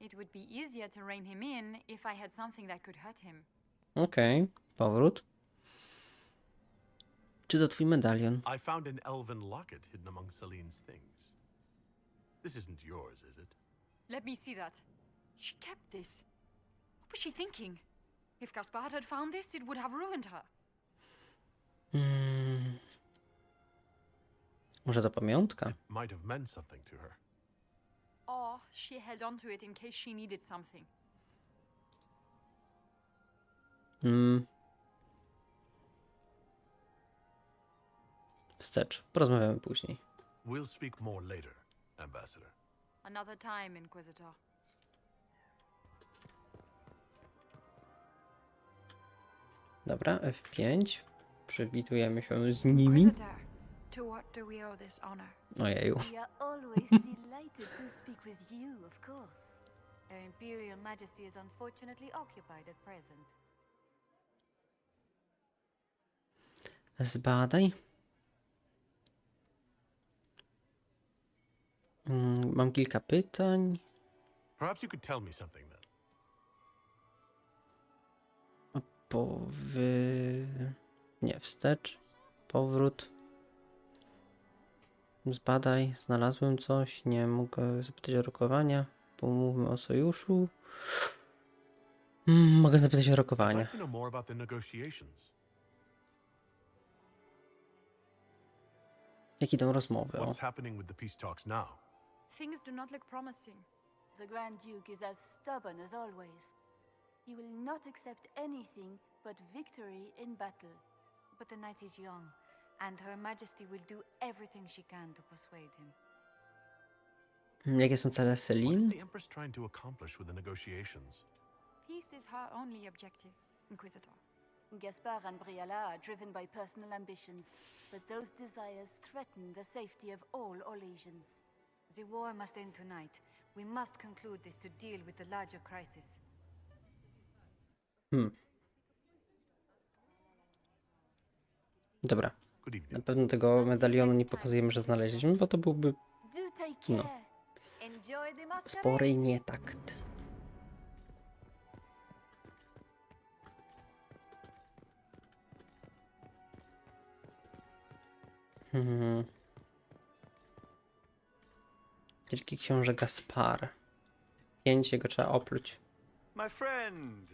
It would be easier to rein him in if I had something that could hurt him. Okej, powrót. Czy to twój medalion? I found an elven locket hidden among Celine's things. This isn't yours, is it? Let me see that. She kept this. What was she thinking? If Gaspard had found this, it would have ruined her. Może to pamiątka? Might have meant something to her. Or she held on to it in case she needed something. Wstecz. Porozmawiamy później. We'll speak more later, Ambassador. Another time, Inquisitor. Dobra, F5. Przewidujemy się z nimi. Inquisitor, to what do we owe this honor? Ojeju. We are always delighted to speak with you, of course. Her Imperial Majesty is unfortunately occupied at present. Zbadaj. Mam kilka pytań. Perhaps you could tell me something then. Nie, wstecz. Powrót. Zbadaj. Znalazłem coś. Nie mogę zapytać o rokowania. Pomówmy o sojuszu. Mogę zapytać o rokowania. I'd like to know more about the negotiations. Jak idą rozmowy? What's happening with the peace talks now? Things do not look promising. The Grand Duke is as stubborn as always. He will not accept anything but victory in battle. But the knight is young, and Her Majesty will do everything she can to persuade him. Jakie są cele What is Celine? the Empress trying to accomplish with the negotiations? Peace is her only objective, Inquisitor. Gaspard and Briala are driven by personal ambitions, but those desires threaten the safety of all Orlesians. The war must end tonight. We must conclude this to deal with the larger crisis. Dobra. Na pewno tego medalionu nie pokazujemy, że znaleźliśmy, bo to byłby Enjoy the masquerade. spory nietakt. Wielki książę Gaspar. 5 jego trzeba opluć. My friend,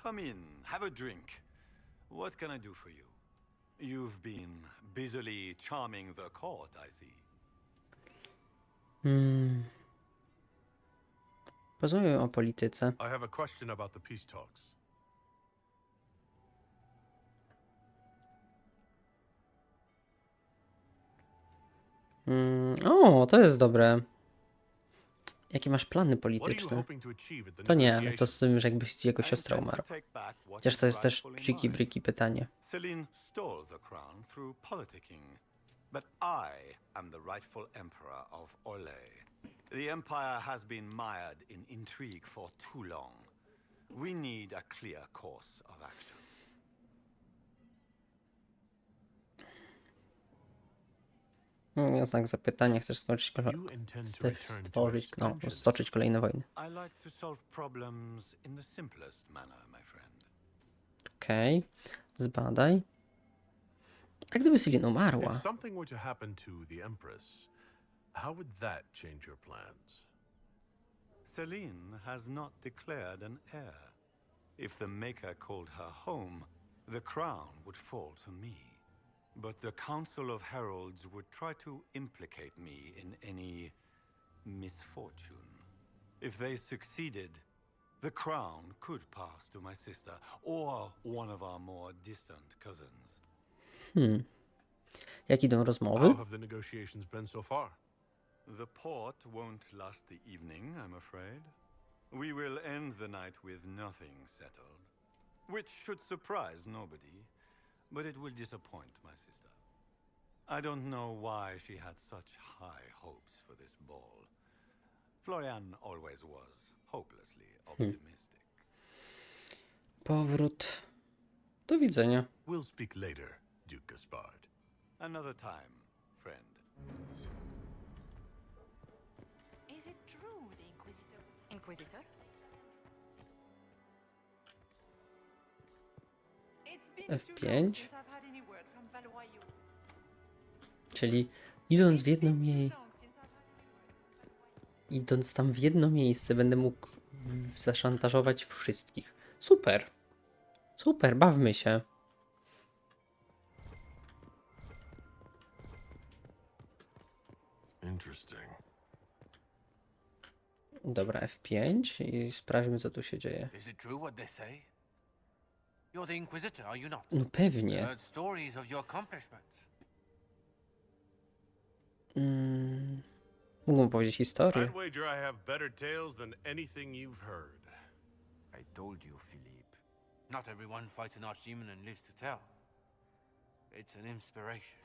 come in, have a drink. What can I do for you? You've been busily charming the court, I see. Porozmawiamy o polityce. I have a question about the peace talks. O, to jest dobre. Jakie masz plany polityczne? To nie, ale to z tym, że jakbyś jego siostra umarła. Chociaż to jest też czyki-bryki pytanie. Celine stole the crown through politicking, but I am the rightful emperor of Orle. The empire has been mired in intrigue for too long. We need a clear course of action. Znak zapytania, chcesz stoczyć kolejne wojny. I like to solve problems in the simplest manner, my friend. Okej, zbadaj. A gdyby Celine umarła? If something were to happen to the Empress, how would that change your plans? Celine has not declared an heir. If the Maker called her home, the crown would fall to me. But the Council of Heralds would try to implicate me in any misfortune. If they succeeded, the crown could pass to my sister or one of our more distant cousins. Jak idą rozmowy? How have the negotiations been so far? The port won't last the evening, I'm afraid. We will end the night with nothing settled, which should surprise nobody, but it will disappoint my sister. I don't know why she had such high hopes for this ball. Florian always was hopelessly optimistic. Powrót. Do widzenia. We'll speak later, Duke Gaspard. Another time, friend. Is it true the Inquisitor? Inquisitor? F5. Czyli idąc tam w jedno miejsce będę mógł zaszantażować wszystkich. Super. Super, bawmy się. Interesting. Dobra, F5 i sprawdźmy, co tu się dzieje. Is it true what they say? You're the Inquisitor, are you not? No pewnie. I heard stories of your accomplishments. Mógłbym powiedzieć historię. I'd wager I have better tales than anything you've heard. I told you, Philippe. Not everyone fights an archdemon and lives to tell. It's an inspiration.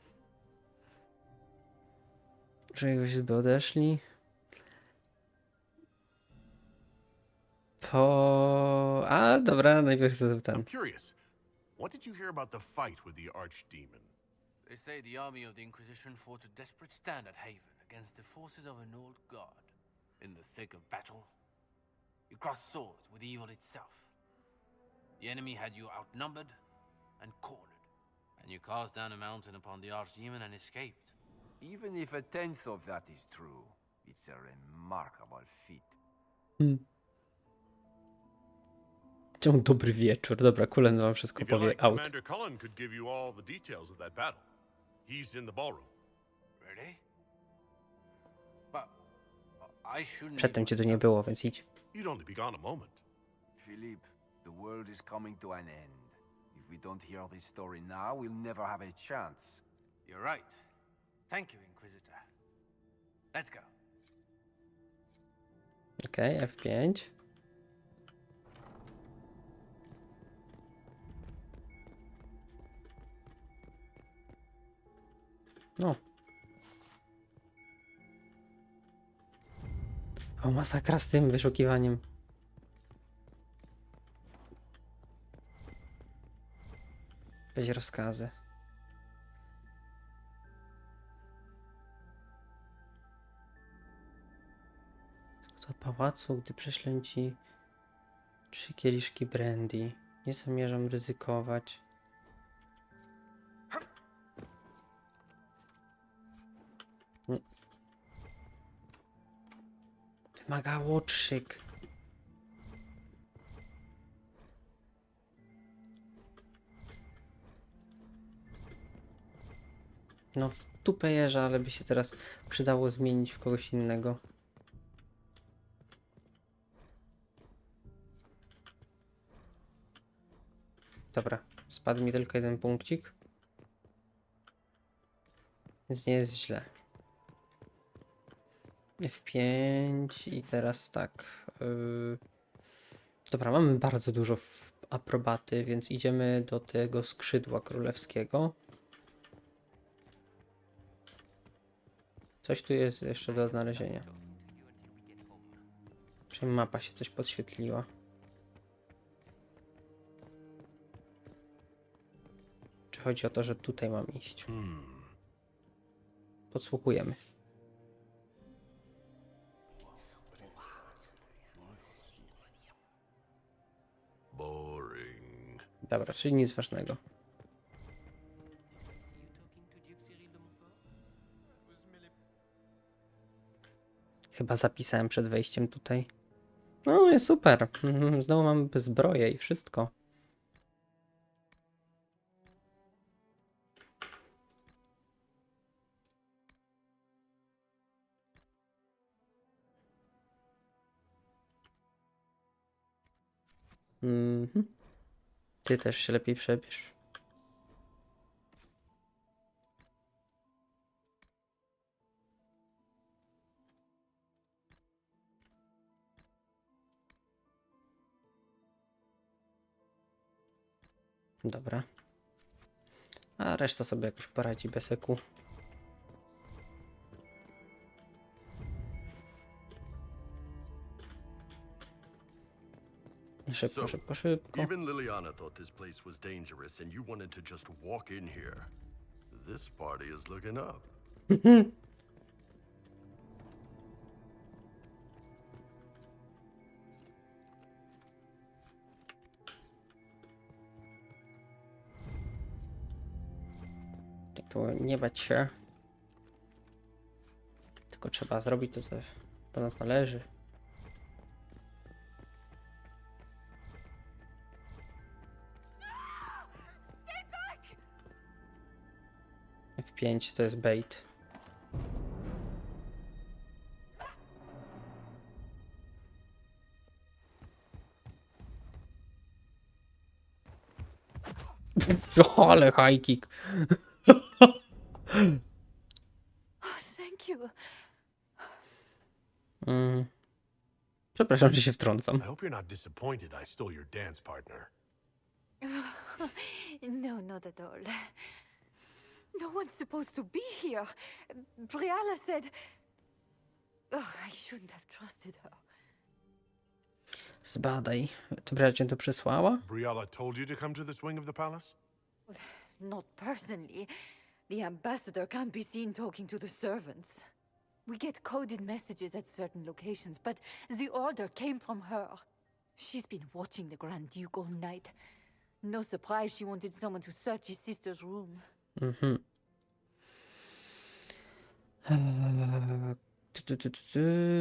Że jakbyś by odeszli. A, dobra, najpierw chcę ten. I'm curious. What did you hear about the fight with the archdemon? They say the army of the Inquisition fought a desperate stand at Haven against the forces of an old god. In the thick of battle, you crossed swords with evil itself. The enemy had you outnumbered and cornered, and you cast down a mountain upon the archdemon and escaped. Even if a tenth of that is true, it's a remarkable feat. Czemu dobry wieczór? Dobra, Kulen wam wszystko powie out. Commander Cullen could give you all the details of that battle. He's in the ballroom. Really? But I shouldn't. Przedtem cię tu nie było, więc idź. You'd only be gone a moment. Philippe, the world is coming to an end. If we don't hear this story now, we'll never have a chance. You're right. Thank you, Inquisitor. Let's go. Okej, F5. No. O, masakra z tym wyszukiwaniem. Weź rozkazy. Do pałacu, gdy prześlę ci 3 kieliszki brandy. Nie zamierzam ryzykować. Wymaga łotrzyk. No w dupę jeża, ale by się teraz przydało zmienić w kogoś innego. Dobra, spadł mi tylko jeden punkcik. Więc nie jest źle. F5 i teraz tak. Dobra, mamy bardzo dużo aprobaty, więc idziemy do tego skrzydła królewskiego. Coś tu jest jeszcze do odnalezienia. Przynajmniej mapa się coś podświetliła. Czy chodzi o to, że tutaj mam iść? Podsłuchujemy. Boring. Dobra, czyli nic ważnego. Chyba zapisałem przed wejściem tutaj. No jest super. Znowu mamy zbroję i wszystko. Ty też się lepiej przebierz. Dobra. A reszta sobie jakoś poradzi bez eku. Szybko, szybko, szybko. Even Liliana thought this place was dangerous and you wanted to just walk in here. This party is looking up. To nie bać się. Tylko trzeba zrobić to, co do nas należy. F5 to jest bait. Ale high kick. Thank you. Przepraszam, że się wtrącam. I hope you're not disappointed I stole your dance partner. No, not at all. No one's supposed to be here. Briala said... Oh, I shouldn't have trusted her. Zbadaj. Dobra, cię to przysłała? Briala told you to come to this wing of the palace? Not personally. The ambassador can't be seen talking to the servants. We get coded messages at certain locations, but the order came from her. She's been watching the Grand Duke all night. No surprise she wanted someone to search his sister's room.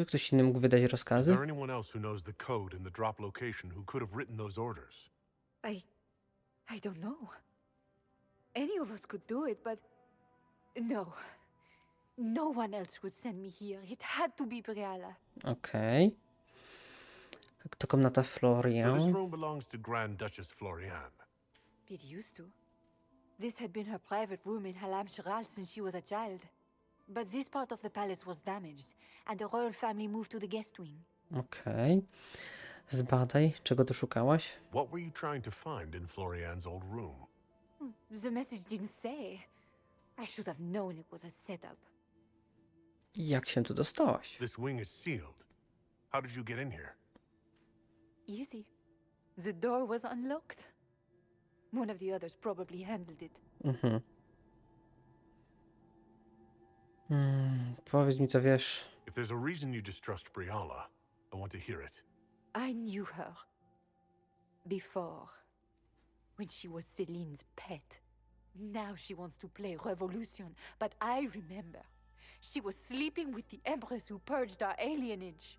Ktoś inny mógł wydać Is rozkazy? there anyone else who knows the code and the drop location who could have written those orders? I don't know. Any of us could do it, but... No. No one else would send me here. It had to be Briala. Okej. To komnata So this Florian. room belongs to Grand Duchess Florian. It used to. This had been her private room in Halam Shiral since she was a child. But this part of the palace was damaged, and the royal family moved to the guest wing. Okej. Zbadaj, czego tu szukałaś? What were you trying to find in Florian's old room? The message didn't say. I should have known it was a setup. Jak się tu dostałaś? This wing is sealed. How did you get in here? Easy. The door was unlocked. One of the others probably handled it. Powiedz mi, co wiesz. If there's a reason you distrust Briala, I want to hear it. I knew her. Before. When she was Celine's pet. Now she wants to play revolution, but I remember. She was sleeping with the empress who purged our alienage.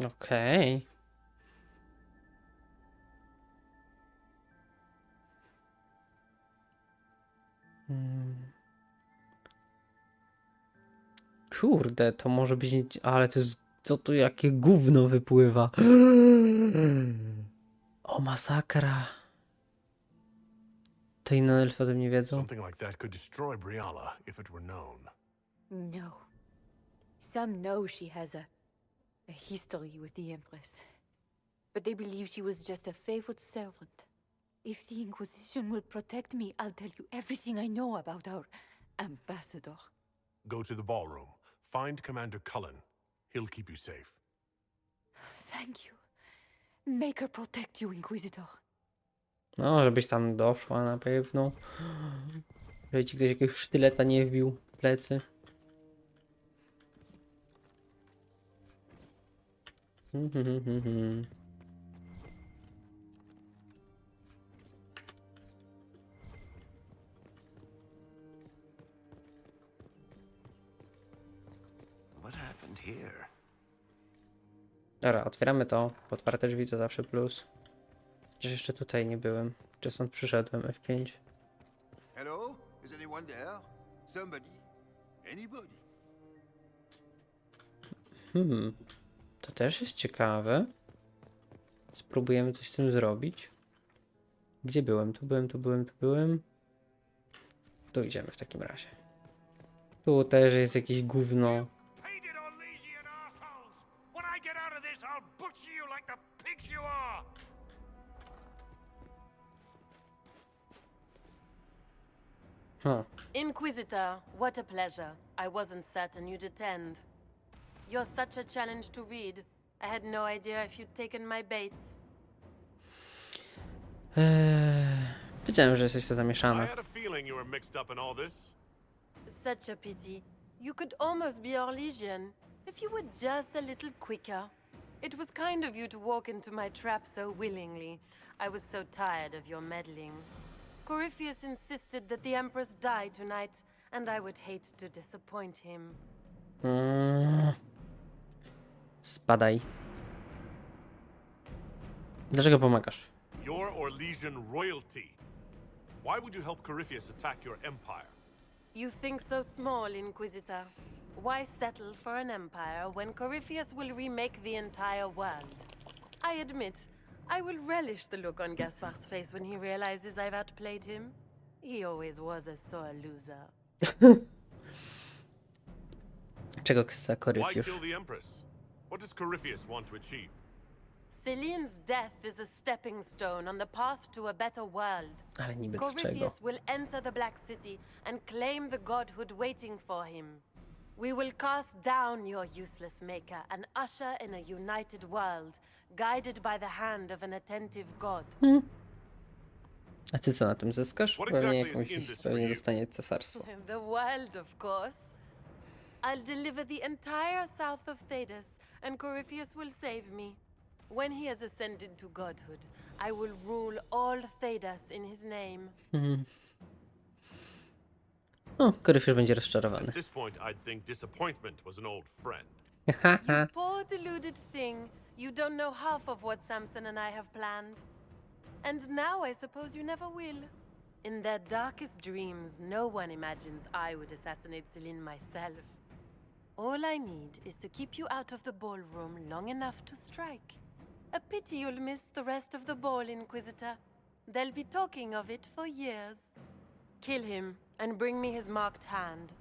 Okej. Kurde, to może być... Ale to jest... To tu jakie gówno wypływa. O, masakra. To inne elfy o tym nie wiedzą. Something like that could destroy Briala if it were known. No. Some know she has a history with the Empress. But they believe she was just a favored servant. If the Inquisition will protect me, I'll tell you everything I know about our ambassador. Go to the ballroom. Find Commander Cullen. He'll keep you safe. Thank you. Make her protect you, Inquisitor. No, żebyś tam doszła na pewno. Żeby ci ktoś jakiegoś sztyleta nie wbił w plecy. What happened here? Dobra, otwieramy to. Otwarte drzwi to zawsze plus. Chociaż jeszcze tutaj nie byłem. Czy stąd przyszedłem? F5. Hello? Is anyone there? Somebody? Anybody? To też jest ciekawe. Spróbujemy coś z tym zrobić. Gdzie byłem? Tu byłem. Tu idziemy w takim razie. Tu też jest jakieś gówno. Huh. Inquisitor, what a pleasure. I wasn't certain you'd attend. You're such a challenge to read. I had no idea if you'd taken my baits. Wiedziałem, że jesteś to zamieszana. I had a feeling you were mixed up in all this. Such a pity. You could almost be Orlesian, if you were just a little quicker. It was kind of you to walk into my trap so willingly. I was so tired of your meddling. Corypheus insisted that the Empress die tonight, and I would hate to disappoint him. Spadaj. Dlaczego pomagasz? You're Orlesian royalty. Why would you help Corypheus attack your empire? You think so small, Inquisitor. Why settle for an empire when Corypheus will remake the entire world? I admit, I will relish the look on Gaspar's face when he realizes I've outplayed him. He always was a sore loser. Czego chce Why Corypheus? kill the Empress? What does Corypheus want to achieve? Celine's death is a stepping stone on the path to a better world. Ale niby dlaczego? Corypheus will enter the Black City and claim the godhood waiting for him. We will cast down your useless maker and usher in a united world, guided by the hand of an attentive god. A ty co na tym zyskasz? Pewnie dostanie cesarstwo. The world, of course. I'll deliver the entire south of Thedas, and Corypheus will save me. When he has ascended to godhood, I will rule all Thedas in his name. O, Corypheus będzie rozczarowany. At this point, I'd think disappointment was an old friend. You poor deluded thing. You don't know half of what Samson and I have planned. And now I suppose you never will. In their darkest dreams, no one imagines I would assassinate Celine myself. All I need is to keep you out of the ballroom long enough to strike. A pity you'll miss the rest of the ball, Inquisitor. They'll be talking of it for years. Kill him and bring me his marked hand.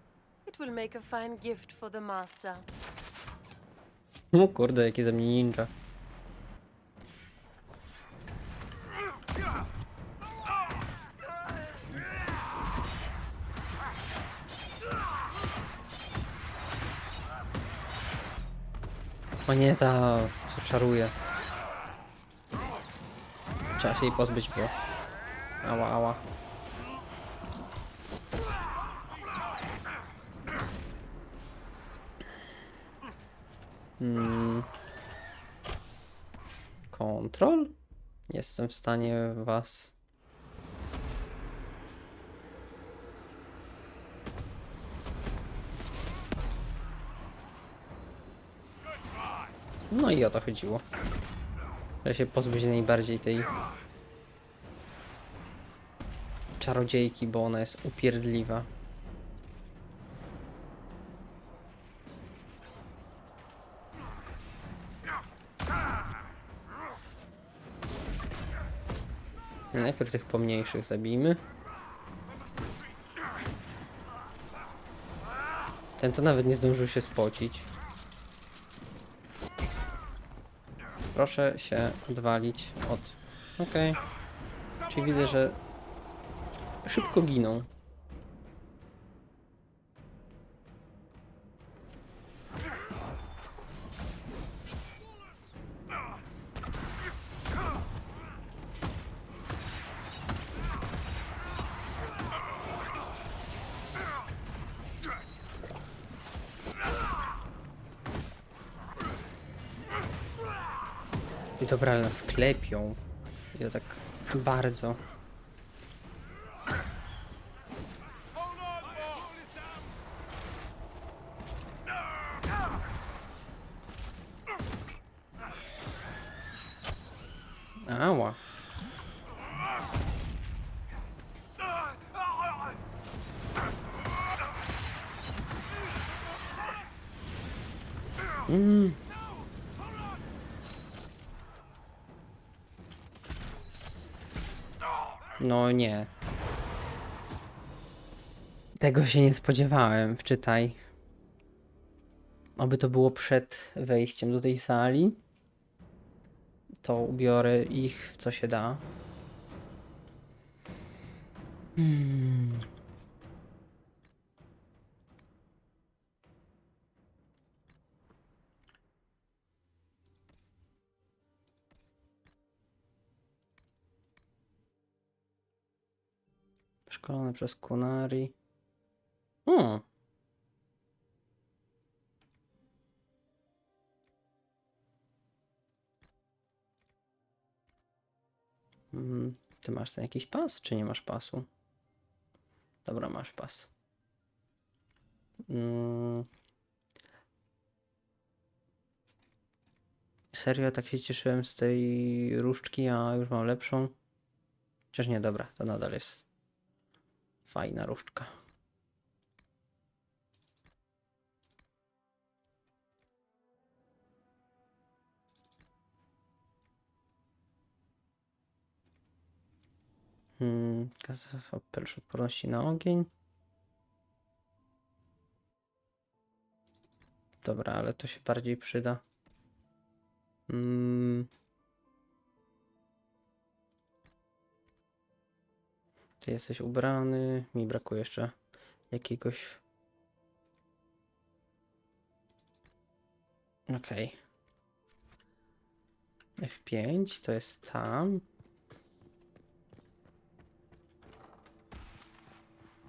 It will make a fine gift for the master. O kurde, jaki ze mnie ninja. O nie, ta co czaruje. Trzeba się jej pozbyć, bo... Ała, ała. Kontrol? Jestem w stanie was... No i o to chodziło. Trzeba się pozbyć najbardziej tej czarodziejki, bo ona jest upierdliwa. Najpierw tych pomniejszych zabijmy. Ten to nawet nie zdążył się spocić. Proszę się odwalić od... Okej. Czyli widzę, że szybko giną. I dobra, ale nas klepią. I to tak bardzo. Ała. No nie. Tego się nie spodziewałem, wczytaj. Oby to było przed wejściem do tej sali. To ubiorę ich w co się da. Szkolony przez Kunari. O! Ty masz ten jakiś pas, czy nie masz pasu? Dobra, masz pas. Serio, tak się cieszyłem z tej różdżki, a już mam lepszą. Chociaż nie, dobra, to nadal jest fajna różdżka. Pelcz odporności na ogień. Dobra, ale to się bardziej przyda. Ty jesteś ubrany. Mi brakuje jeszcze jakiegoś... Okej. F5 to jest tam.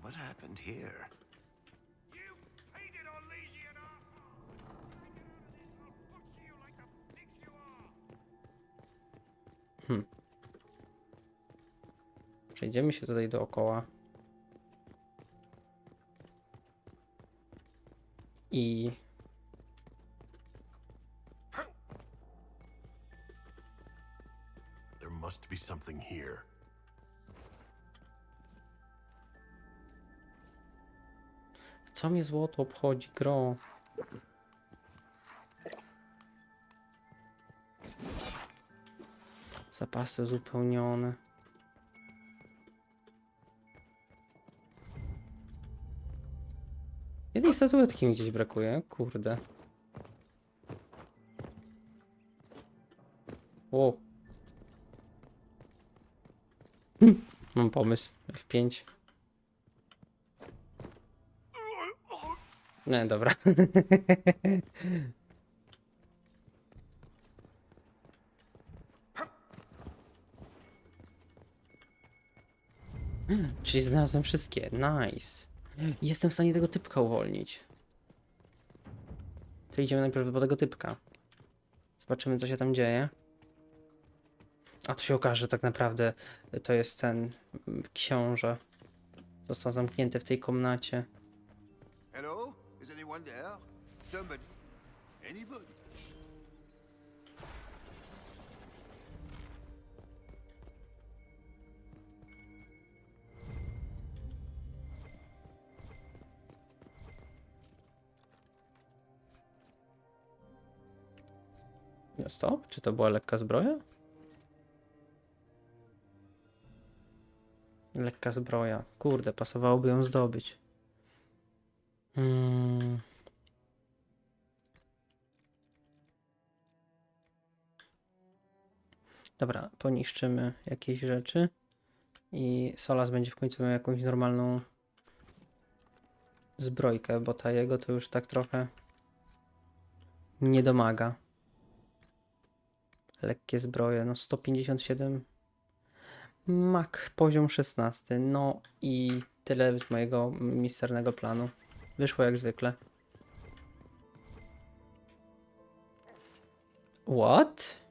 What happened here? Przejdziemy się tutaj dookoła. I... There must be something here. Co mnie złoto obchodzi, gro? Zapasy uzupełnione. Jednej statuetki mi gdzieś brakuje, kurde. O. Mam pomysł. F5. Nie, dobra. Czyli znalazłem wszystkie. Nice. Jestem w stanie tego typka uwolnić. To idziemy najpierw do tego typka. Zobaczymy, co się tam dzieje. A to się okaże, że tak naprawdę to jest ten książę. Został zamknięty w tej komnacie. Hello? Is anyone there? Somebody? Anybody? Stop? Czy to była lekka zbroja? Lekka zbroja. Kurde, pasowałoby ją zdobyć. Dobra, poniszczymy jakieś rzeczy i Solas będzie w końcu miał jakąś normalną zbrojkę, bo ta jego to już tak trochę nie domaga. Lekkie zbroje, no 157. Mak, poziom 16. No i tyle z mojego misternego planu. Wyszło jak zwykle. What?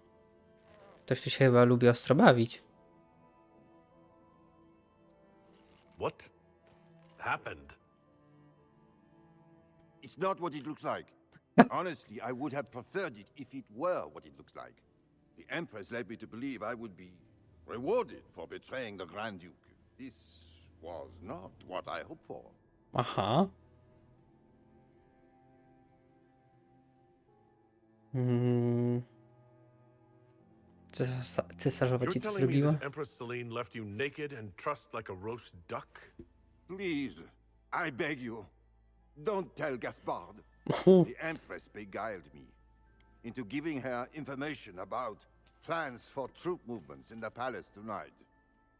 Ktoś tu się chyba lubi ostro bawić. What happened? It's not what it looks like. Honestly, I would have preferred it if it were what it looks like. The Empress led me to believe I would be rewarded for betraying the Grand Duke. This was not what I hoped for. Aha. Cesarzowa ci to zrobiła? Empress Celine left you naked and trussed like a roast duck? Please, I beg you, don't tell Gaspard. The Empress beguiled me into giving her information about plans for troop movements in the palace tonight.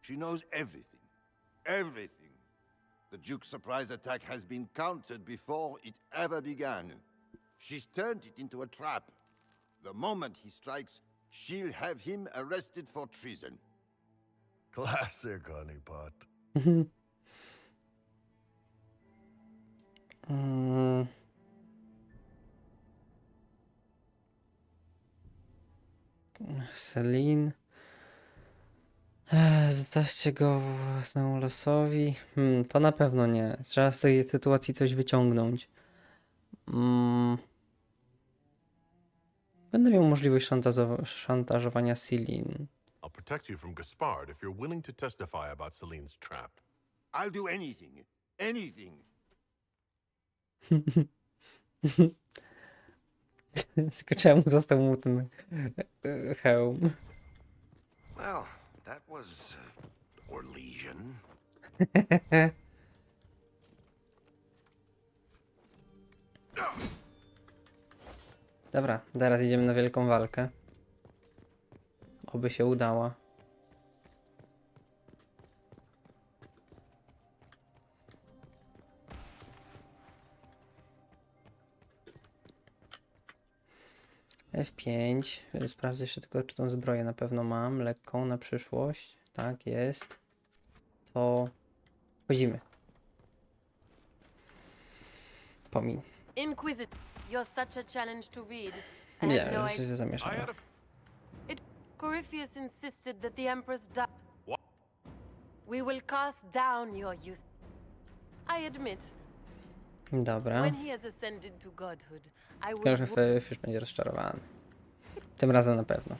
She knows everything. Everything. The Duke's surprise attack has been countered before it ever began. She's turned it into a trap. The moment he strikes, she'll have him arrested for treason. Classic, honeypot. Celine. Zostawcie go własnemu losowi. To na pewno nie. Trzeba z tej sytuacji coś wyciągnąć. Będę miał możliwość szantażowania Celine. I'll protect you from Gaspard if you're willing to testify about Celine's trap. I'll do anything. Anything. Tylko czemu został mu ten hełm? Well, that was Orlesian. Dobra, teraz idziemy na wielką walkę. Oby się udała. F5. Sprawdzę jeszcze tylko, czy tą zbroję na pewno mam. Lekką na przyszłość. Tak, jest. To wchodzimy. Pomin. Inquisitor, you're such a challenge to read. Nie, już się zamieszałem. Corypheus insisted that the Empress died. We will cast down your use. I admit. Dobra. When he has ascended to godhood, I will... Już będzie rozczarowany. Tym razem na pewno.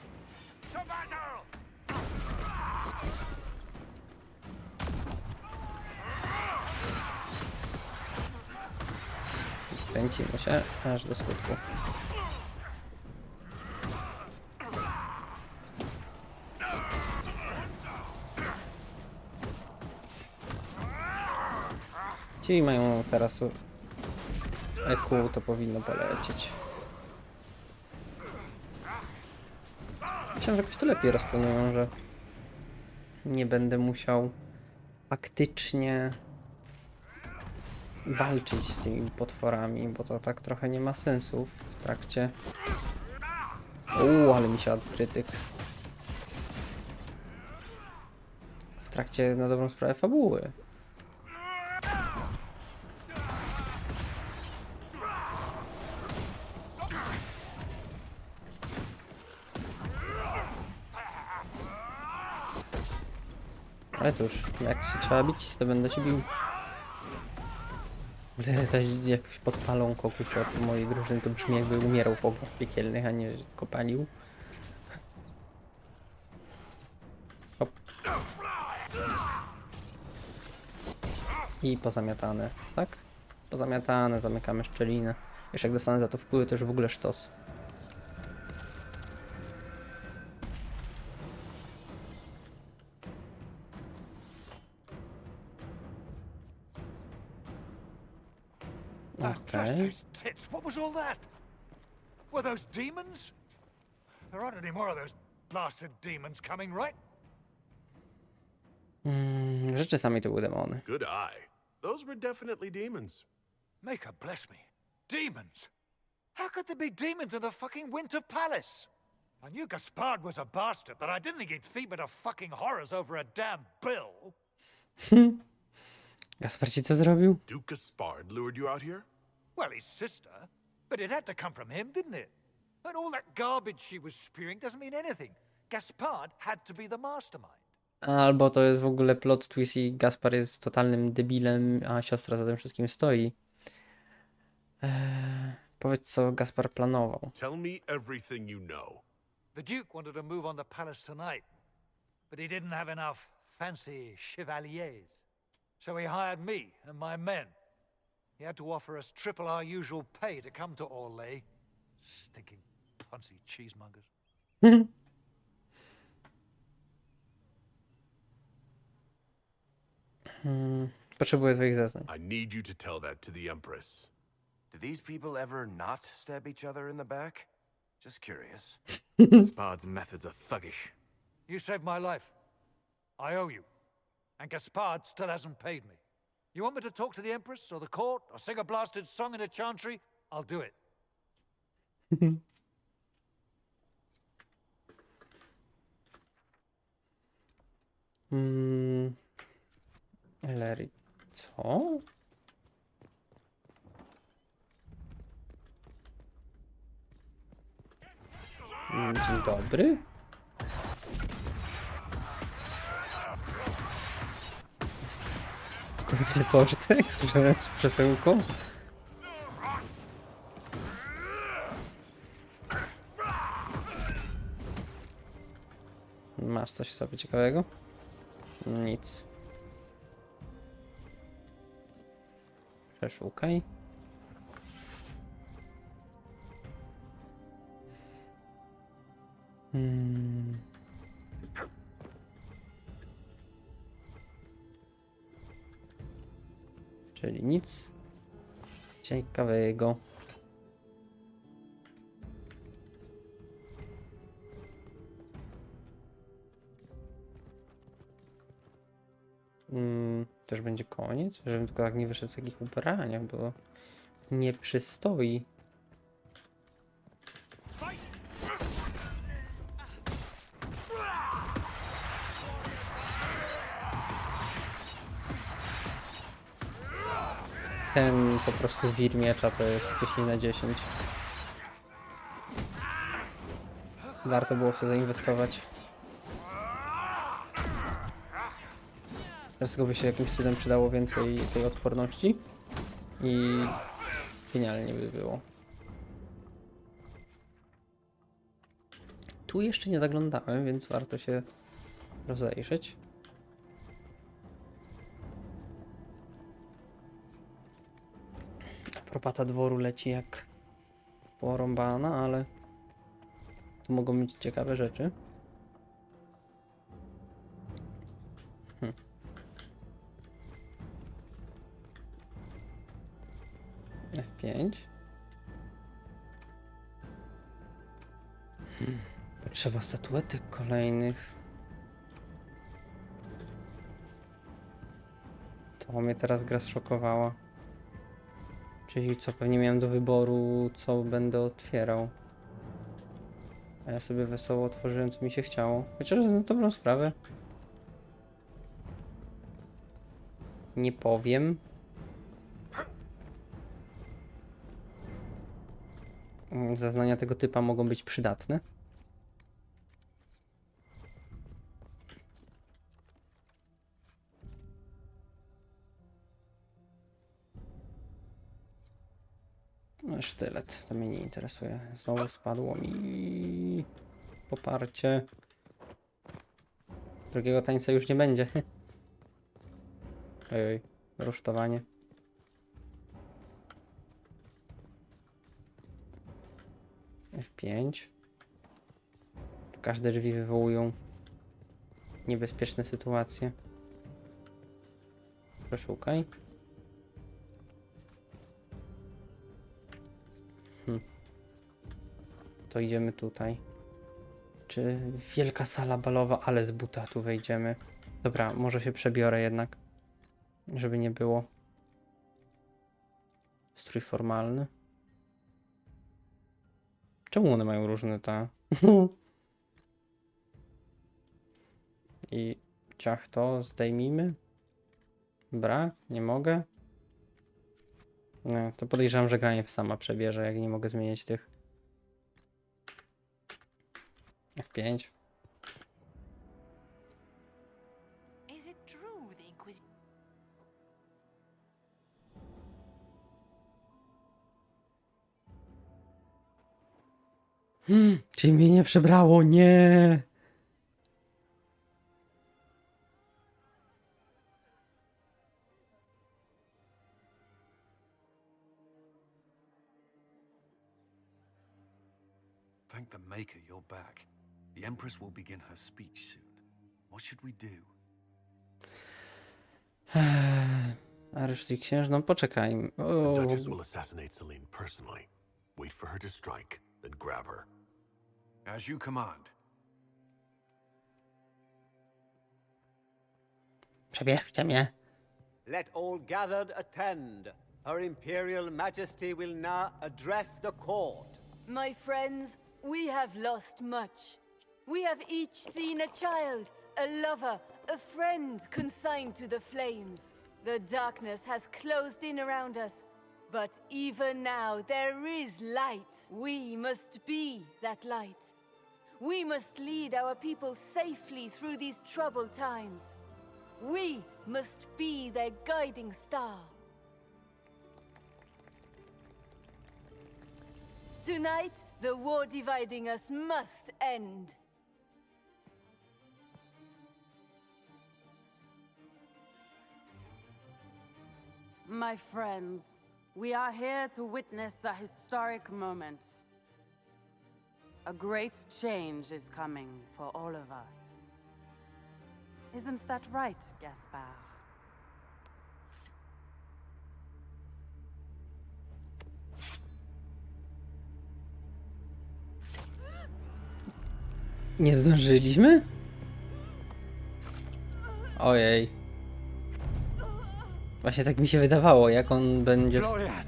Kręcimy się aż do skutku. Ci mają teraz EQ, to powinno polecieć. Myślałem, że jakoś to lepiej rozplanują, że nie będę musiał faktycznie walczyć z tymi potworami, bo to tak trochę nie ma sensu w trakcie... ale mi siadł krytyk. W trakcie, na dobrą sprawę, fabuły. Ale cóż, jak się trzeba bić, to będę się bił. Jakoś podpalą kogoś od mojej drużyny, to brzmi jakby umierał w ognach piekielnych, a nie tylko palił. Hop. I pozamiatane, tak? Pozamiatane, zamykamy szczelinę. Jeszcze jak dostanę za to wpływy, to już w ogóle sztos. Okay. Tits, what was all that? Were those demons? There aren't any more of those blasted demons coming, right? Rzeczy sami to były demony. Good eye. Those were definitely demons. Maker bless me. Demons? How could there be demons in the fucking Winter Palace? I knew Gaspard was a bastard, but I didn't think he'd feed me to fucking horrors over a damn bill. Gaspar ci co zrobił? Duke Gaspard lured you out here? Well, his sister. But it had to come from him, didn't it? And all that garbage she was spewing doesn't mean anything. Gaspard had to be the mastermind. Albo to jest w ogóle plot twist i Gaspar jest totalnym debilem, a siostra za tym wszystkim stoi. Powiedz, co Gaspar planował. Tell me everything you know. The Duke wanted to move on the palace tonight, but he didn't have enough fancy chevaliers. So he hired me and my men. He had to offer us triple our usual pay to come to Orle. Stinking punsy cheesemongers. Potrzebuję twoich zeznań. I need you to tell that to the Empress. Do these people ever not stab each other in the back? Just curious. Gaspard's methods are thuggish. You saved my life. I owe you. And Gaspard still hasn't paid me. You want me to talk to the Empress or the court or sing a blasted song in a chantry? I'll do it. Larry, co? Dzień dobry. Skąd pocztek? Słyszałem z przesyłką. Masz coś sobie ciekawego? Nic. Przeszukaj. Czyli nic ciekawego. Też będzie koniec, żebym tylko tak nie wyszedł w takich ubraniach, bo nie przystoi. Ten po prostu wir miecza to jest 10 na 10. Warto było w to zainwestować. Teraz by się jakimś cudem przydało więcej tej odporności i genialnie by było. Tu jeszcze nie zaglądałem, więc warto się rozejrzeć. Propata dworu leci jak porąbana, ale tu mogą być ciekawe rzeczy. F5. Potrzeba statuetek kolejnych. To mnie teraz gra zszokowała. Czyli co, pewnie miałem do wyboru, co będę otwierał. A ja sobie wesoło otworzyłem, co mi się chciało. Chociaż na dobrą sprawę. Nie powiem. Zeznania tego typa mogą być przydatne. No, sztylet, to mnie nie interesuje. Znowu spadło mi poparcie. Drugiego tańca już nie będzie. Ojoj, rusztowanie. F5. Każde drzwi wywołują niebezpieczne sytuacje. Przeszukaj. To idziemy tutaj. Czy wielka sala balowa, ale z buta tu wejdziemy. Dobra, może się przebiorę jednak, żeby nie było. Strój formalny. Czemu one mają różne te? I ciach to zdejmijmy. Brak, nie mogę. No, to podejrzewam, że granie sama przebierze, jak nie mogę zmienić tych. F5. Is it true the Inquisition? Czyli mnie nie przebrało, nie! Thank the Maker you're back. The Empress will begin her speech soon. What should we do? Areszt i księżną, poczekajmy. The Duchess will assassinate Celine personally. Wait for her to strike, then grab her. As you command. Przebierzcie mnie. Let all gathered attend. Her Imperial Majesty will now address the court. My friends, we have lost much. We have each seen a child, a lover, a friend consigned to the flames. The darkness has closed in around us, but even now there is light. We must be that light. We must lead our people safely through these troubled times. We must be their guiding star. Tonight, the war dividing us must end. My friends, we are here to witness a historic moment. A great change is coming for all of us. Isn't that right, Gaspard? Nie zdążyliśmy? Ojej. Właśnie tak mi się wydawało, jak on będzie... Florian,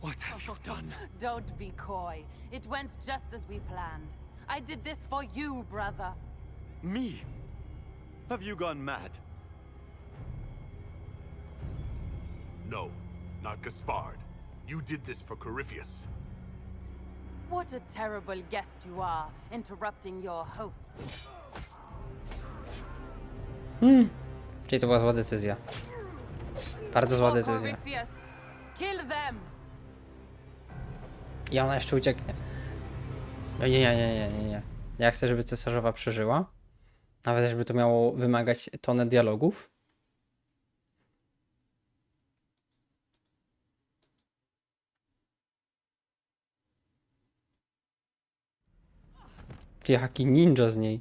what have you done? Don't be coy. It went just as we planned. I did this for you, brother. Me? Have you gone mad? No, not Gaspard. You did this for Corypheus. What a terrible guest you are, interrupting your host. Czyli to była zła decyzja. Bardzo zła decyzja. Kill them. I ona jeszcze ucieknie. No nie. Ja chcę, żeby Cesarzowa przeżyła. Nawet żeby to miało wymagać tonę dialogów. Jaki ninja z niej.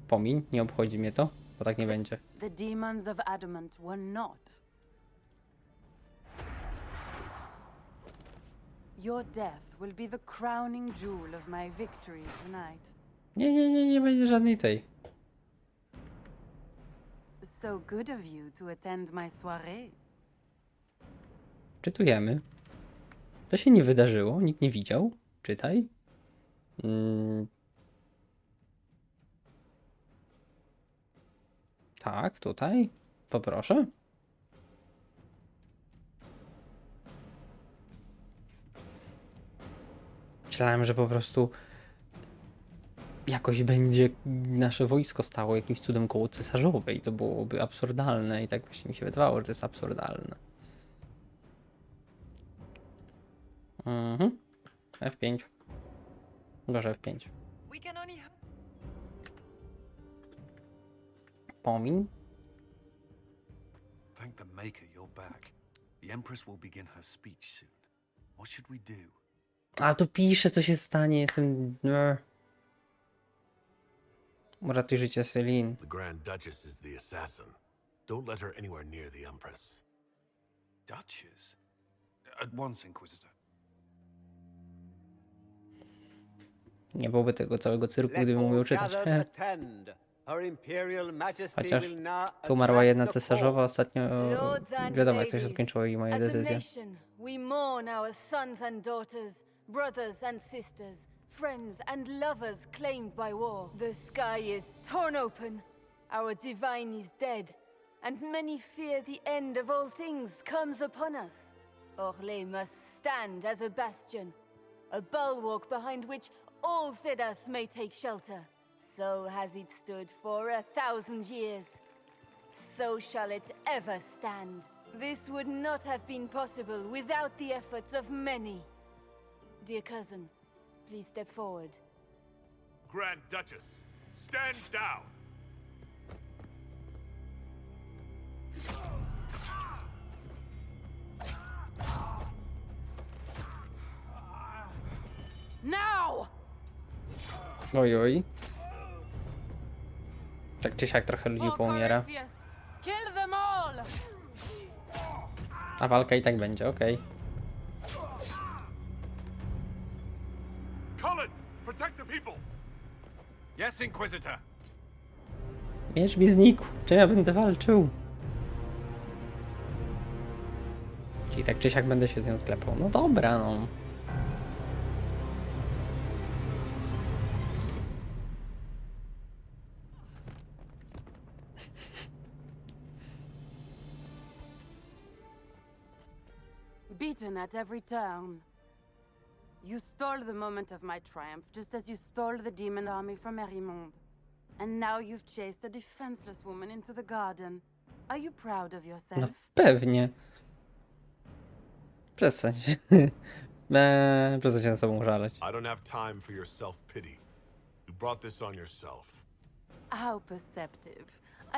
Pomiń, nie obchodzi mnie to, bo tak nie będzie. The demons of adamant were not. Your death will be the crowning jewel of my victory tonight. Nie będzie żadnej tej. So good of you to attend my soirée. Czytujemy. To się nie wydarzyło, nikt nie widział. Czytaj. Tak, tutaj. Poproszę. Myślałem, że po prostu jakoś będzie nasze wojsko stało jakimś cudem koło Cesarzowej. To byłoby absurdalne i tak właśnie mi się wydawało, że to jest absurdalne. F5. Może F5. Pomiń. Thank the Maker you're back. The Empress will begin her speech soon. What should we do? A tu pisze, co się stanie. Jestem... Uratuj życie Celine. The Grand Duchess is the assassin. Don't let her anywhere near the Empress. Duchess? At once, Inquisitor. Nie byłoby tego całego cyrku, gdybym umiał czytać. Chociaż tu umarła jedna cesarzowa ostatnio. Wiadomo, jak to się skończyło i moje decyzje. We mourn our sons and daughters, brothers and sisters, friends and lovers claimed by war. The sky is torn open. Our divine is dead, and many fear the end of all things comes upon us. Orle must stand as a bastion, a bulwark behind which all Thedas may take shelter. So has it stood for 1,000 years. So shall it ever stand. This would not have been possible without the efforts of many. Dear cousin, please step forward. Grand Duchess, stand down! Now! Oj, oj. Tak czy siak trochę ludzi poumiera. Kill them all! A walka i tak będzie, okej. Cullen, protect the people! Yes, Inquisitor. Miecz mi znikł. Czym ja będę walczył? Czyli tak czy siak będę się z nią klepał. No dobra, no. Beaten at every turn. You stole the moment of my triumph, just as you stole the demon army from Erimond. And now you've chased a defenseless woman into the garden. Are you proud of yourself? No pewnie. Przestań się. Przestań się na sobą żaleć. I don't have time for your self-pity. You brought this on yourself. How perceptive.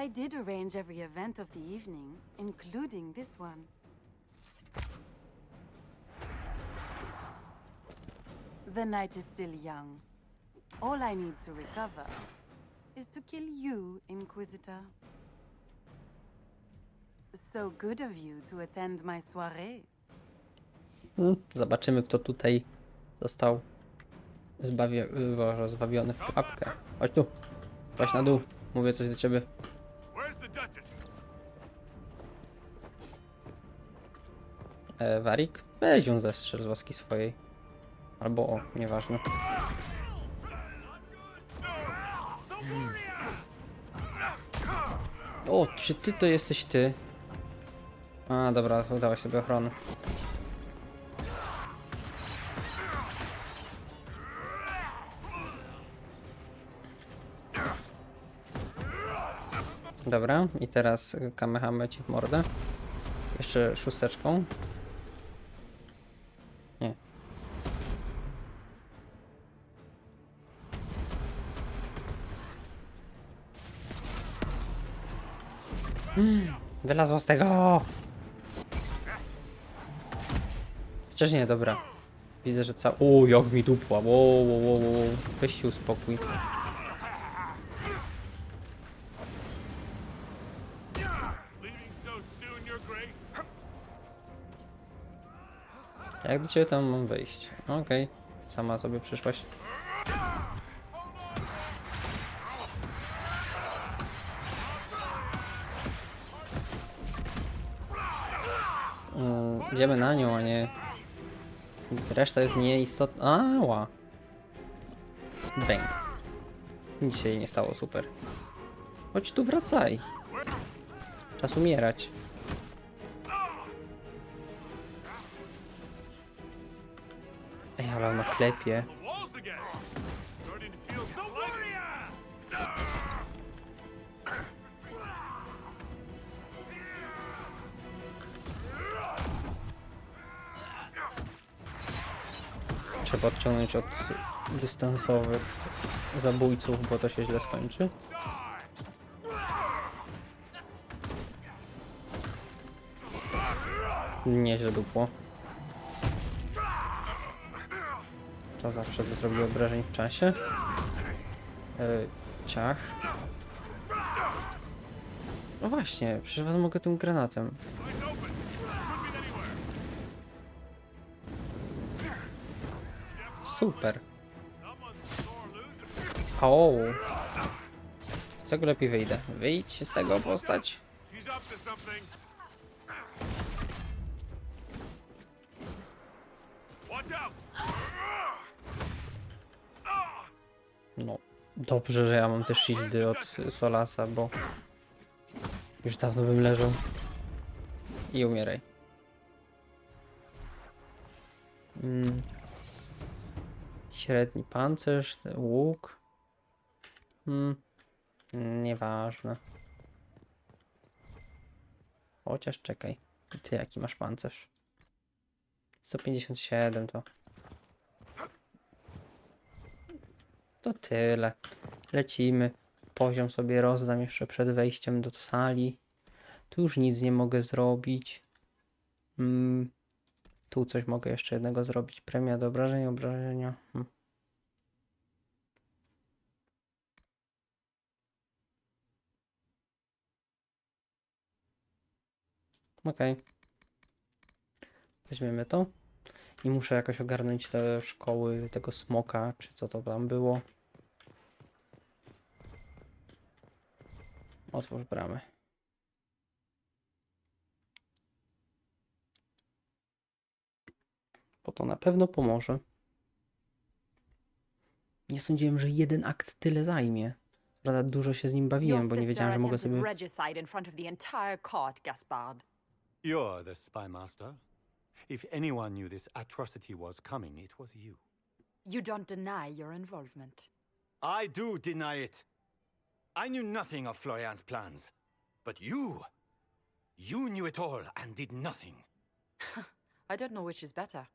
I did arrange every event of the evening, including this one. The night is still young. All I need to recover is to kill you, Inquisitor. So good of you to attend my soirée. Zobaczymy, kto tutaj został zbawiony w pułapkę. Chodź tu. Chodź na dół. Mówię coś do ciebie. Warik? Weź ją zestrzel z łaski swojej. Albo o, nieważne. O, czy ty to jesteś ty? A, dobra, udałaś sobie ochronę. Dobra, i teraz Kamehame ci w mordę. Jeszcze szósteczką. Nie. Wylazło z tego! Chociaż nie, dobra. Widzę, że O, jak mi dupła. Wow. Weź się uspokój. Jak do ciebie tam mam wejść? Okej. Sama sobie przyszłaś. Idziemy na nią, a nie... Reszta jest nieistotna. Ała! Bang. Nic się jej nie stało, super. Chodź tu, wracaj. Czas umierać. Ej, ale on ma klepie. Trzeba odciągnąć od dystansowych zabójców, bo to się źle skończy. Nieźle dupło. To zawsze zrobiło obrażeń w czasie. Ciach. No właśnie, przecież was mogę tym granatem. Super. O! Z tego lepiej wyjdę. Wyjdź z tego, postać. No, dobrze, że ja mam te shieldy od Solasa, bo już dawno bym leżał. I umieraj. Średni pancerz, łuk. Nieważne. Chociaż czekaj. Ty jaki masz pancerz? 157 to. To tyle. Lecimy. Poziom sobie rozdam jeszcze przed wejściem do sali. Tu już nic nie mogę zrobić. Tu coś mogę jeszcze jednego zrobić. Premia do obrażenia, obrażenia. Okej. Weźmiemy to. I muszę jakoś ogarnąć te szkoły tego smoka, czy co to tam było. Otwórz bramę. Bo to na pewno pomoże. Nie sądziłem, że jeden akt tyle zajmie. Prawda, dużo się z nim bawiłem, bo nie wiedziałem, że mogę sobie... You're the spy master. If anyone knew this atrocity was coming, it was you. You don't deny your involvement. I do deny it. I knew nothing of Florian's plans. But you knew it all and did nothing. I don't know which is better.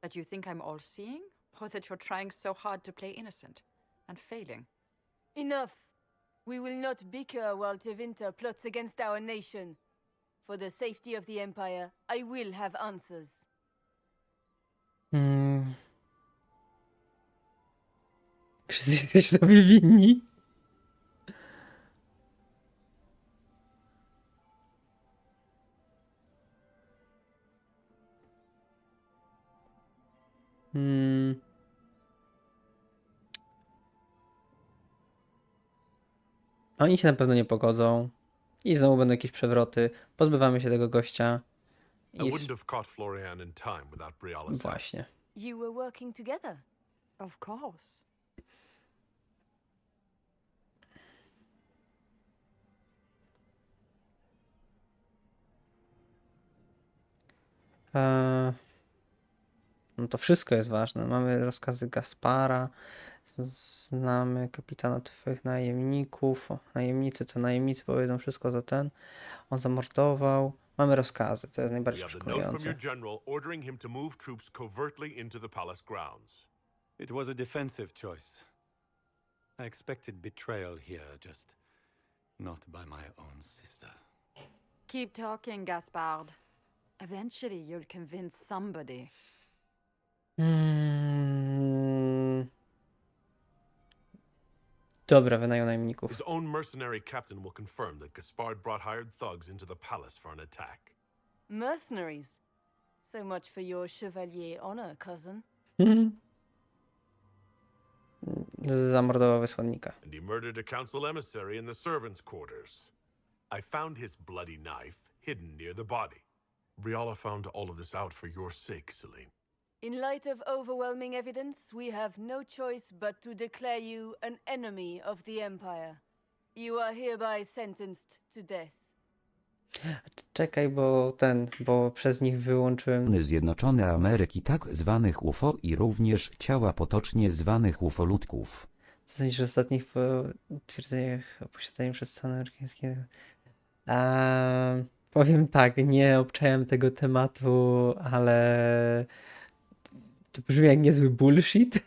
That you think I'm all-seeing, or that you're trying so hard to play innocent and failing. Enough. We will not bicker while Tevinter plots against our nation. For the safety of the Empire, I will have answers. Wszyscy jesteś sobie winni. Oni się na pewno nie pogodzą. I znowu będą jakieś przewroty. Pozbywamy się tego gościa. Właśnie. You were working together. Of course. No to wszystko jest ważne. Mamy rozkazy Gaspara. Znamy kapitana twych najemników. Najemnicy to najemnicy powiedzą wszystko za ten. On zamordował. Mamy rozkazy, to jest najbardziej przekonujące. It was a defensive choice. I expected betrayal here, just not by my own sister. Keep talking, Gaspard. Eventually you'll convince somebody. Dobra, wynają najemników. His own mercenary captain will confirm that Gaspard brought hired thugs into the palace for an attack. Mercenaries. So much for your chevalier honor, cousin. Zamordował wysłannika. And he murdered a council emissary in the servants' quarters. I found his bloody knife hidden near the body. Briala found all of this out for your sake, Celine. In light of overwhelming evidence, we have no choice but to declare you an enemy of the Empire. You are hereby sentenced to death. Czekaj, bo przez nich wyłączyłem... Zjednoczone Ameryki tak zwanych UFO i również ciała potocznie zwanych ufolutków. W sensie ostatnich twierdzeniach o posiadaniu przez stany amerykańskie. Powiem tak, nie obczałem tego tematu, ale to brzmi jak niezły bullshit.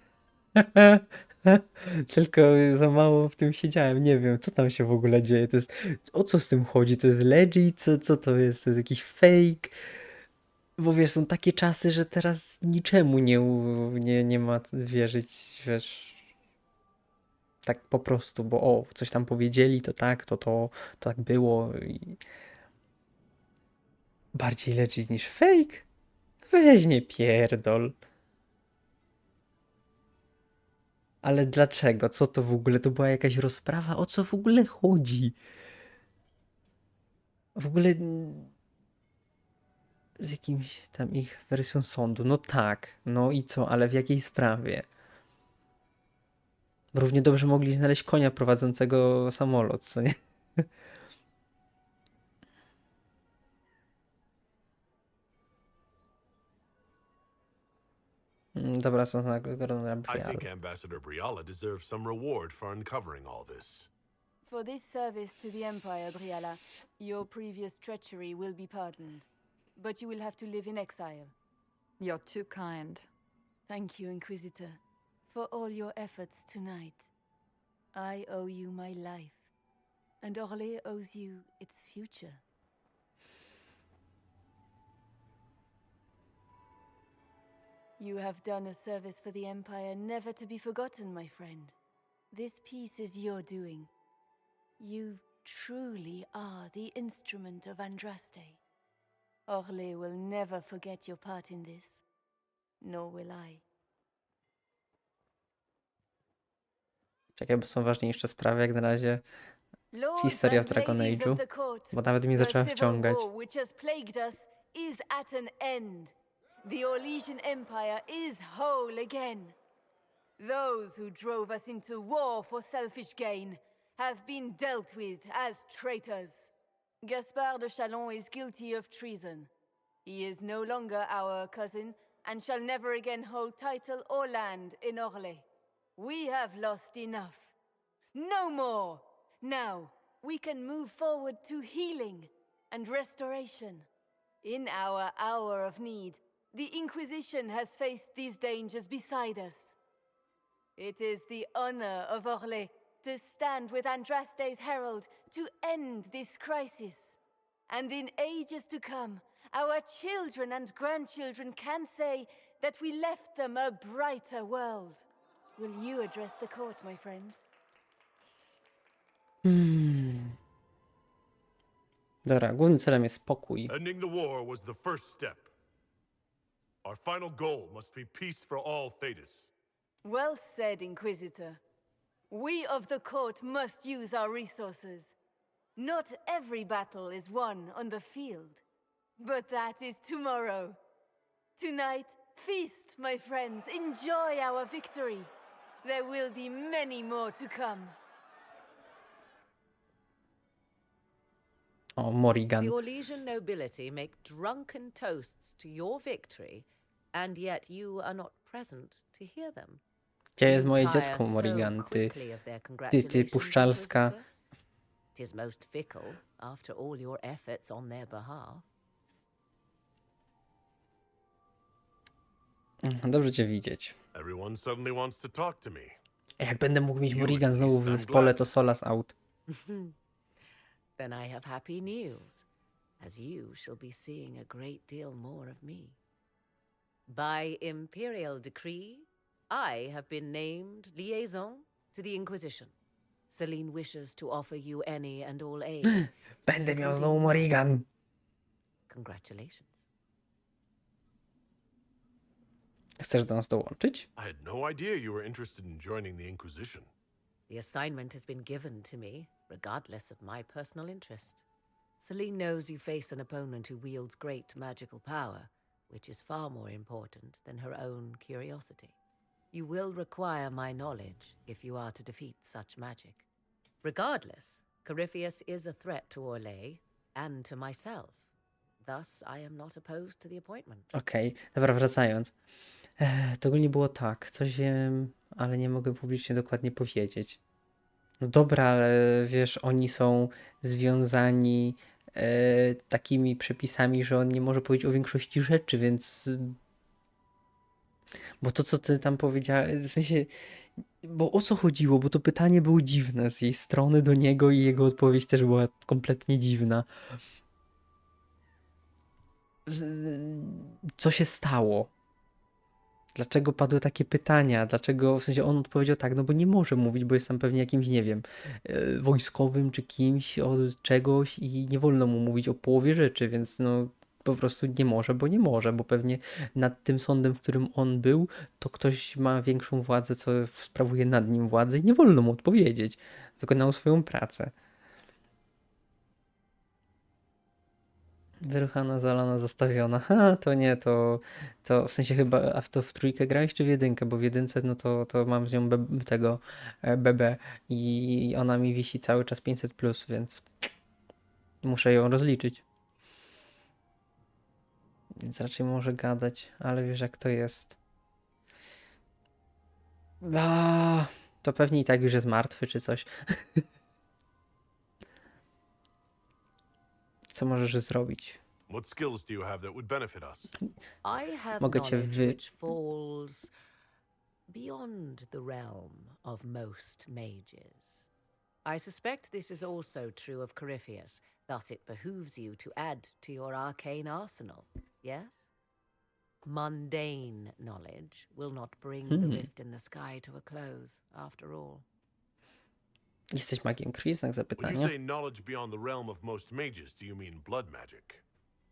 Tylko za mało w tym siedziałem, nie wiem, co tam się w ogóle dzieje, to jest, o co z tym chodzi, to jest legit, co to jest jakiś fake, bo wiesz, są takie czasy, że teraz niczemu nie ma wierzyć, wiesz, tak po prostu, bo coś tam powiedzieli, to tak, to tak było i bardziej legit niż fake? Weź nie pierdol. Ale dlaczego? Co to w ogóle? To była jakaś rozprawa? O co w ogóle chodzi? W ogóle z jakimś tam ich wersją sądu. No tak, no i co? Ale w jakiej sprawie? Równie dobrze mogli znaleźć konia prowadzącego samolot, co nie? Dobra, są na I think Ambassador Briala deserves some reward for uncovering all this. For this service to the Empire, Briala, your previous treachery will be pardoned. But you will have to live in exile. You're too kind. Thank you, Inquisitor, for all your efforts tonight. I owe you my life, and Orle owes you its future. You have done a service for the Empire never to be forgotten, my friend. This piece is your doing. You truly are the instrument of Andraste. Orle will never forget your part in this, nor will I. Czekaj, bo są ważniejsze sprawy jak na razie. Historia w Dragon Age'u, bo nawet mnie zaczęła wciągać. The Orlesian Empire is whole again. Those who drove us into war for selfish gain have been dealt with as traitors. Gaspard de Chalon is guilty of treason. He is no longer our cousin and shall never again hold title or land in Orle. We have lost enough. No more! Now, we can move forward to healing and restoration. In our hour of need, the Inquisition has faced these dangers beside us. It is the honor of Orle to stand with Andraste's herald to end this crisis. And in ages to come, our children and grandchildren can say that we left them a brighter world. Will you address the court, my friend? Dobra, głównym celem jest spokój. Ending the war was the first step. Our final goal must be peace for all Thetis. Well said, Inquisitor. We of the court must use our resources. Not every battle is won on the field, but that is tomorrow. Tonight, feast, my friends. Enjoy our victory. There will be many more to come. O, Morrigan. The Orlesian nobility make drunken toasts to your victory, and yet you are not present to hear them. Gdzie jest moje dziecko, Morrigan? Ty puszczalska. Tis most fickle, after all your efforts on their behalf. Dobrze cię widzieć. Everyone suddenly wants to talk to me. Jak będę mógł mieć Morrigan znowu w zespole, to Solas out. Then I have happy news, as you shall be seeing a great deal more of me. By imperial decree, I have been named liaison to the Inquisition. Celine wishes to offer you any and all aid. Będę miał znowu Morrigan. Congratulations. Chcesz do nas dołączyć? I had no idea you were interested in joining the Inquisition. The assignment has been given to me, regardless of my personal interest. Celine knows you face an opponent who wields great magical power, which is far more important than her own curiosity. You will require my knowledge if you are to defeat such magic. Regardless, Corypheus is a threat to Orle and to myself. Thus, I am not opposed to the appointment. Okej, dobra, wracając. To ogólnie było tak, coś wiem, ale nie mogę publicznie dokładnie powiedzieć. No dobra, ale wiesz, oni są związani takimi przepisami, że on nie może powiedzieć o większości rzeczy, więc... Bo to, co ty tam powiedziałeś, w sensie... Bo o co chodziło? Bo to pytanie było dziwne z jej strony do niego i jego odpowiedź też była kompletnie dziwna. Co się stało? Dlaczego padły takie pytania? Dlaczego, w sensie on odpowiedział tak, no bo nie może mówić, bo jest tam pewnie jakimś, nie wiem, wojskowym czy kimś od czegoś i nie wolno mu mówić o połowie rzeczy, więc no po prostu nie może, bo pewnie nad tym sądem, w którym on był, to ktoś ma większą władzę, co sprawuje nad nim władzę i nie wolno mu odpowiedzieć. Wykonał swoją pracę. Wyruchana, zalana, zostawiona. Ha, to nie, to w sensie chyba, a to w trójkę grałeś czy w jedynkę? Bo w jedynce, no to mam z nią tego BB i ona mi wisi cały czas 500+, więc muszę ją rozliczyć. Więc raczej może gadać, ale wiesz jak to jest. To pewnie i tak już jest martwy czy coś. Co możesz zrobić? What skills do you have that would benefit us? I have Mogę cię knowledge which falls beyond the realm of most mages. I suspect this is also true of Corypheus, thus it behooves you to add to your arcane arsenal, yes? Mundane knowledge will not bring the rift in the sky to a close, after all. Jesteś magiem krwi? Znak When you zapytania. say knowledge beyond the realm of most mages, do you mean blood magic?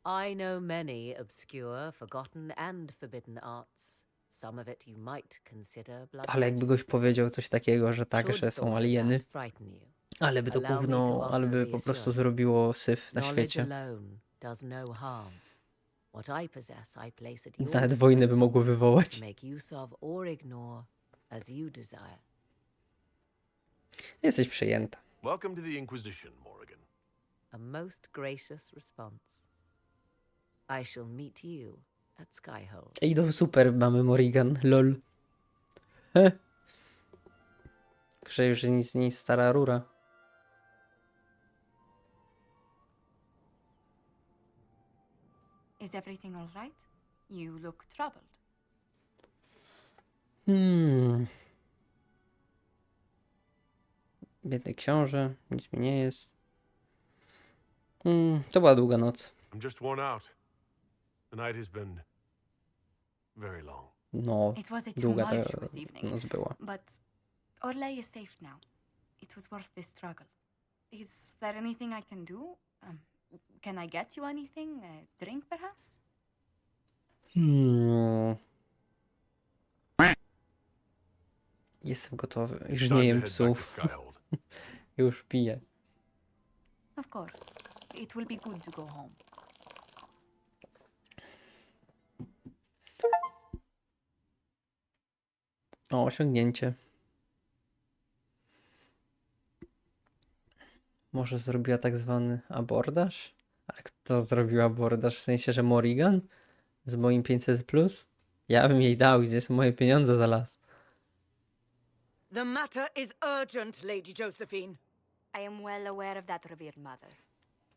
I know many obscure, forgotten and forbidden arts. Some of it you might consider blood Ale jakby goś powiedział coś takiego, że tak, że są alieny, ale by to gówno, ale by po prostu zrobiło syf na świecie. Nawet wojnę by mogło wywołać. Jesteś przejęta. Welcome to the Inquisition, Morrigan. A most gracious response. I shall meet you at Skyhold. Ej, no super, mamy Morrigan, lol. He. Że już nic nie jest stara rura. Is everything all right? You look troubled. Biedny książę, nic mi nie jest. To była długa noc. I'm just worn out. The night has been very long. No, It was a długa ta tumultuous evening, noc była. but Orle is safe now. It was worth the struggle. Is there anything I can do? Can I get you anything? A drink, perhaps? Jestem gotowy. Już nie jem psów. Już piję. Of course. It will be good to go home. O, osiągnięcie. Może zrobiła tak zwany abordaż? Ale kto zrobił abordaż? W sensie, że Morrigan? Z moim 500+? Ja bym jej dał, gdzie są moje pieniądze za las. The matter is urgent, Lady Josephine. I am well aware of that, revered mother.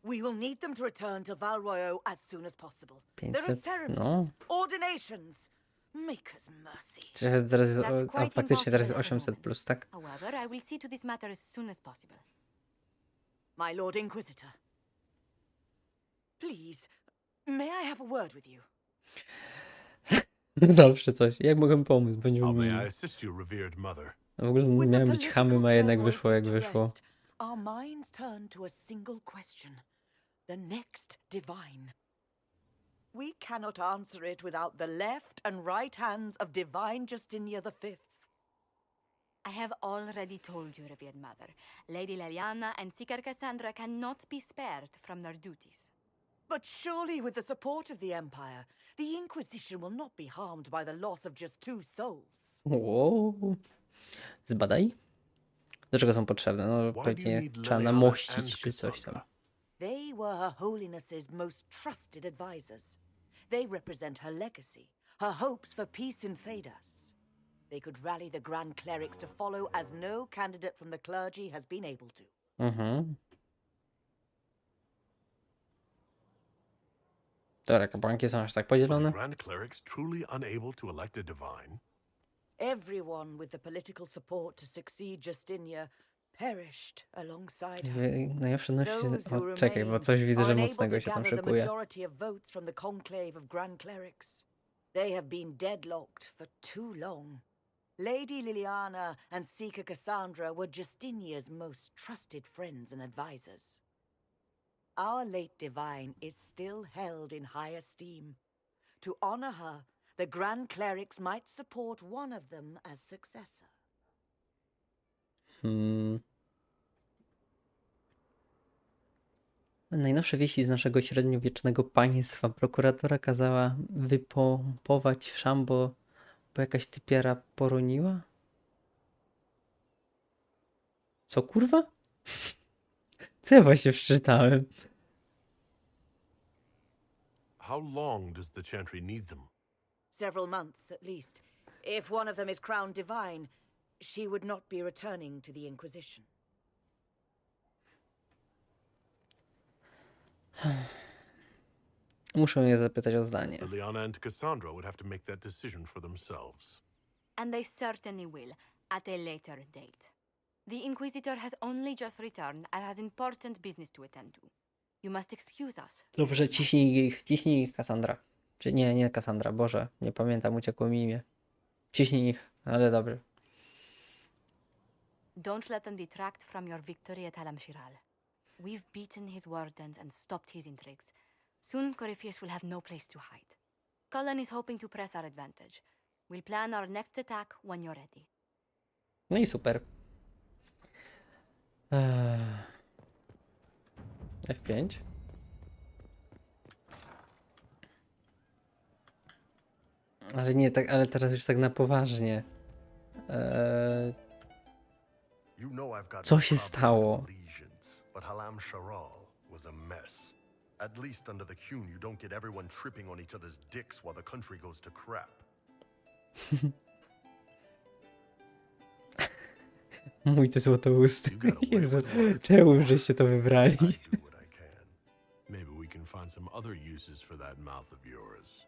We will need them to return to Val Royeaux as soon as possible. There are 500, ceremonies, no. ordinations. Maker's mercy. Faktycznie teraz jest 800+, tak? However, I will see to this matter as soon as possible. My Lord Inquisitor. Please, may I have a word with you? Dobrze, coś. Jak mogę pomóc? Będziemy How may mieli. I assist you, revered mother? W ogóle miałem być hamem, a jednak wyszło jak wyszło. Our minds turn to a single question. The next divine. We cannot answer it without the left and right hands of divine Justinia V. I have already told you, revered mother. Lady Leliana and Seeker Cassandra cannot be spared from their duties. But surely with the support of the Empire, the Inquisition will not be harmed by the loss of just 2 souls. Wow. Zbadaj. Do czego są potrzebne? No pewnie trzeba namościć czy coś tam. They were Her Holiness's most trusted advisors. They represent her legacy, her hopes for peace in Thedas. They could rally the Grand Clerics to follow as no candidate from the clergy has been able to. Dobra, kapłanki są aż tak podzielone? Grand Clerics truly unable to elect a divine? Everyone with the political support to succeed Justinia perished alongside her. Najlepsze nosi... Those who O, czekaj, bo coś widzę, że unable mocnego to się tam gather the szykuje. majority of votes from the conclave of Grand Clerics. They have been deadlocked for too long. Lady Liliana and Seeker Cassandra were Justinia's most trusted friends and advisors. Our late divine is still held in high esteem. To honor her, the Grand Clerics might support one of them as successor. Najnowsze wieści z naszego średniowiecznego państwa. Prokuratora kazała wypompować szambo, bo jakaś typiara poroniła? Co kurwa? Co ja właśnie przeczytałem? How long does the Chantry need them? Several months at least. If one of them is crowned divine, she would not be returning to the Inquisition. Muszę je zapytać o zdanie. Liliana and Cassandra would have to make that decision for themselves. And they certainly will, at a later date. The Inquisitor has only just returned and has important business to attend to. You must excuse us. Dobrze, ciśnij ich, Cassandra. Czy nie Cassandra, Boże, nie pamiętam, uciekło mi imię. Ciśnij ich, ale dobrze. Don't let them detract from your victory at Alam-Shiral. We've beaten his wardens and stopped his intrigues. Soon Corypheus will have no place to hide. Cullen is hoping to press our advantage. We'll plan our next attack when you're ready. No i super. F5. Ale nie tak, ale teraz już tak na poważnie. Co się stało? But Alam-Shiral was a mess. At least under the Qun, you don't get everyone tripping on each other's dicks while the country goes to crap. Mój te złotousty. Jezu, czemu żeście to wybrali? Maybe we can find some other uses for that mouth of yours.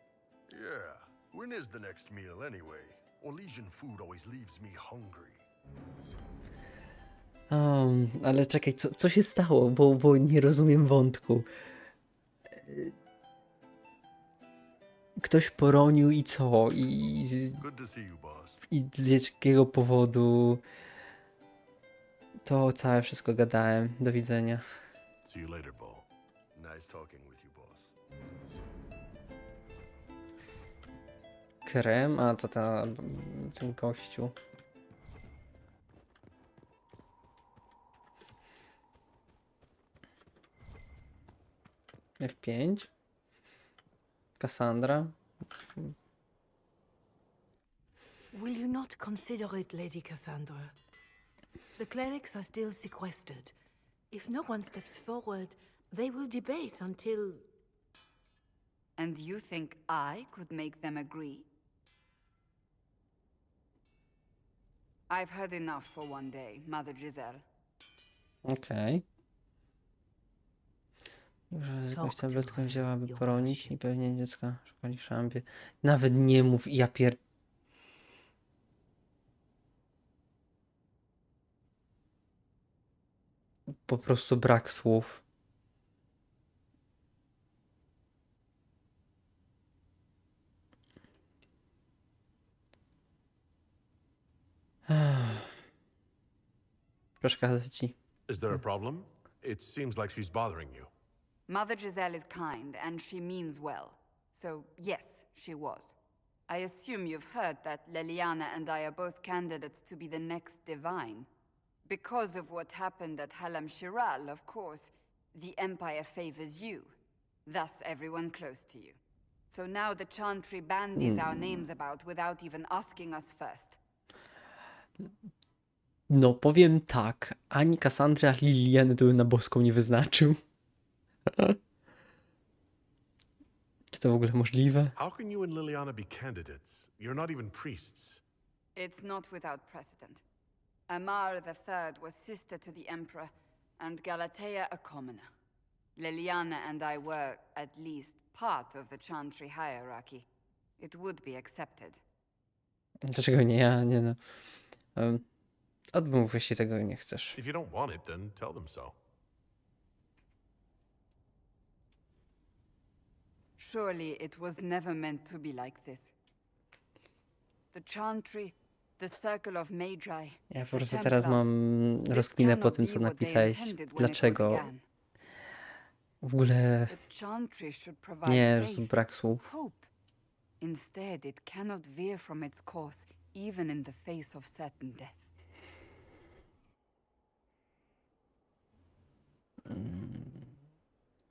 Yeah, when is the next meal anyway? Orlesian food always leaves me hungry. Ale czekaj, co się stało? Bo nie rozumiem wątku. Ktoś poronił i co? I z jakiego powodu? To całe wszystko gadałem. Do widzenia. See you later, Bo. Nice talking with you, boss. Krem? A to ten gościu. F5. Cassandra. Will you not consider it, Lady Cassandra? The clerics are still sequestered. If no one steps forward, they will debate until... And you think I could make them agree? I've heard enough for one day, Mother Giselle. Okej. Że jakąś tabletkę wzięła, by poronić i pewnie dziecka szukali szambie. Nawet nie mów, ja po prostu brak słów. Przeszkadza ci. Is there a problem? It seems like she's bothering you. Mother Giselle is kind, and she means well. So, yes, she was. I assume you've heard that Leliana and I are both candidates to be the next divine. Because of what happened at Alam-Shiral, of course, the Empire favors you. Thus, everyone close to you. So now the Chantry bandies our names about without even asking us first. No, powiem tak. Ani Cassandra, ani Liliany to bym na boską nie wyznaczył. Czy to w ogóle możliwe? How can you and Liliana be candidates? You're not even priests. It's not without precedent. Amar III was sister to the Emperor, and Galatea a commoner. Liliana and I were, at least, part of the Chantry hierarchy. It would be accepted. Dlaczego nie ja? Nie no. Odmów, jeśli tego nie chcesz. If you don't want it, then tell them so. Surely it was never meant to be like this. The Chantry, the Circle of Magi. Ja po prostu teraz mam rozkminę po tym, co napisałeś. Dlaczego? W ogóle The chantry should provide nie, faith, że brak słów. hope. Instead, it cannot veer from its course, even in the face of certain death.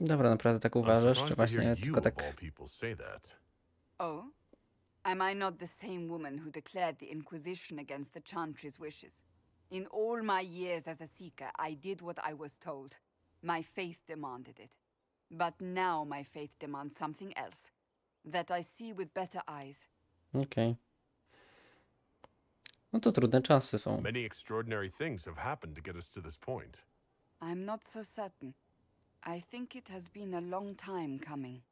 Dobra, naprawdę tak uważasz, czy surprised to hear właśnie you, tylko of tak... all people, say that. Oh? Am I not the same woman who declared the Inquisition against the Chantry's wishes? In all my years as a seeker, I did what I was told. My faith demanded it. But now my faith demands something else. That I see with better eyes. Okej. No to trudne czasy są. Many extraordinary things have happened to get us to this point. I'm not so certain. I think it has been a long time coming.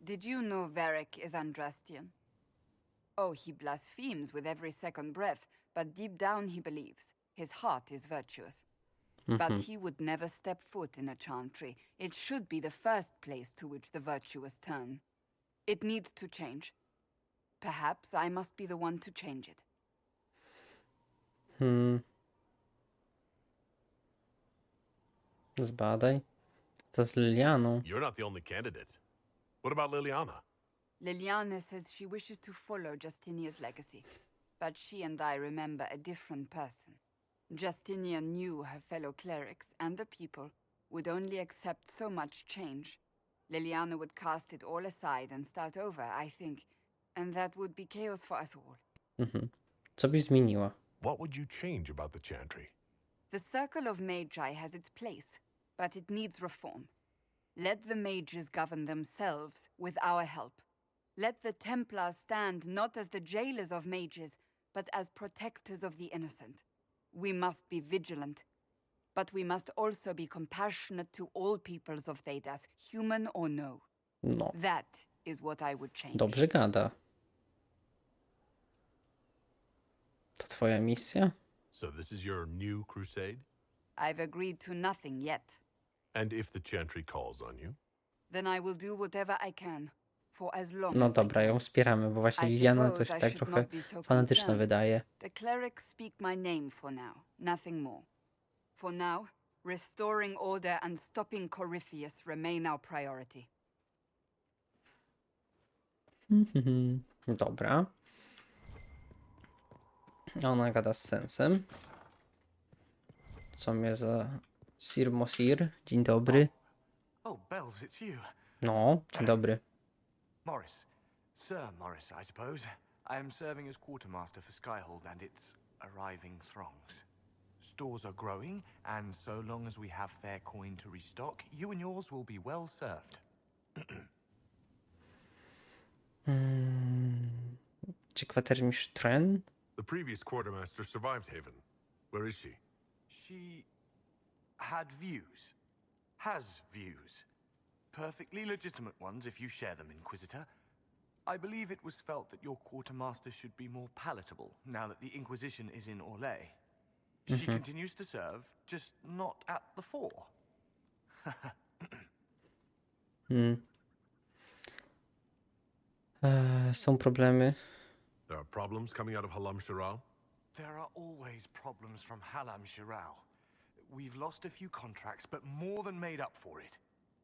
Did you know Varric is Andrastian? Oh, he blasphemes with every second breath, but deep down he believes. His heart is virtuous. But he would never step foot in a chantry. It should be the first place to which the virtuous turn. It needs to change. Perhaps I must be the one to change it. Zbadaj. Co z Lilianą? You're not the only candidate. What about Liliana? Liliana says she wishes to follow Justinia's legacy, but she and I remember a different person. Justinia knew her fellow clerics and the people would only accept so much change. Liliana would cast it all aside and start over, I think, and that would be chaos for us all. Co byś zmieniła? What would you change about the Chantry? The Circle of Magi has its place, but it needs reform. Let the mages govern themselves with our help. Let the Templars stand not as the jailers of mages, but as protectors of the innocent. We must be vigilant, but we must also be compassionate to all peoples of Thedas, human or no. No, That is what I would change. dobrze gada. To twoja misja? So this is your new crusade? I've agreed to nothing yet. And if the Chantry calls on you? Then I will do whatever I can, for as long No as I dobra, ją wspieramy, bo właśnie Liliana to suppose się I tak should trochę not be so fanatyczna concerned. wydaje. The clerics speak my name for now, nothing more. For now, restoring order and stopping Corypheus remain our priority. Dobra. Ona gada z sensem. Co mnie za... Sir Mosir, dzień dobry. Oh, Bells, it's you. No, dzień dobry. Morris. Sir Morris, I suppose. I am serving as quartermaster for Skyhold and its arriving throngs. Stores are growing, and so long as we have fair coin to restock, you and yours will be well served. Czy kwatermistrz Tren? The previous quartermaster survived Haven. Where is she? She had views. Has views. Perfectly legitimate ones if you share them, Inquisitor. I believe it was felt that your quartermaster should be more palatable now that the Inquisition is in Orle. She continues to serve, just not at the fore. Są problemy. There are problems coming out of Halam Shiral? There are always problems from Halam Shiral. We've lost a few contracts, but more than made up for it.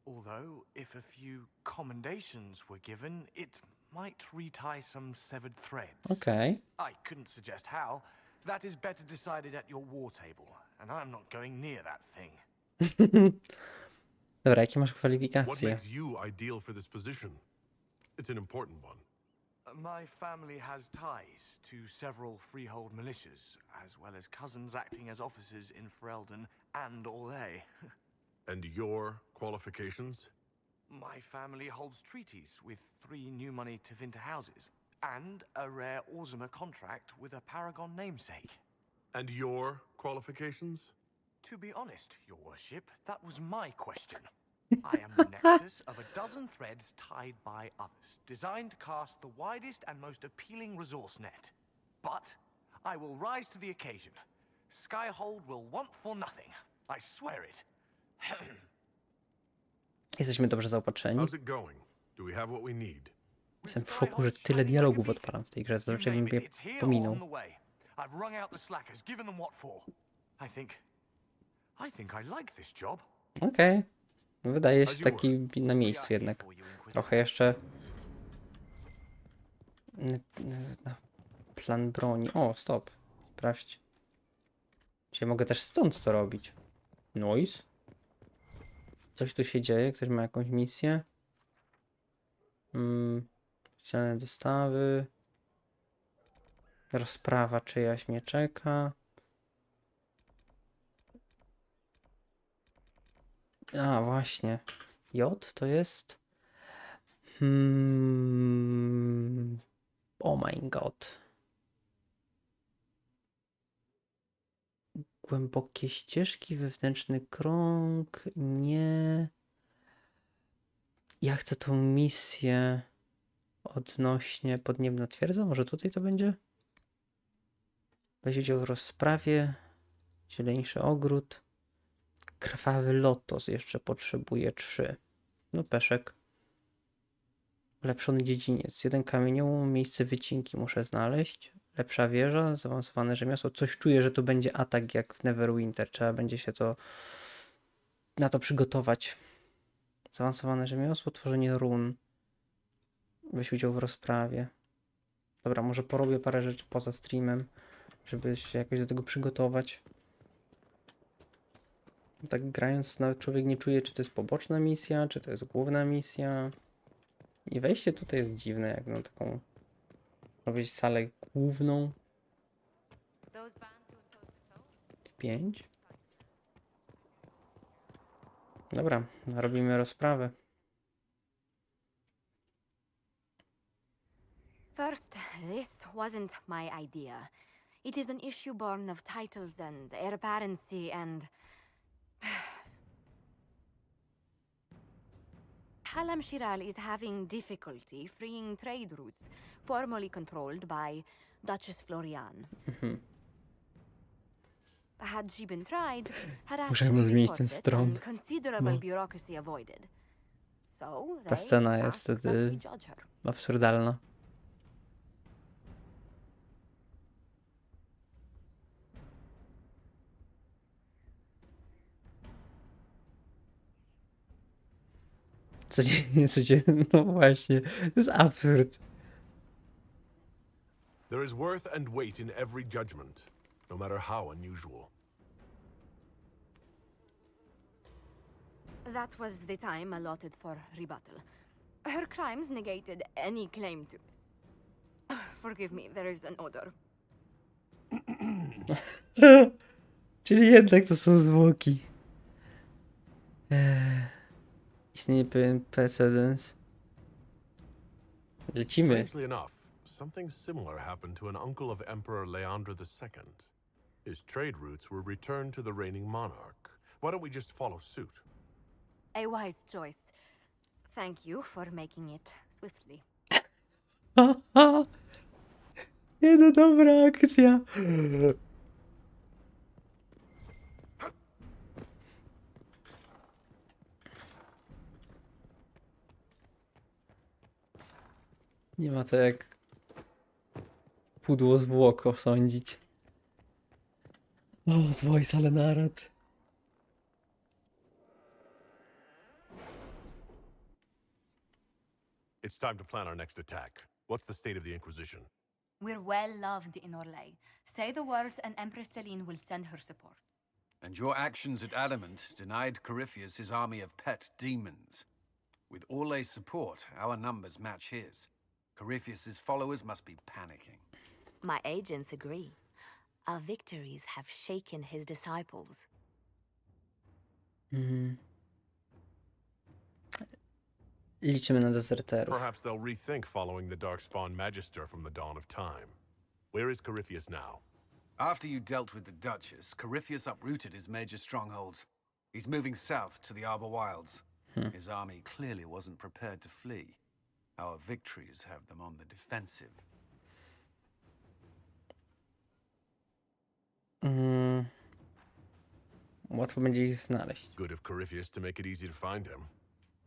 Although, if a few commendations were given, it might retie some severed threads. Okej. I couldn't suggest how. That is better decided at your war table, and I'm not going near that thing. Dobra, jakie masz What kwalifikacje? makes you ideal for this position? It's an important one. My family has ties to several freehold militias, as well as cousins acting as officers in Ferelden and Orle. And your qualifications? My family holds treaties with 3 new money Tevinter houses, and a rare Orzuma contract with a Paragon namesake. And your qualifications? To be honest, your worship, that was my question. I am the nexus of a dozen threads tied by others, designed to cast the widest and most appealing resource net. But I will rise to the occasion. Skyhold will want for nothing. I swear it. Jesteśmy dobrze zaopatrzeni. How's it going? Do we have what we need? Jestem w szoku, że tyle dialogów odpalam w tej grze. Zazwyczaj bym je pominął. I've wrung out the slackers, given them what for. I think I like this job. Okej. Wydaje się taki na miejscu jednak. Trochę jeszcze... Plan broni. O, stop. Sprawdź. Czy ja mogę też stąd to robić? Noise? Coś tu się dzieje? Ktoś ma jakąś misję? Specjalne dostawy. Rozprawa czyjaś mnie czeka. A, właśnie. J to jest... Oh my god. Głębokie ścieżki, wewnętrzny krąg. Nie. Ja chcę tą misję odnośnie podniebna twierdza. Może tutaj to będzie? Weź udział w rozprawie. Zieleńszy ogród. Krwawy lotos jeszcze potrzebuje 3. No peszek. Ulepszony dziedziniec. 1 kamieniołom, miejsce wycinki muszę znaleźć. Lepsza wieża, zaawansowane rzemiosło. Coś czuję, że to będzie atak jak w Neverwinter. Trzeba będzie się na to przygotować. Zaawansowane rzemiosło, tworzenie run. Weź udział w rozprawie. Dobra, może porobię parę rzeczy poza streamem, żeby się jakoś do tego przygotować. Tak grając, nawet człowiek nie czuje, czy to jest poboczna misja, czy to jest główna misja. I wejście tutaj jest dziwne, jak na taką, robić salę główną. 5. Dobra, robimy rozprawę. First, this wasn't my idea. It is an issue born of titles and heir apparency and... Halam Shiral is having difficulty freeing trade routes formerly controlled by Duchess Florian. Had she been tried, Możemy zmienić ten stron. Considerable bureaucracy avoided. So Ta scena jest wtedy absurdalna. Codziennie, no właśnie, to jest absurd. There is worth and weight in every judgment, no matter how unusual. That was the time allotted for rebuttal. Her crimes negated any claim to... Forgive me, there is an odor. Czyli jednak to są zwłoki. Istnieje pewien precedens. Lecimy. Strangely enough, something similar happened to an uncle of Emperor Leandra II. His trade routes were returned to the reigning monarch. Why don't we just follow suit? A wise choice. Thank you for making it swiftly. Nie no, dobra akcja. Nie ma to jak pudło zwłok osądzić. O, zwoj salenarat. It's time to plan our next attack. What's the state of the Inquisition? We're well loved in Orle. Say the words and Empress Celine will send her support. And your actions at Adamant denied Corypheus his army of pet demons. With Orle's support, our numbers match his. Corypheus's followers must be panicking. My agents agree. Our victories have shaken his disciples. Liczymy na dezerterów. Perhaps they'll rethink following the Darkspawn Magister from the dawn of time. Where is Corypheus now? After you dealt with the Duchess, Corypheus uprooted his major strongholds. He's moving south to the Arbor Wilds. His army clearly wasn't prepared to flee. Our victories have them on the defensive. Łatwo będzie ich znaleźć. Good of Corypheus to make it easy to find him.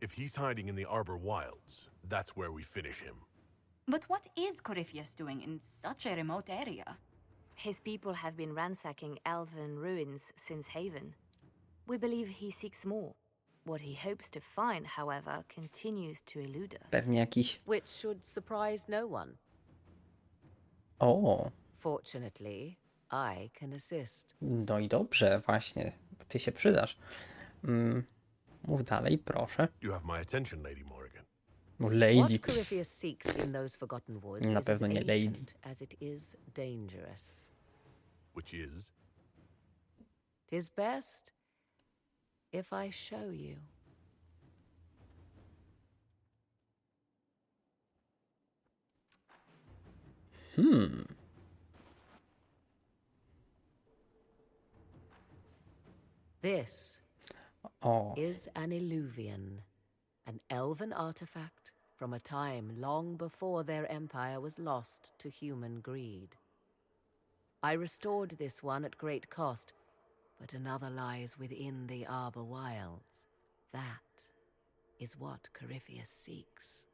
If he's hiding in the Arbor Wilds, that's where we finish him. But what is Corypheus doing in such a remote area? His people have been ransacking elven ruins since Haven. We believe he seeks more. What he hopes to find, however, continues to elude us. Pewnie jakiś... Which should surprise no one. O, Fortunately, I can assist. no i dobrze, właśnie. Ty się przydasz. Mów dalej, proszę. You have my attention, Lady Morrigan. Lady. What Corypheus seeks in those forgotten woods Na is pewno as nie lady. ancient as it is dangerous. Which is? 'Tis best if I show you. This is an illuvian, an elven artifact from a time long before their empire was lost to human greed. I restored this one at great cost, but another lies within the Arbor Wilds. That is what Corypheus seeks.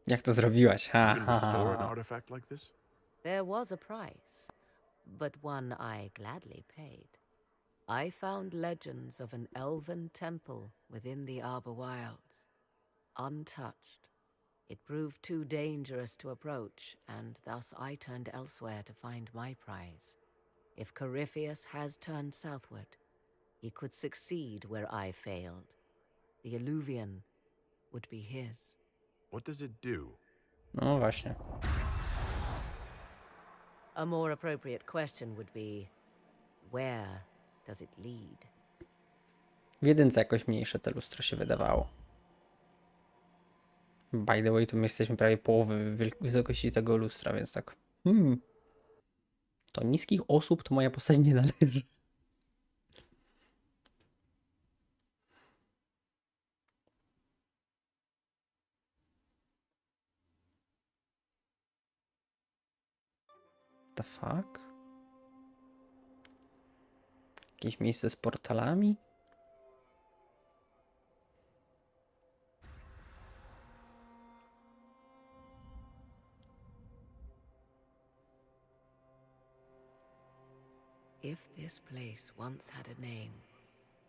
Jak to zrobiłaś? You can restore an artifact like this? There was a price, but one I gladly paid. I found legends of an elven temple within the Arbor Wilds, untouched. It proved too dangerous to approach, and thus I turned elsewhere to find my prize. If Corypheus has turned southward, he could succeed where I failed. The Illuvian would be his. What does it do? No właśnie. A more appropriate question would be, where does it lead? W jedynce jakoś mniejsze te lustro się wydawało. By the way, to my jesteśmy prawie połowy wysokości tego lustra, więc tak... Do niskich osób to moja postać nie należy. The fuck? Jakieś miejsce z portalami? If this place once had a name,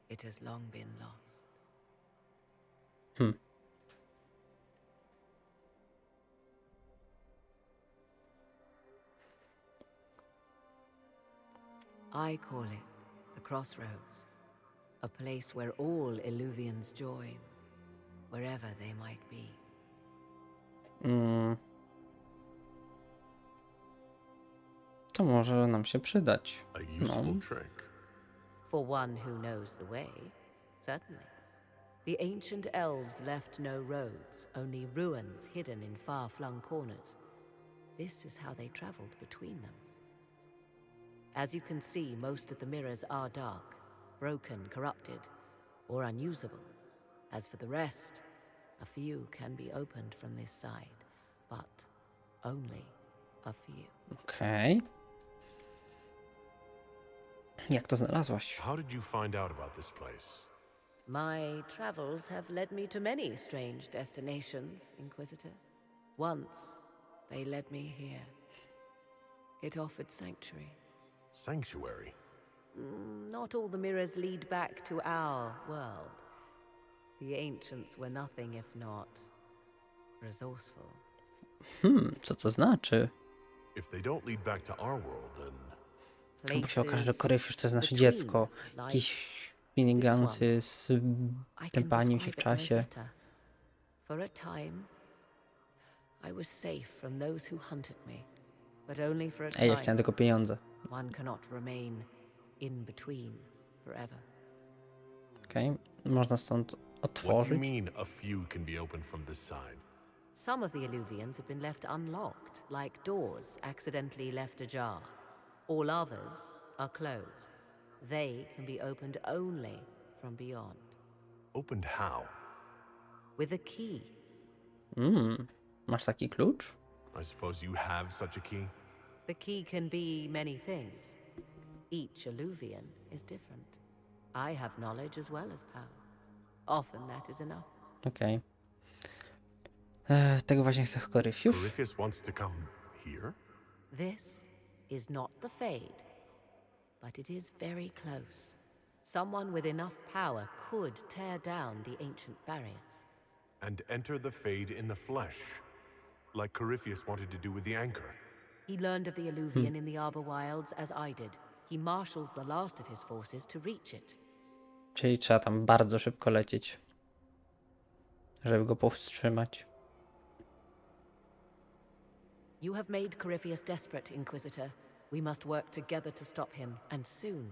it has long been lost. I call it the Crossroads, a place where all Illuvians join, wherever they might be. To może nam się przydać. A useful trick. For one who knows the way, certainly. The ancient elves left no roads, only ruins hidden in far-flung corners. This is how they traveled between them. As you can see, most of the mirrors are dark, broken, corrupted, or unusable. As for the rest, a few can be opened from this side, but only a few. Okej. Jak to znalazłaś? How did you find out about this place? My travels have led me to many strange destinations, Inquisitor. Once, they led me here. It offered sanctuary. Sanctuary? Not all the mirrors lead back to our world. The ancients were nothing if not resourceful. Co to znaczy? If they don't lead back to our world, then... Bo się okaże, że Corypheus to jest nasze dziecko. Jakiś minigansy z tempaniem się w czasie. For a time, I was safe from those who hunted me, but only for a time. Ej, ja chciałem tylko pieniądze. One cannot remain in between forever. Okej, można stąd What do you otworzyć. mean a few can be opened from this side? Some of the Illuvians have been left unlocked, like doors accidentally left ajar. All others are closed. They can be opened only from beyond. Opened how? With a key. Masz taki klucz? I suppose you have such a key? The key can be many things. Each Illuvian is different. I have knowledge as well as power. Often that is enough. Okej. Tego właśnie chce Corypheus. Corypheus wants to come here? This is not the Fade, but it is very close. Someone with enough power could tear down the ancient barriers. And enter the Fade in the flesh, like Corypheus wanted to do with the anchor. He learned of the Alluvian in the Arbor Wilds as I did. He marshals the last of his forces to reach it. Czyli trzeba tam bardzo szybko lecieć, żeby go powstrzymać. You have made Corypheus desperate, Inquisitor. We must work together to stop him, and soon.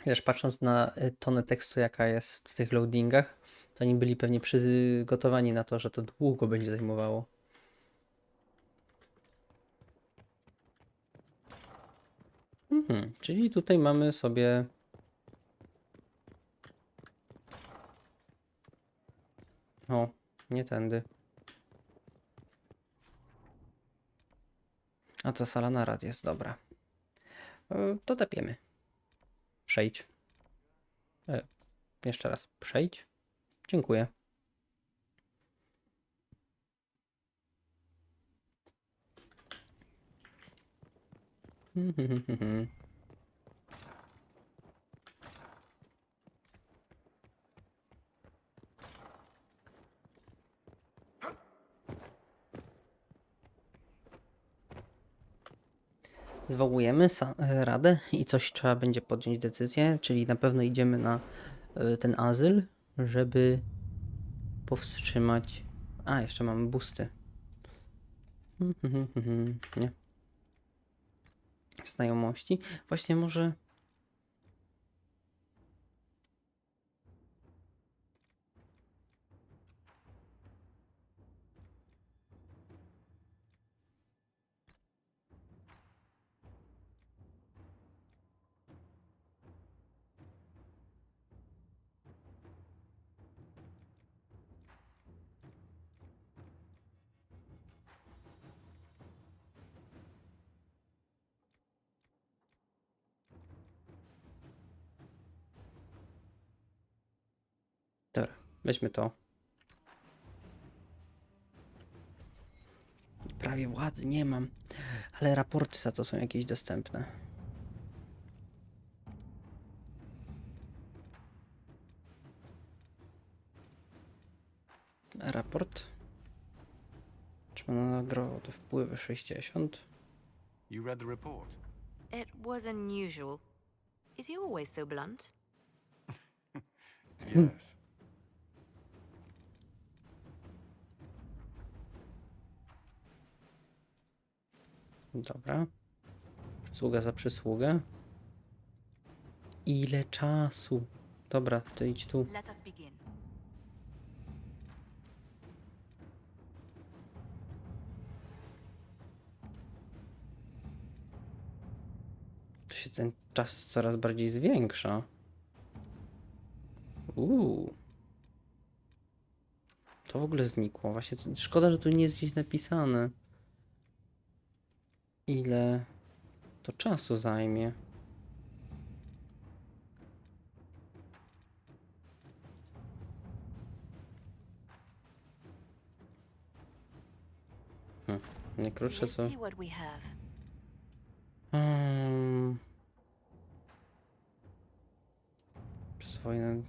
Wiesz, patrząc na tonę tekstu, jaka jest w tych loadingach, to oni byli pewnie przygotowani na to, że to długo będzie zajmowało. Czyli tutaj mamy sobie... O, nie tędy. A to sala narad jest, dobra. To tepiemy. Przejdź. Jeszcze raz. Przejdź. Dziękuję. Zwołujemy radę i coś trzeba będzie podjąć decyzję, czyli na pewno idziemy na ten azyl, żeby powstrzymać... A, jeszcze mamy boosty. Nie. Znajomości. Właśnie może... Dobra, weźmy to. Prawie władzy nie mam, ale raporty za to są jakieś dostępne. Raport. Czy mam nagrodę wpływy 60? You read the report? It was unusual. Is he always so blunt? Yes. Dobra. Przysługa za przysługę. Ile czasu? Dobra, to idź tu. Let us begin. To się ten czas coraz bardziej zwiększa. To w ogóle znikło. Właśnie szkoda, że tu nie jest gdzieś napisane, ile to czasu zajmie. Nie krótsze co... Przez wojnę...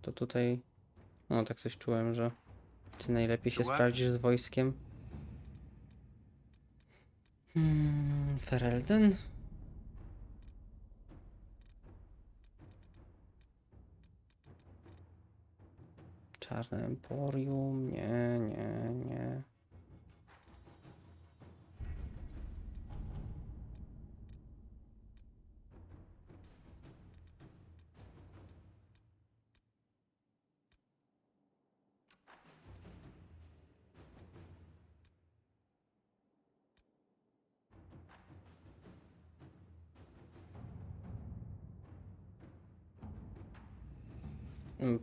To tutaj... No tak coś czułem, że ty najlepiej się sprawdzisz z wojskiem. Ferelden? Czarne Emporium? Nie, nie, nie.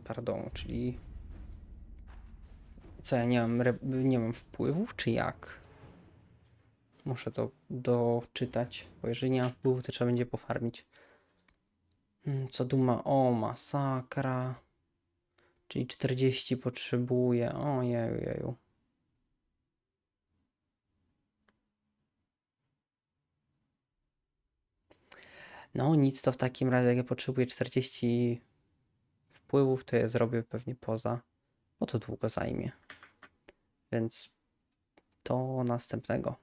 Pardon, czyli Co, ja nie mam wpływów, czy jak? Muszę to doczytać, bo jeżeli nie mam wpływów, to trzeba będzie pofarmić. Co duma? O, masakra. Czyli 40 potrzebuję. O, jeju. No nic, to w takim razie, jak ja potrzebuję 40 wpływów, to je zrobię pewnie poza, bo to długo zajmie. Więc do następnego.